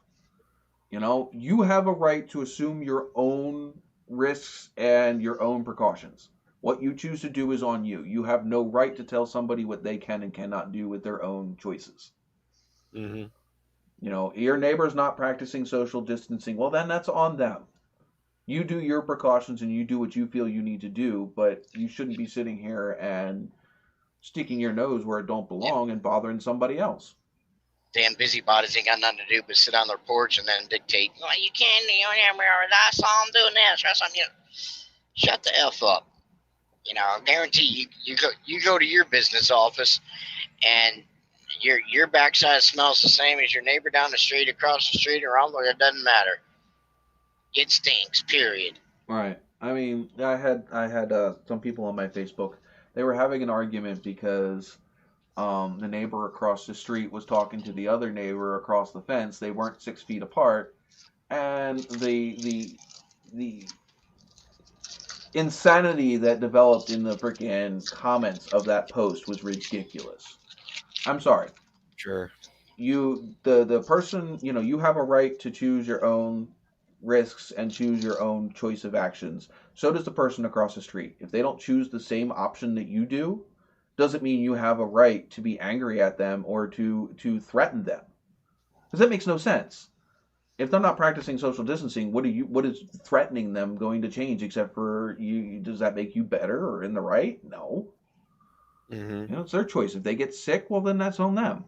You have a right to assume your own risks and your own precautions. What you choose to do is on you. You have no right to tell somebody what they can and cannot do with their own choices. Mm-hmm. Your neighbor's not practicing social distancing. Well, then that's on them. You do your precautions and you do what you feel you need to do, but you shouldn't be sitting here and sticking your nose where it don't belong and bothering somebody else. Damn busybodies ain't got nothing to do but sit on their porch and then dictate, well, you can't, that's all I'm doing this. That's on you. Shut the F up. I guarantee you go to your business office and your backside smells the same as your neighbor down the street, across the street, or on it doesn't matter. It stinks, period. Right. I mean, I had some people on my Facebook. They were having an argument because the neighbor across the street was talking to the other neighbor across the fence. They weren't 6 feet apart, and the insanity that developed in the freaking comments of that post was ridiculous. I'm sorry. Sure. The person, you have a right to choose your own risks and choose your own choice of actions. So does the person across the street. If they don't choose the same option that you do, doesn't mean you have a right to be angry at them or to threaten them. Because that makes no sense. If they're not practicing social distancing, what is threatening them going to change except for you? Does that make you better or in the right? No. Mm-hmm. It's their choice. If they get sick, well, then that's on them.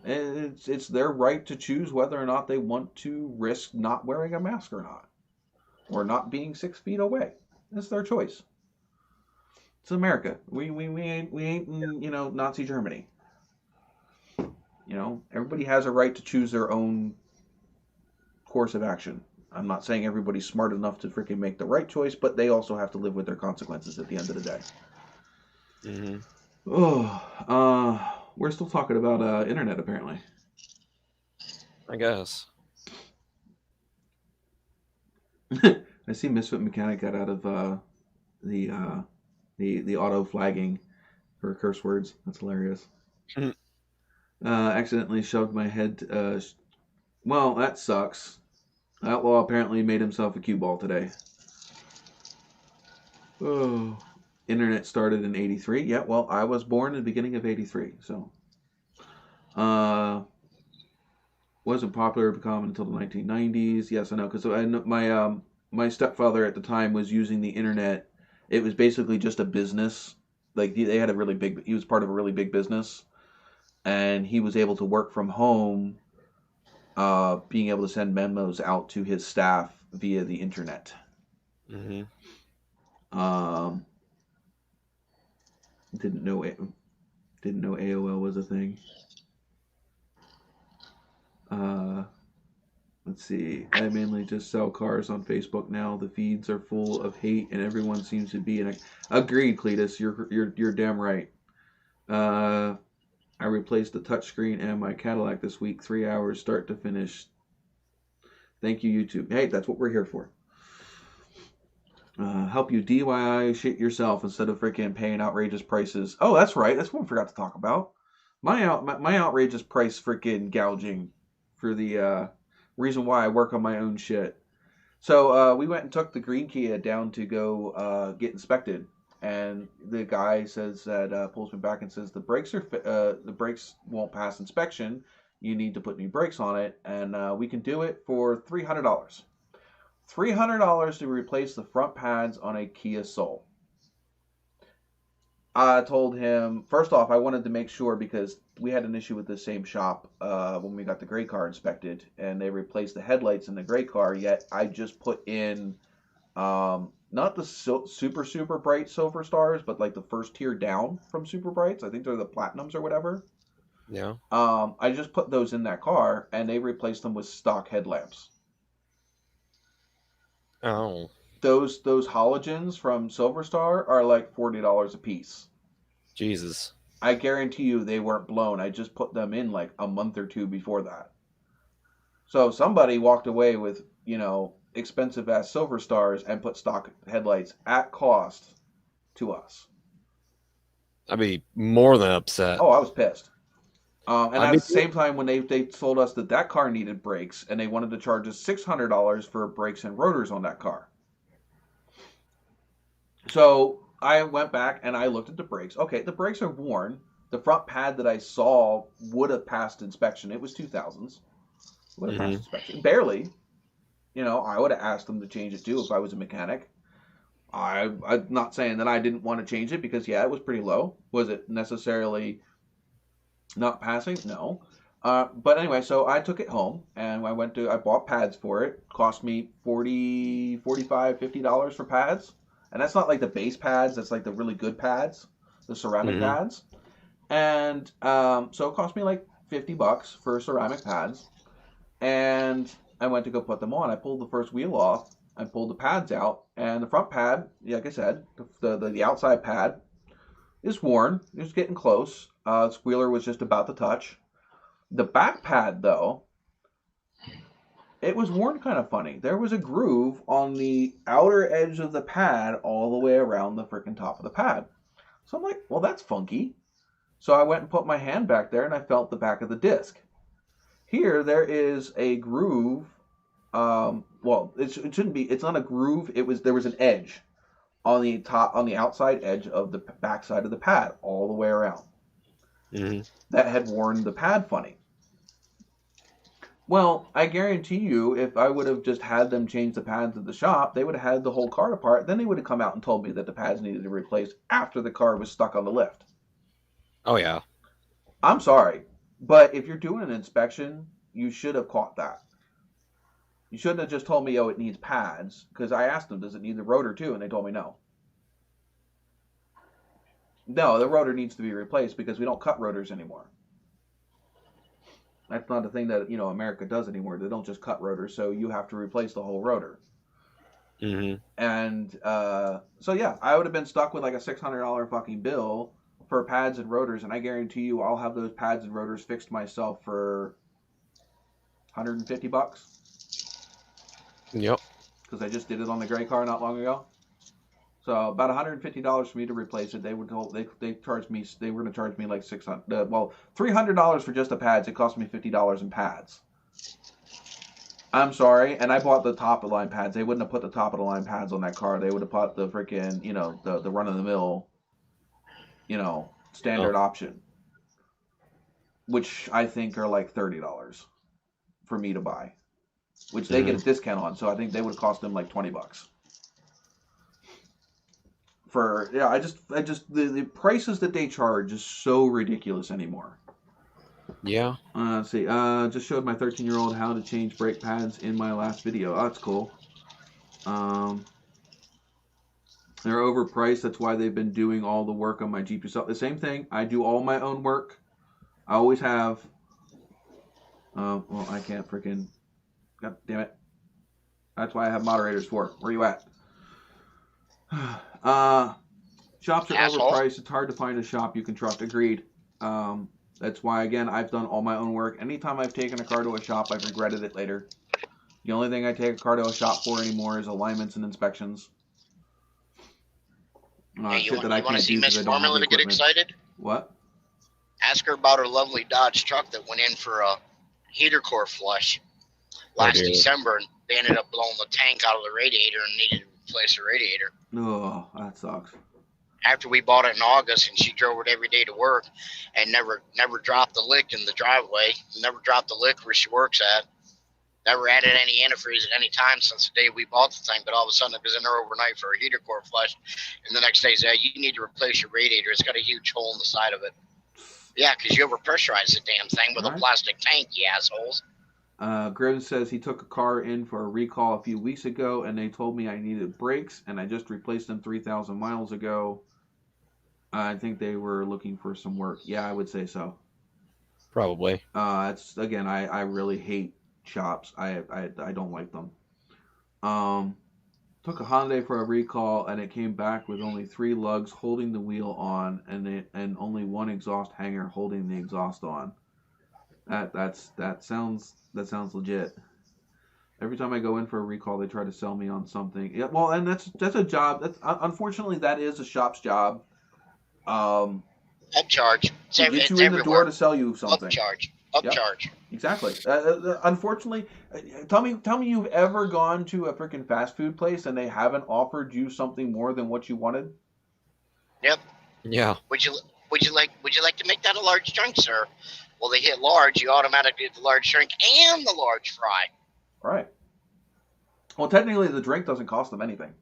It's their right to choose whether or not they want to risk not wearing a mask or not, or not being 6 feet away. It's their choice. It's America. We ain't in Nazi Germany. Everybody has a right to choose their own course of action. I'm not saying everybody's smart enough to freaking make the right choice, but they also have to live with their consequences at the end of the day. Mm-hmm. We're still talking about internet apparently. I guess. I see Misfit Mechanic got out of the auto flagging for curse words. That's hilarious. Accidentally shoved my head. Well, that sucks. Outlaw apparently made himself a cue ball today. Oh. Internet started in 83. Yeah, well, I was born in the beginning of 83, so. Wasn't popular or common until the 1990s. Yes, I know, because my stepfather at the time was using the internet. It was basically just a business. Like, he was part of a really big business. And he was able to work from home, being able to send memos out to his staff via the internet. Mm-hmm. Didn't know AOL was a thing. Let's see. I mainly just sell cars on Facebook now. The feeds are full of hate, and everyone seems to be agreed, Cletus. You're damn right. I replaced the touchscreen and my Cadillac this week. 3 hours, start to finish. Thank you, YouTube. Hey, that's what we're here for. Help you DIY shit yourself instead of freaking paying outrageous prices. Oh, that's right. That's what we forgot to talk about. My outrageous price freaking gouging for the reason why I work on my own shit. So we went and took the green Kia down to go get inspected, and the guy says that pulls me back and says the brakes won't pass inspection. You need to put new brakes on it, and we can do it for $300. $300 to replace the front pads on a Kia Soul. I told him, first off, I wanted to make sure because we had an issue with the same shop when we got the gray car inspected, and they replaced the headlights in the gray car, yet I just put in not the super bright silver stars, but like the first tier down from super brights. I think they're the platinums or whatever. Yeah. I just put those in that car, and they replaced them with stock headlamps. Oh. Those halogens from Silver Star are like $40 a piece. Jesus. I guarantee you they weren't blown. I just put them in like a month or two before that. So somebody walked away with, expensive ass Silver Stars and put stock headlights at cost to us. I'd be more than upset. Oh, I was pissed. And at the same time, when they told us that car needed brakes, and they wanted to charge us $600 for brakes and rotors on that car. So I went back and I looked at the brakes. Okay, the brakes are worn. The front pad that I saw would have passed inspection. It was 2000s. Would have passed inspection. Barely. I would have asked them to change it too if I was a mechanic. I'm not saying that I didn't want to change it because, yeah, it was pretty low. Was it necessarily not passing? No. But anyway, so I took it home and I bought pads for it. Cost me $40, $45, $50 for pads. And that's not like the base pads. That's like the really good pads, the ceramic pads. And so it cost me like $50 for ceramic pads. And I went to go put them on. I pulled the first wheel off. I pulled the pads out. And the front pad, like I said, the outside pad is worn. It's getting close. Squealer was just about to touch. The back pad, though, it was worn kind of funny. There was a groove on the outer edge of the pad all the way around the freaking top of the pad. So I'm like, well, that's funky. So I went and put my hand back there and I felt the back of the disc. Here, there is a groove. It shouldn't be. It's not a groove. There was an edge on the outside edge of the back side of the pad all the way around. That had worn the pad funny. Well, I guarantee you, if I would have just had them change the pads at the shop, they would have had the whole car apart. Then they would have come out and told me that the pads needed to be replaced after the car was stuck on the lift. Oh, yeah. I'm sorry, but if you're doing an inspection, you should have caught that. You shouldn't have just told me, it needs pads, because I asked them, does it need the rotor too? And they told me no. No, the rotor needs to be replaced because we don't cut rotors anymore. That's not a thing that, America does anymore. They don't just cut rotors, so you have to replace the whole rotor. And so, yeah, I would have been stuck with like a $600 fucking bill for pads and rotors, and I guarantee you I'll have those pads and rotors fixed myself for $150. Yep. Because I just did it on the gray car not long ago. So about $150 for me to replace it. They were going to charge me like $300 for just the pads. It cost me $50 in pads. I'm sorry, and I bought the top of the line pads. They wouldn't have put the top of the line pads on that car. They would have put the freaking, the run of the mill, standard option, which I think are like $30 for me to buy, which they get a discount on. So I think they would have cost them like $20. The prices that they charge is so ridiculous anymore. Yeah. Let's see. Just showed my 13-year-old how to change brake pads in my last video. Oh, that's cool. They're overpriced. That's why they've been doing all the work on my Jeep yourself. The same thing. I do all my own work. I always have. Well, I can't freaking. God damn it. That's why I have moderators for. Where you at? Shops are overpriced. It's hard to find a shop you can trust. Agreed. That's why, again, I've done all my own work. Anytime I've taken a car to a shop, I've regretted it later. The only thing I take a car to a shop for anymore is alignments and inspections. You want to see Miss Formula to get excited? What? Ask her about her lovely Dodge truck that went in for a heater core flush last December. ended up blowing the tank out of the radiator and needed to replace the radiator. Oh, that sucks. After we bought it in August, and she drove it every day to work, and never dropped the lick in the driveway, never dropped the lick where she works at, never added any antifreeze at any time since the day we bought the thing. But all of a sudden, it was in there overnight for a heater core flush, and the next day said, "You need to replace your radiator. It's got a huge hole in the side of it." Yeah, because you overpressurize the damn thing with a plastic tank, you assholes. Grim says he took a car in for a recall a few weeks ago, and they told me I needed brakes, and I just replaced them 3,000 miles ago. I think they were looking for some work. Yeah, I would say so. Probably. It's again, I really hate shops. I don't like them. Took a Hyundai for a recall, and it came back with only 3 lugs holding the wheel on, and only 1 exhaust hanger holding the exhaust on. That sounds legit. Every time I go in for a recall, they try to sell me on something. Yeah, well, and that's a job. That's unfortunately that is a shop's job. Upcharge. To get you in the door to sell you something. Upcharge. Exactly. Unfortunately, tell me you've ever gone to a freaking fast food place and they haven't offered you something more than what you wanted. Yep. Yeah. Would you like to make that a large drink, sir? Well, they hit large, you automatically get the large drink and the large fry. Right. Well, technically, the drink doesn't cost them anything.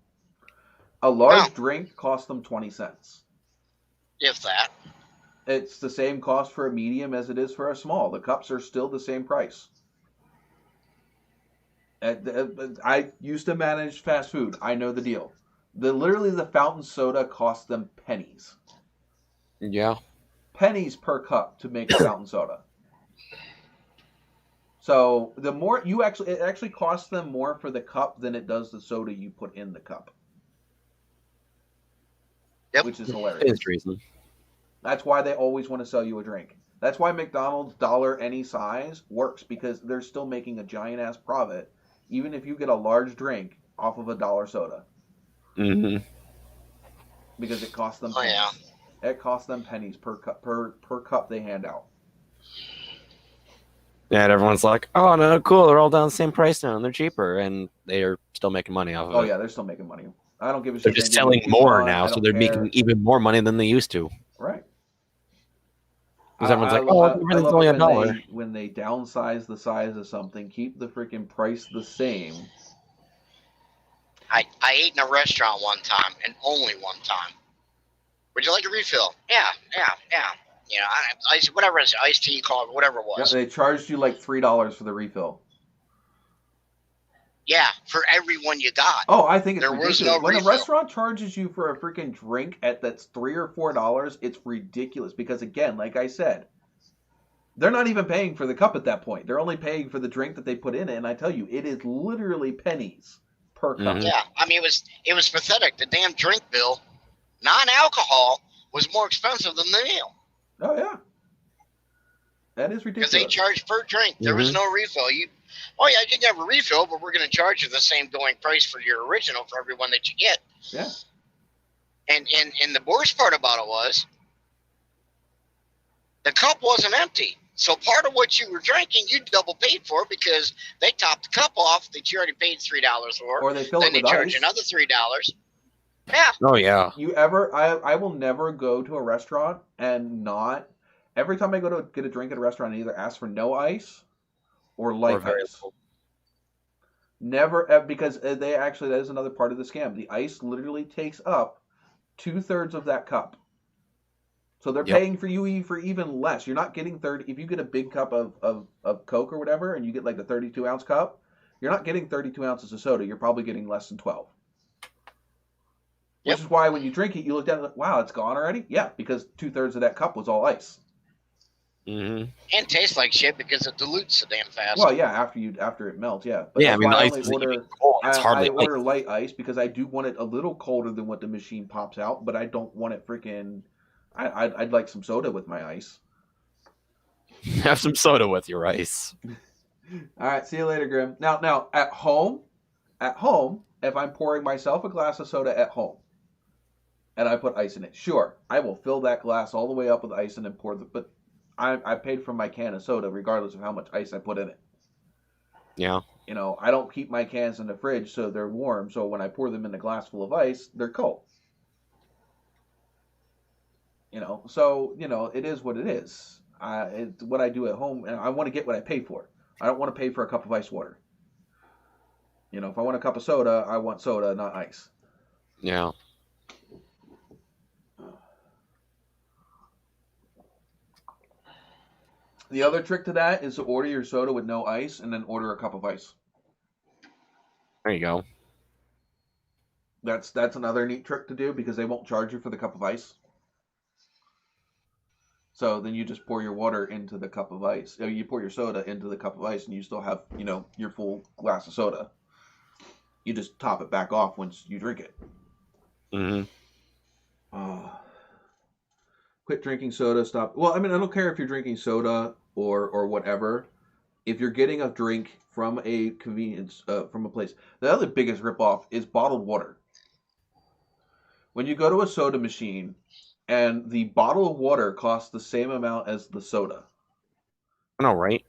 A large drink costs them 20 cents. If that. It's the same cost for a medium as it is for a small. The cups are still the same price. I used to manage fast food. I know the deal. Literally, the fountain soda costs them pennies. Yeah. Pennies per cup to make a fountain soda. So the more it actually costs them more for the cup than it does the soda you put in the cup. Yep. Which is hilarious. It's reason. That's why they always want to sell you a drink. That's why McDonald's dollar any size works, because they're still making a giant ass profit, even if you get a large drink off of a dollar soda. Mm-hmm. Because it costs them pennies. Yeah. It costs them pennies per cup they hand out. Yeah, and everyone's like, "Oh no, cool! They're all down the same price now, and they're cheaper, and they are still making money off of it." Oh yeah, they're still making money. I don't give a shit. They're just selling more now, so they're making even more money than they used to. Right. Because everyone's like, "Oh, everything's only $1." When they downsize the size of something, keep the freaking price the same. I ate in a restaurant one time, and only one time. Would you like a refill? Yeah. You know, ice, whatever it is, iced tea, coffee, whatever it was. Yeah, they charged you like $3 for the refill. Yeah, for every one you got. Oh, I think it's there ridiculous. Was no when refill. A restaurant charges you for a freaking drink that's $3 or $4, it's ridiculous. Because again, like I said, they're not even paying for the cup at that point. They're only paying for the drink that they put in it. And I tell you, it is literally pennies per cup. Mm-hmm. Yeah, I mean it was pathetic. The damn drink bill, non-alcohol, was more expensive than the meal. Oh yeah, that is ridiculous. Because they charge per drink. There was no refill. You can have a refill, but we're going to charge you the same going price for your original for every one that you get. Yeah. And the worst part about it was the cup wasn't empty. So part of what you were drinking, you double paid for because they topped the cup off that you already paid $3 for. Or they fill it with ice. Then they charge another $3. Yeah. Oh yeah. I will never go to a restaurant and not. Every time I go to get a drink at a restaurant, I either ask for no ice or light ice. Cool. Never, because that is another part of the scam. The ice literally takes up 2/3 of that cup. So they're paying for you for even less. You're not getting 30. If you get a big cup of Coke or whatever, and you get like the 32-ounce cup, you're not getting 32 ounces of soda. You're probably getting less than 12. Which is why when you drink it, you look down and like, wow, it's gone already? Yeah, because 2/3 of that cup was all ice. Mm-hmm. And tastes like shit because it dilutes so damn fast. Well, yeah, after it melts, yeah. But yeah, I mean, the ice I is even cold. It's hardly I order light ice because I do want it a little colder than what the machine pops out, but I don't want it freaking... I'd like some soda with my ice. Have some soda with your ice. All right, see you later, Grim. Now, at home, if I'm pouring myself a glass of soda at home, and I put ice in it, sure, I will fill that glass all the way up with ice and then pour but I paid for my can of soda regardless of how much ice I put in it. Yeah. You know, I don't keep my cans in the fridge so they're warm. So when I pour them in a glass full of ice, they're cold. You know, so you know it is what it is. It's what I do at home, and I want to get what I pay for. I don't want to pay for a cup of ice water. You know, if I want a cup of soda, I want soda, not ice. Yeah. The other trick to that is to order your soda with no ice and then order a cup of ice. There you go. That's another neat trick to do because they won't charge you for the cup of ice. So then you just pour your water into the cup of ice. You pour your soda into the cup of ice and you still have, you know, your full glass of soda. You just top it back off once you drink it. Mm-hmm. Quit drinking soda. Stop. Well, I mean, I don't care if you're drinking soda or whatever. If you're getting a drink from a convenience, from a place. The other biggest ripoff is bottled water. When you go to a soda machine and the bottle of water costs the same amount as the soda. I know, right?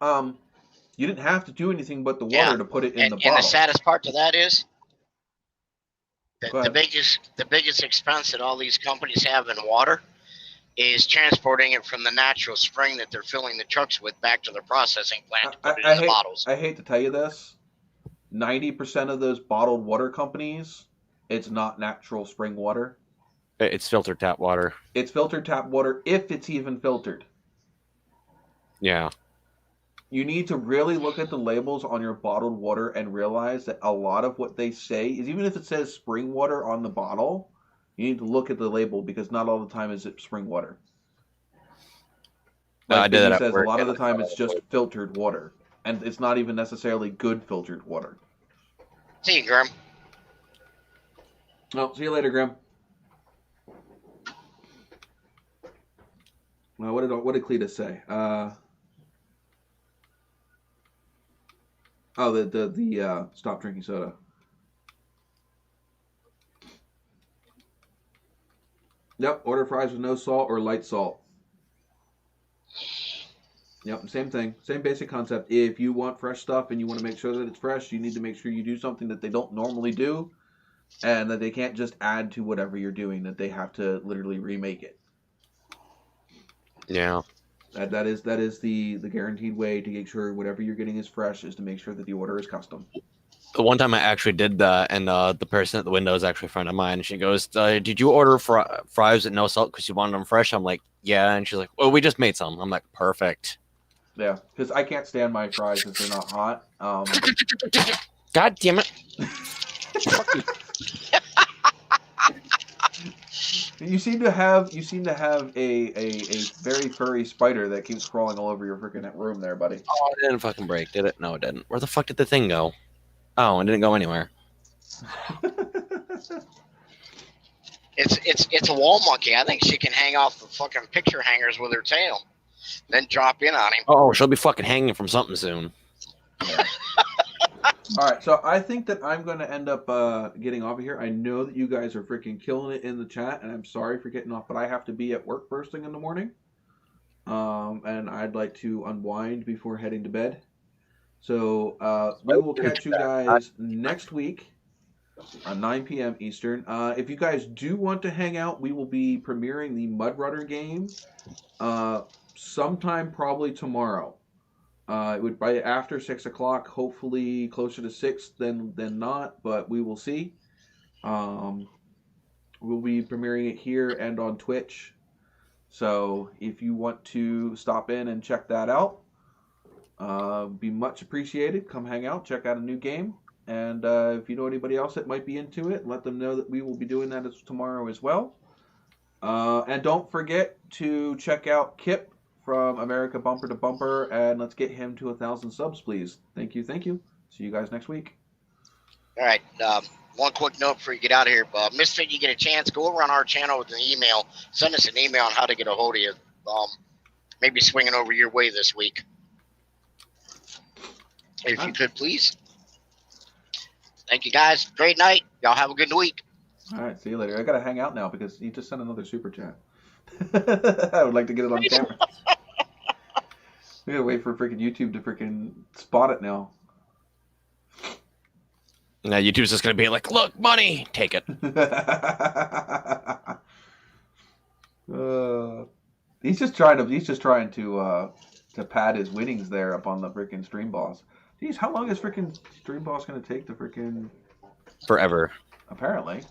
You didn't have to do anything but the water to put it in the bottle. And the saddest part to that is the biggest expense that all these companies have in water is transporting it from the natural spring that they're filling the trucks with back to their processing plant to put it in the bottles. I hate to tell you this. 90% of those bottled water companies, it's not natural spring water. It's filtered tap water. It's filtered tap water if it's even filtered. Yeah. You need to really look at the labels on your bottled water and realize that a lot of what they say is, even if it says spring water on the bottle, you need to look at the label because not all the time is it spring water. Like I did that. Says a lot of the time it's just filtered water, and it's not even necessarily good filtered water. See you, Grim. No, see you later, Grim. What did Cletus say? The stop drinking soda. Yep, order fries with no salt or light salt. Yep, same thing. Same basic concept. If you want fresh stuff and you want to make sure that it's fresh, you need to make sure you do something that they don't normally do and that they can't just add to whatever you're doing, that they have to literally remake it. Yeah. That is the guaranteed way to make sure whatever you're getting is fresh, is to make sure that the order is custom. The one time I actually did that, and the person at the window is actually a friend of mine. And she goes, "Did you order fries with no salt because you wanted them fresh?" I'm like, "Yeah." And she's like, "Well, we just made some." I'm like, "Perfect." Yeah, because I can't stand my fries if they're not hot. God damn it! You seem to have a very furry spider that keeps crawling all over your freaking room there, buddy. Oh, it didn't fucking break, did it? No, it didn't. Where the fuck did the thing go? Oh, it didn't go anywhere. It's a wall monkey. I think she can hang off the fucking picture hangers with her tail, then drop in on him. Oh, she'll be fucking hanging from something soon. Yeah. All right, so I think that I'm going to end up getting off of here. I know that you guys are freaking killing it in the chat, and I'm sorry for getting off, but I have to be at work first thing in the morning. And I'd like to unwind before heading to bed. So we will catch you guys next week on 9 p.m. Eastern. If you guys do want to hang out, we will be premiering the Mud Runner game sometime probably tomorrow. It would be after 6 o'clock, hopefully closer to 6 than not, but we will see. We'll be premiering it here and on Twitch. So if you want to stop in and check that out, be much appreciated. Come hang out, check out a new game. And if you know anybody else that might be into it, let them know that we will be doing that tomorrow as well. And don't forget to check out Kip from America Bumper to Bumper, and let's get him to 1,000 subs, please. Thank you. See you guys next week. All right. One quick note before you get out of here. Misfit, you get a chance, go over on our channel with an email. Send us an email on how to get a hold of you. Maybe swinging over your way this week. If you could, please. Thank you, guys. Great night. Y'all have a good week. All right. See you later. I got to hang out now because you just sent another super chat. I would like to get it on camera. We gotta wait for freaking YouTube to freaking spot it now. Now YouTube's just gonna be like, look, money, take it. He's just trying to pad his winnings there up on the freaking Stream Boss. Jeez, how long is freaking Stream Boss gonna take to freaking Forever. Apparently.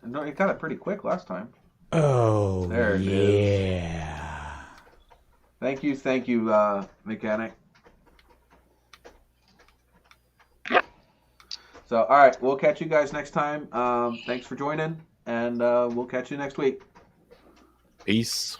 No, he got it pretty quick last time. Oh, there it yeah. is. Thank you, mechanic. So, all right, we'll catch you guys next time. Thanks for joining, and we'll catch you next week. Peace.